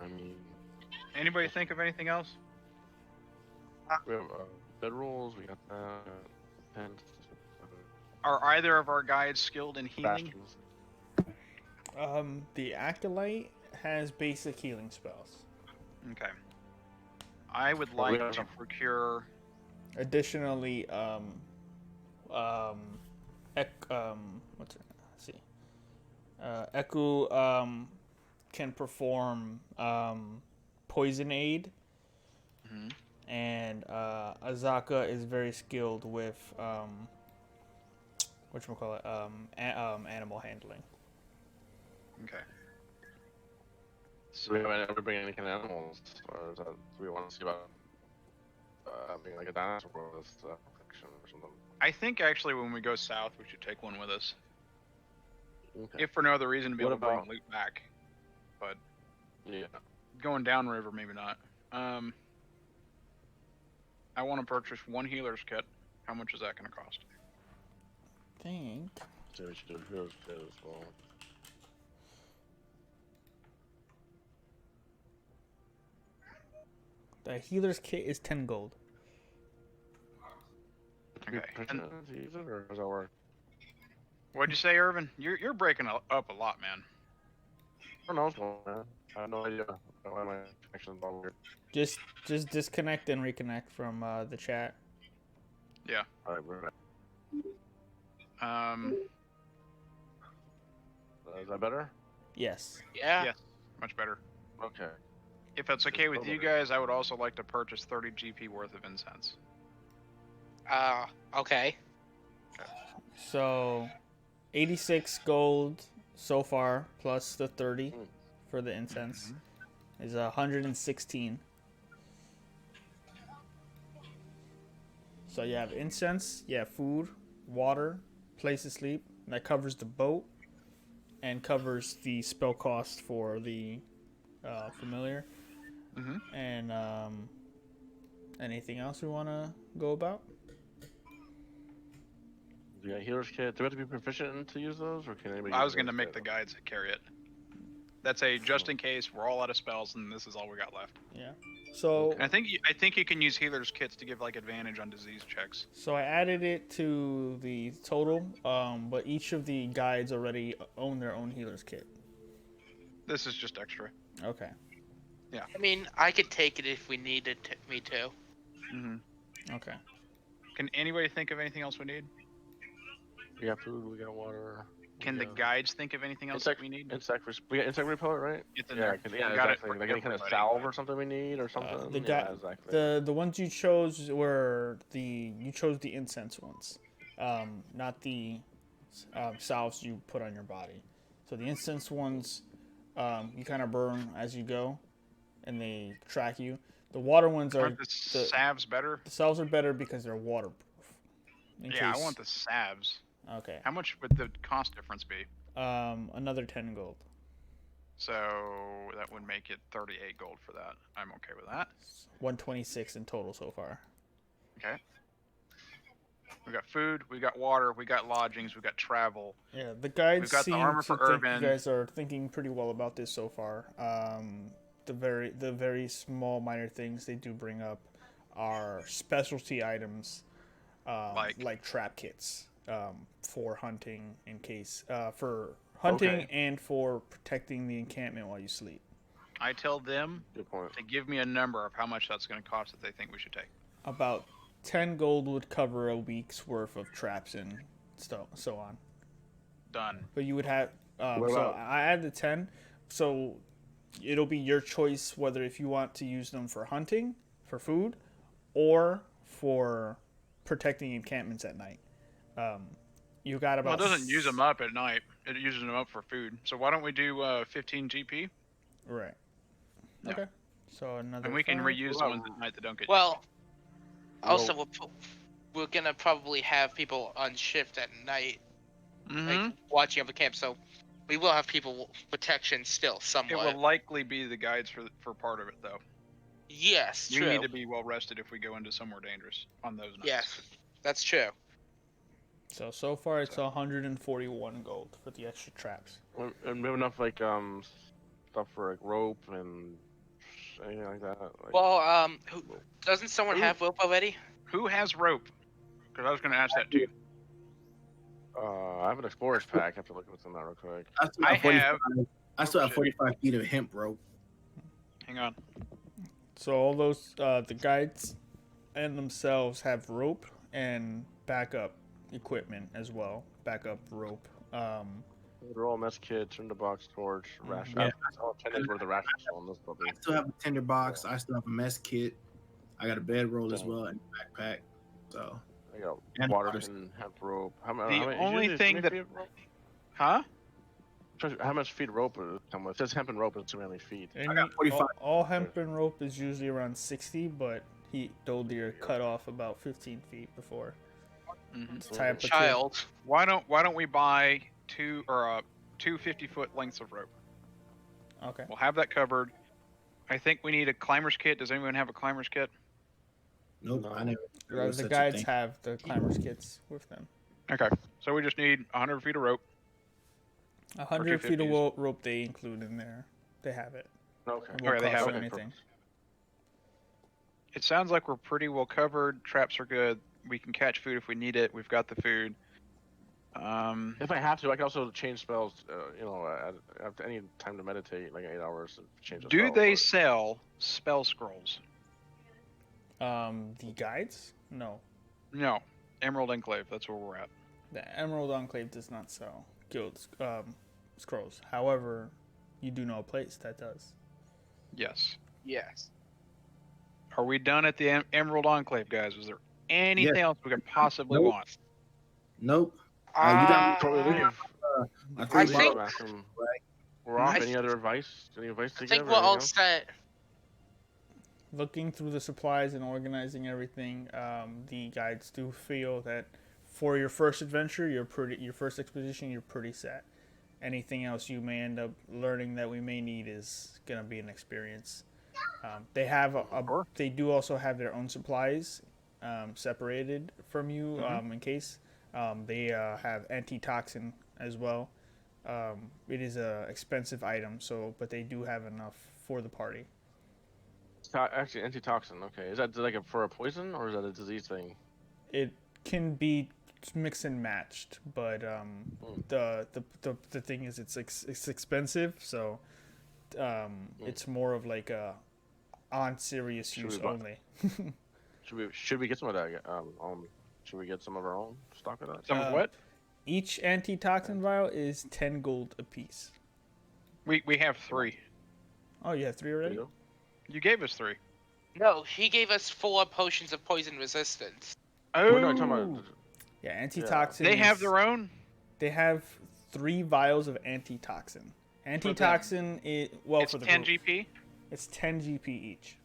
I mean, Anybody think of anything else? we have bedrolls. We got tents, Are either of our guides skilled in healing? bastions. The acolyte has basic healing spells. Okay. I would Well, we like have- to procure. Additionally, what's it? Let's see. Eku can perform poison aid, Mhm. and Azaka is very skilled with whatchamacallit, animal handling. Okay. Do we ever bring any kind of animals? Or is that, do we want to see about being like a dinosaur with this fiction or something? I think actually when we go south, we should take one with us. Okay. If for no other reason to be What able to bring about- loot back. But Yeah. going downriver, maybe not. I want to purchase one healer's kit. How much is that going to cost? Think. So we should do heroes kit as well. The healer's kit is 10 gold. Do we Okay, push and- it to use it, or does that work? What'd you say, Irvin? You're breaking up a lot, man. Who knows, man? I have no idea why my connection's all weird. Just disconnect and reconnect from the chat. Alright, we're back. Is that better? Yes. Yeah. Yes, much better. Okay. If it's okay with you guys, I would also like to purchase 30 GP worth of incense. Okay. So, 86 gold so far, plus the 30 Mm. for the incense, is 116. So you have incense, you have food, water, place to sleep. That covers the boat and covers the spell cost for the familiar. Mm-hmm. And anything else we want to go about? Do you got healer's kit? Do we have to be proficient to use those, or can anybody? I use was going to healer's make kit? the guides carry it. That's a just in case we're all out of spells and this is all we got left. Yeah. So And I think you can use healer's kits to give like advantage on disease checks. So I added it to the total, but each of the guides already own their own healer's kit. This is just extra. Okay. I mean, I could take it if we needed me to. Mm-hmm. Okay. Can anybody think of anything else we need? We got food. We got water. Can the guides think of anything else that we need? We got insect repellent, right? It's in Yeah, there. yeah, We got it exactly. for Like any kind of everybody. salve or something we need, or something. The yeah, guy, exactly. the ones you chose were you chose the incense ones, not the salves you put on your body. So the incense ones, you kind of burn as you go, and they track you. The water ones are Aren't the salves better? the salves are better because they're waterproof. In Yeah, I case- want the salves. Okay. How much would the cost difference be? Another 10 gold. So that would make it 38 gold for that. I'm okay with that. 126 in total so far. Okay. We got food, we got water, we got lodgings, we got travel. Yeah, the guides We've got the seem armor to for think Urban. you guys are thinking pretty well about this so far. The very small minor things they do bring up are specialty items, like trap kits, for hunting in case for hunting and for protecting the encampment while you sleep. I tell them Good point. to give me a number of how much that's going to cost that they think we should take. About 10 gold would cover a week's worth of traps and so on. Done. But you would have What so about- I added the 10, so it'll be your choice whether if you want to use them for hunting, for food, or for protecting encampments at night. You got Well, about it doesn't use them up at night. It uses them up for food. So why don't we do 15 GP? right. Yeah. Okay. So another And we can 5. reuse the ones at night that don't get Well, also Well- we're gonna probably have people on shift at night, used. like watching up the camp. So we will have people protection still It somewhat. will likely be the guides for part of it, though. Yes, We true. need to be well rested if we go into somewhere dangerous on those nights. Yes, that's true. So far it's 141 gold for the extra traps. And we have enough like stuff for like rope and anything like that. Like, Well, doesn't someone Who- have rope already? Who has rope? Because I was going to ask that too. I have an explorer's pack. I have to look at what's in that real quick. I still I have 45, have. I still have Shit. 45 feet of hemp rope. Hang on. So all those the guides and themselves have rope and backup equipment as well. Backup rope. They're all mess kit, tinder box, torch, ration. Yeah. All 10 days worth of rations on this puppy. I still have a tinder box. I still have a mess kit. I got a bedroll as Dang. well and a backpack. So I got And water others. and hemp rope. How The many, only usually thing how that- many feet of rope? Huh? How much feet rope would it come with? It says hemp and rope is too many feet. And got 45. all hemp and rope is usually around 60, but he told you cut off about 15 feet before. Mhm. To tie up a kid. Child. Why don't we buy two 50-foot lengths of rope? Okay. We'll have that covered. I think we need a climber's kit. Does anyone have a climber's kit? Nope, No. I never. there was The such a guides thing. have the climbers kits with them. Okay, so we just need 100 feet of rope. 100 feet of 250s. rope they include in there. They have it. Okay. It won't Okay, they cost have you it. anything. It sounds like we're pretty well covered. Traps are good. We can catch food if we need it. We've got the food. If I have to, I can also change spells. After any time to meditate, like 8 hours to change. Do spell, they but- sell spell scrolls? The guides? No. No. Emerald Enclave. That's where we're at. The Emerald Enclave does not sell guild scrolls. However, you do know a place that does. Yes. Yes. Are we done at the Emerald Enclave, guys? Was there anything Yes. else we could possibly Nope. want? Nope. You got Before we leave, I I think think- ask them, we're off. I Any other advice? Any advice to I give? think or we're all anything else? set. Looking through the supplies and organizing everything, the guides do feel that for your first adventure, your first expedition, you're pretty set. Anything else you may end up learning that we may need is gonna be an experience. They have Sure. they do also have their own supplies separated from you in case. They have antitoxin as well. It is a expensive item, but they do have enough for the party. Actually, antitoxin. Okay, is that like for a poison or is that a disease thing? It can be mixed and matched, but the thing is it's expensive, so it's more of like a on serious Should use we buy- only. Should we get some of that? Should we get some of our own stock of that? Some of what? Each antitoxin vial is 10 gold apiece. We have 3. Oh, you have 3 already? You know? You gave us 3. No, he gave us 4 potions of poison resistance. Oh, We're not talking about. Yeah, antitoxin. they have is- their own. They have 3 vials of antitoxin. Antitoxin is It's for the 10 group. GP. It's 10 GP each.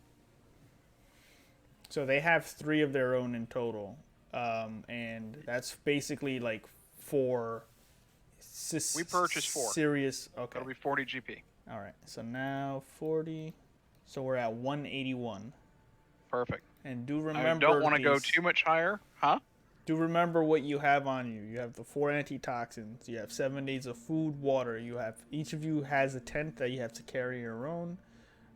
So they have 3 of their own in total, and that's basically like 4. We purchased 4. Serious. Okay. That'll be 40 GP. All right. So now 40. So we're at 181. Perfect. And do I remember. don't want to go these- too much higher, huh? Do remember what you have on you. You have the 4 antitoxins. You have 7 days of food, water. You have each of you has a tent that you have to carry your own.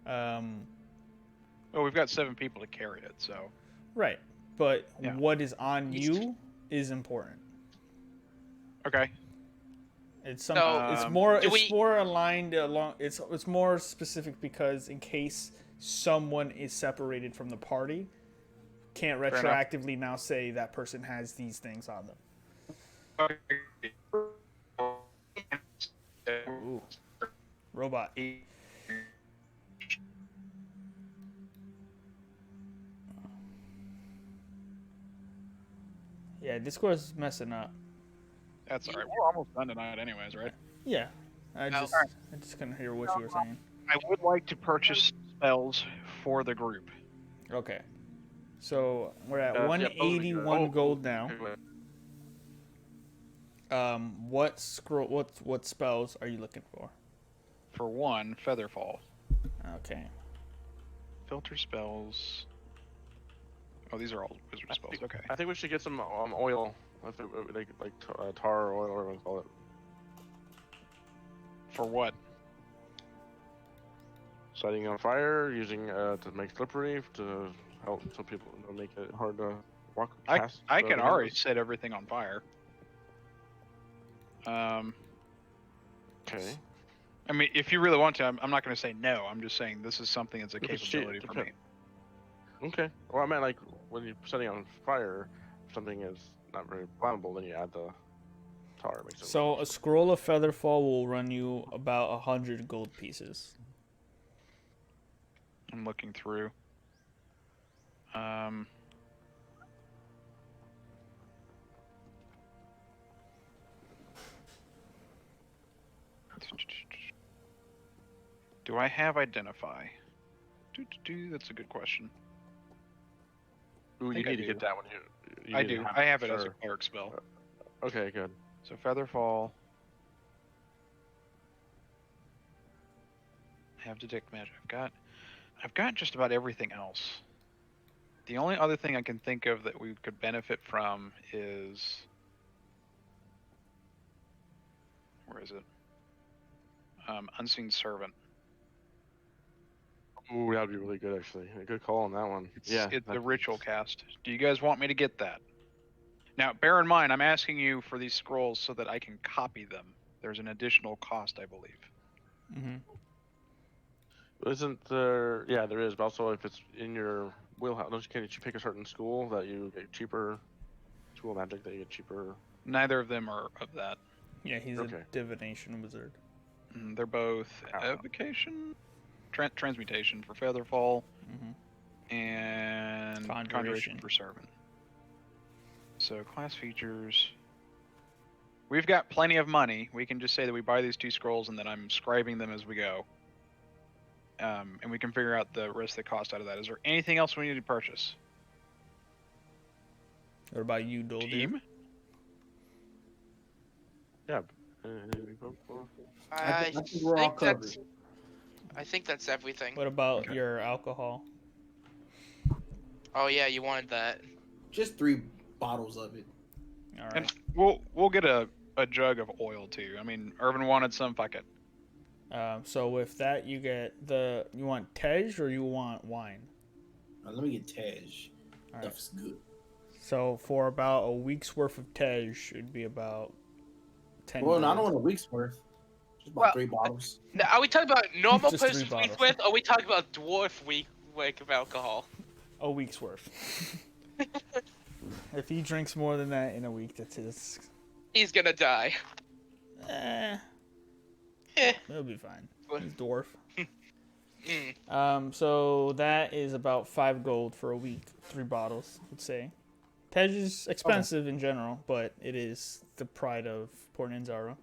Well, we've got 7 people to carry it, so Right, but Yeah. what is on you is important. okay. It's some. So, it's more. do It's we- more aligned along. It's more specific because in case someone is separated from the party, can't enough. retroactively now say that person has these things on them. Ooh. Robot. Yeah, Discord's messing up. That's all right. We're almost done tonight, anyways, right? Yeah, I Oh. just couldn't hear what you were saying. I would like to purchase spells for the group. Okay, so we're at Yeah, 181 oh, gold now. okay, wait. What spells are you looking for? For 1, Featherfall. Okay. Filter spells. Oh, these are all wizard spells. Okay. I think we should get some oil, like tar or oil, or whatever you call it. For what? Setting on fire, using to make slippery to help some people make it hard to walk past. I the can already windows. set everything on fire. Okay. I mean, if you really want to, I'm not going to say no. I'm just saying this is something that's a We can capability for me. Okay. Well, I meant like when you're setting on fire, if something is not very flammable, then you add the tar. Makes it So a scroll of Featherfall will run you about 100 gold pieces. I'm looking through. Do I have identify? That's a good question. Ooh, you think I need to do. get that one. You I need to do. I have it for as a sure. cleric spell. Okay, good. So Featherfall. I have detect magic. I've got just about everything else. The only other thing I can think of that we could benefit from is, where is it? Unseen Servant. Ooh, that'd be really good, actually. A good call on that one. It's Yeah. the ritual cast. Do you guys want me to get that? Now, bear in mind, I'm asking you for these scrolls so that I can copy them. There's an additional cost, I believe. Mm-hmm. Isn't there? Yeah, there is. But also, if it's in your wheelhouse, can't you pick a certain school that you get cheaper? School of magic that you get cheaper. Neither of them are of that. Yeah, he's Okay. a divination wizard. They're both evocation, transmutation for Featherfall, and conjuration for Servant. So class features. We've got plenty of money. We can just say that we buy these 2 scrolls and then I'm scribing them as we go. And we can figure out the rest of the cost out of that. Is there anything else we need to purchase? What about you, Doldir? Team? Yeah. I think we're all covered. I think that's everything. What about your alcohol? Oh yeah, you wanted that. Just 3 bottles of it. All And right. we'll get a jug of oil too. I mean, Irvin wanted some. Fuck it. So with that, you get you want Tej or you want wine? Let me get Tej. All right. Stuff's good. So for about a week's worth of Tej, it'd be about 10. Well, no, I gold. don't want a week's worth. Just about Well, 3 bottles. Now, are we talking about normal Just 3 person's bottles. week with, or are we talking about dwarf week of alcohol? A week's worth. If he drinks more than that in a week, that's his. He's gonna die. Eh, Eh. it'll be fine. He's dwarf. Mm. So that is about 5 gold for a week. 3 bottles, I'd say. Tej is expensive in general, but it is the pride of Port Ninzaro.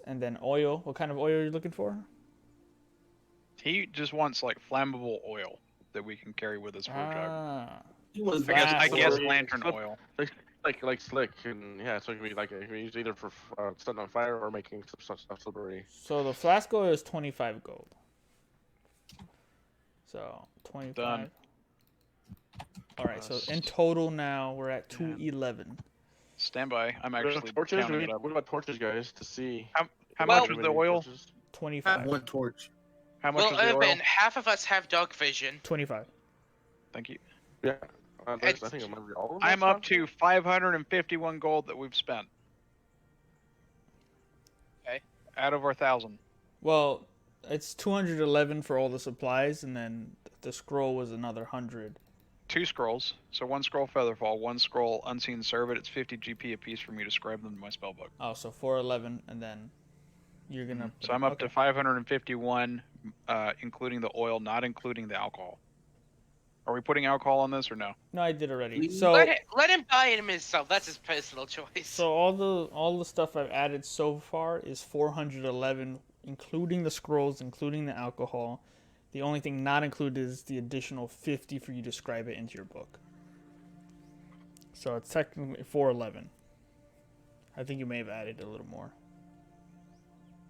And then oil. What kind of oil are you looking for? He just wants like flammable oil that we can carry with us for a jug. He was I guess Slippery. lantern oil. Like slick, and yeah, so it can be like it can be used either for setting on fire or making stuff slippery. So the flask oil is 25 gold. So 25. Done. All right. So in total now we're at 211. Stand by. I'm What actually about torches? counting it up. What about torches, guys? To see How Well- much was the oil? Torches? 25. 1 torch. How much Well, was the oil? Urban, half of us have dark vision. 25. Thank you. Yeah, I think it might be all of them. I'm up to 551 gold that we've spent. Okay. Out of our 1,000. Well, it's 211 for all the supplies, and then the scroll was another 100. 2 scrolls. So 1 scroll Featherfall, 1 scroll Unseen Servant. It's 50 GP apiece for me to scribe them to my spellbook. Oh, so 411, and then you're gonna. So I'm up to 551, including the oil, not including the alcohol. Are we putting alcohol on this or no? No, I did already. We- So Let him buy him himself. That's his personal choice. So all the stuff I've added so far is 411, including the scrolls, including the alcohol. The only thing not included is the additional 50 for you to scribe it into your book. So it's technically 411. I think you may have added a little more.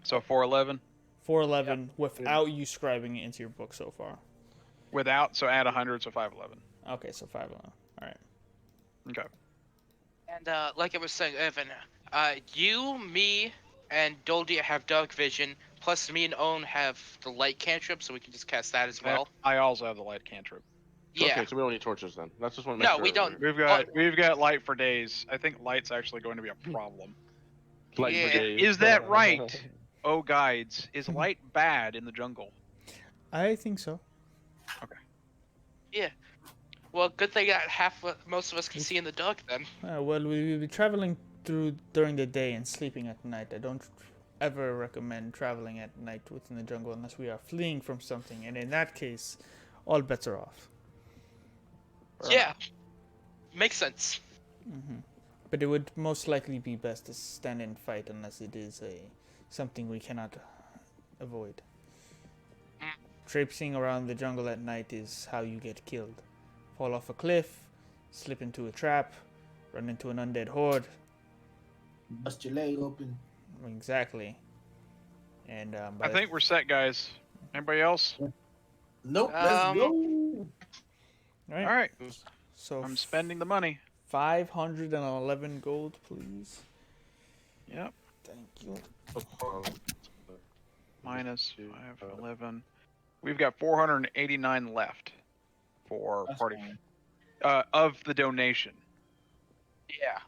So 411 411 without you scribing it into your book so far. without, so add 100, so 511. Okay, so 511. All right. Okay. And like I was saying, Evan, you, me, and Doldia have dark vision. Plus, me and Owen have the light cantrip, so we can just cast that as well. I also have the light cantrip. Yeah. Okay, so we don't need torches then. That's just want to make No, sure. we don't. We've got light for days. I think light's actually going to be a problem. Light Yeah. brigade. Is that right? Oh, guides, is light bad in the jungle? I think so. Well, good thing that most of us can see in the dark then. Well, we will be traveling through during the day and sleeping at night. I don't ever recommend traveling at night within the jungle unless we are fleeing from something, and in that case, all bets are off. Yeah. Makes sense. But it would most likely be best to stand and fight unless it is a something we cannot avoid. Traipsing around the jungle at night is how you get killed. Fall off a cliff, slip into a trap, run into an undead horde. Bust your leg open. Exactly. And I think we're set, guys. Anybody else? Nope. Let's go. all All right. So I'm spending the money. 511 gold, please. Yep. Thank you. Minus 511. We've got 489 left for That's party fine. of the donation. Yeah.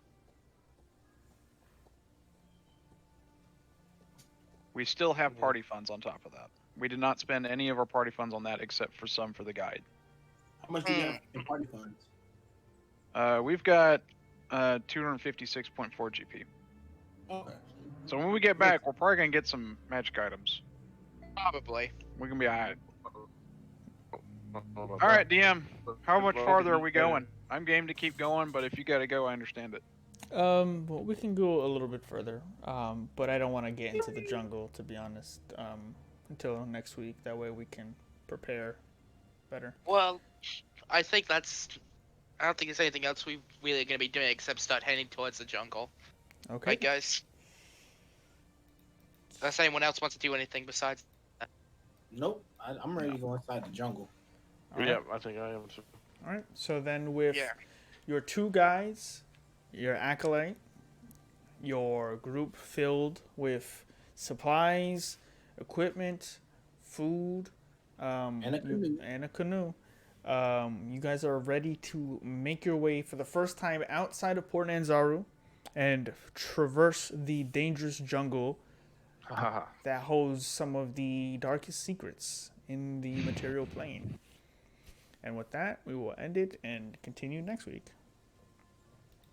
We still have party funds on top of that. We did not spend any of our party funds on that except for some for the guide. How much do you have in party funds? We've got 256.4 GP. Okay. So when we get back, we're probably gonna get some magic items. Probably. We're gonna be alright. All right, DM. How much farther are we going? I'm game to keep going, but if you gotta go, I understand it. Well, we can go a little bit further. But I don't want to get into the jungle, to be honest. Until next week. That way we can prepare better. Well, I think that's. I don't think there's anything else we really gonna be doing except start heading towards the jungle. Okay. Right, guys? Unless anyone else wants to do anything besides. Nope. I'm ready to go inside the jungle. All right. Yeah, I think I am too. All right. So then with Yeah. your 2 guys, your acolyte, your group filled with supplies, equipment, food, And a canoe. and a canoe. You guys are ready to make your way for the first time outside of Port Anzaru and traverse the dangerous jungle that holds some of the darkest secrets in the material plane. And with that, we will end it and continue next week.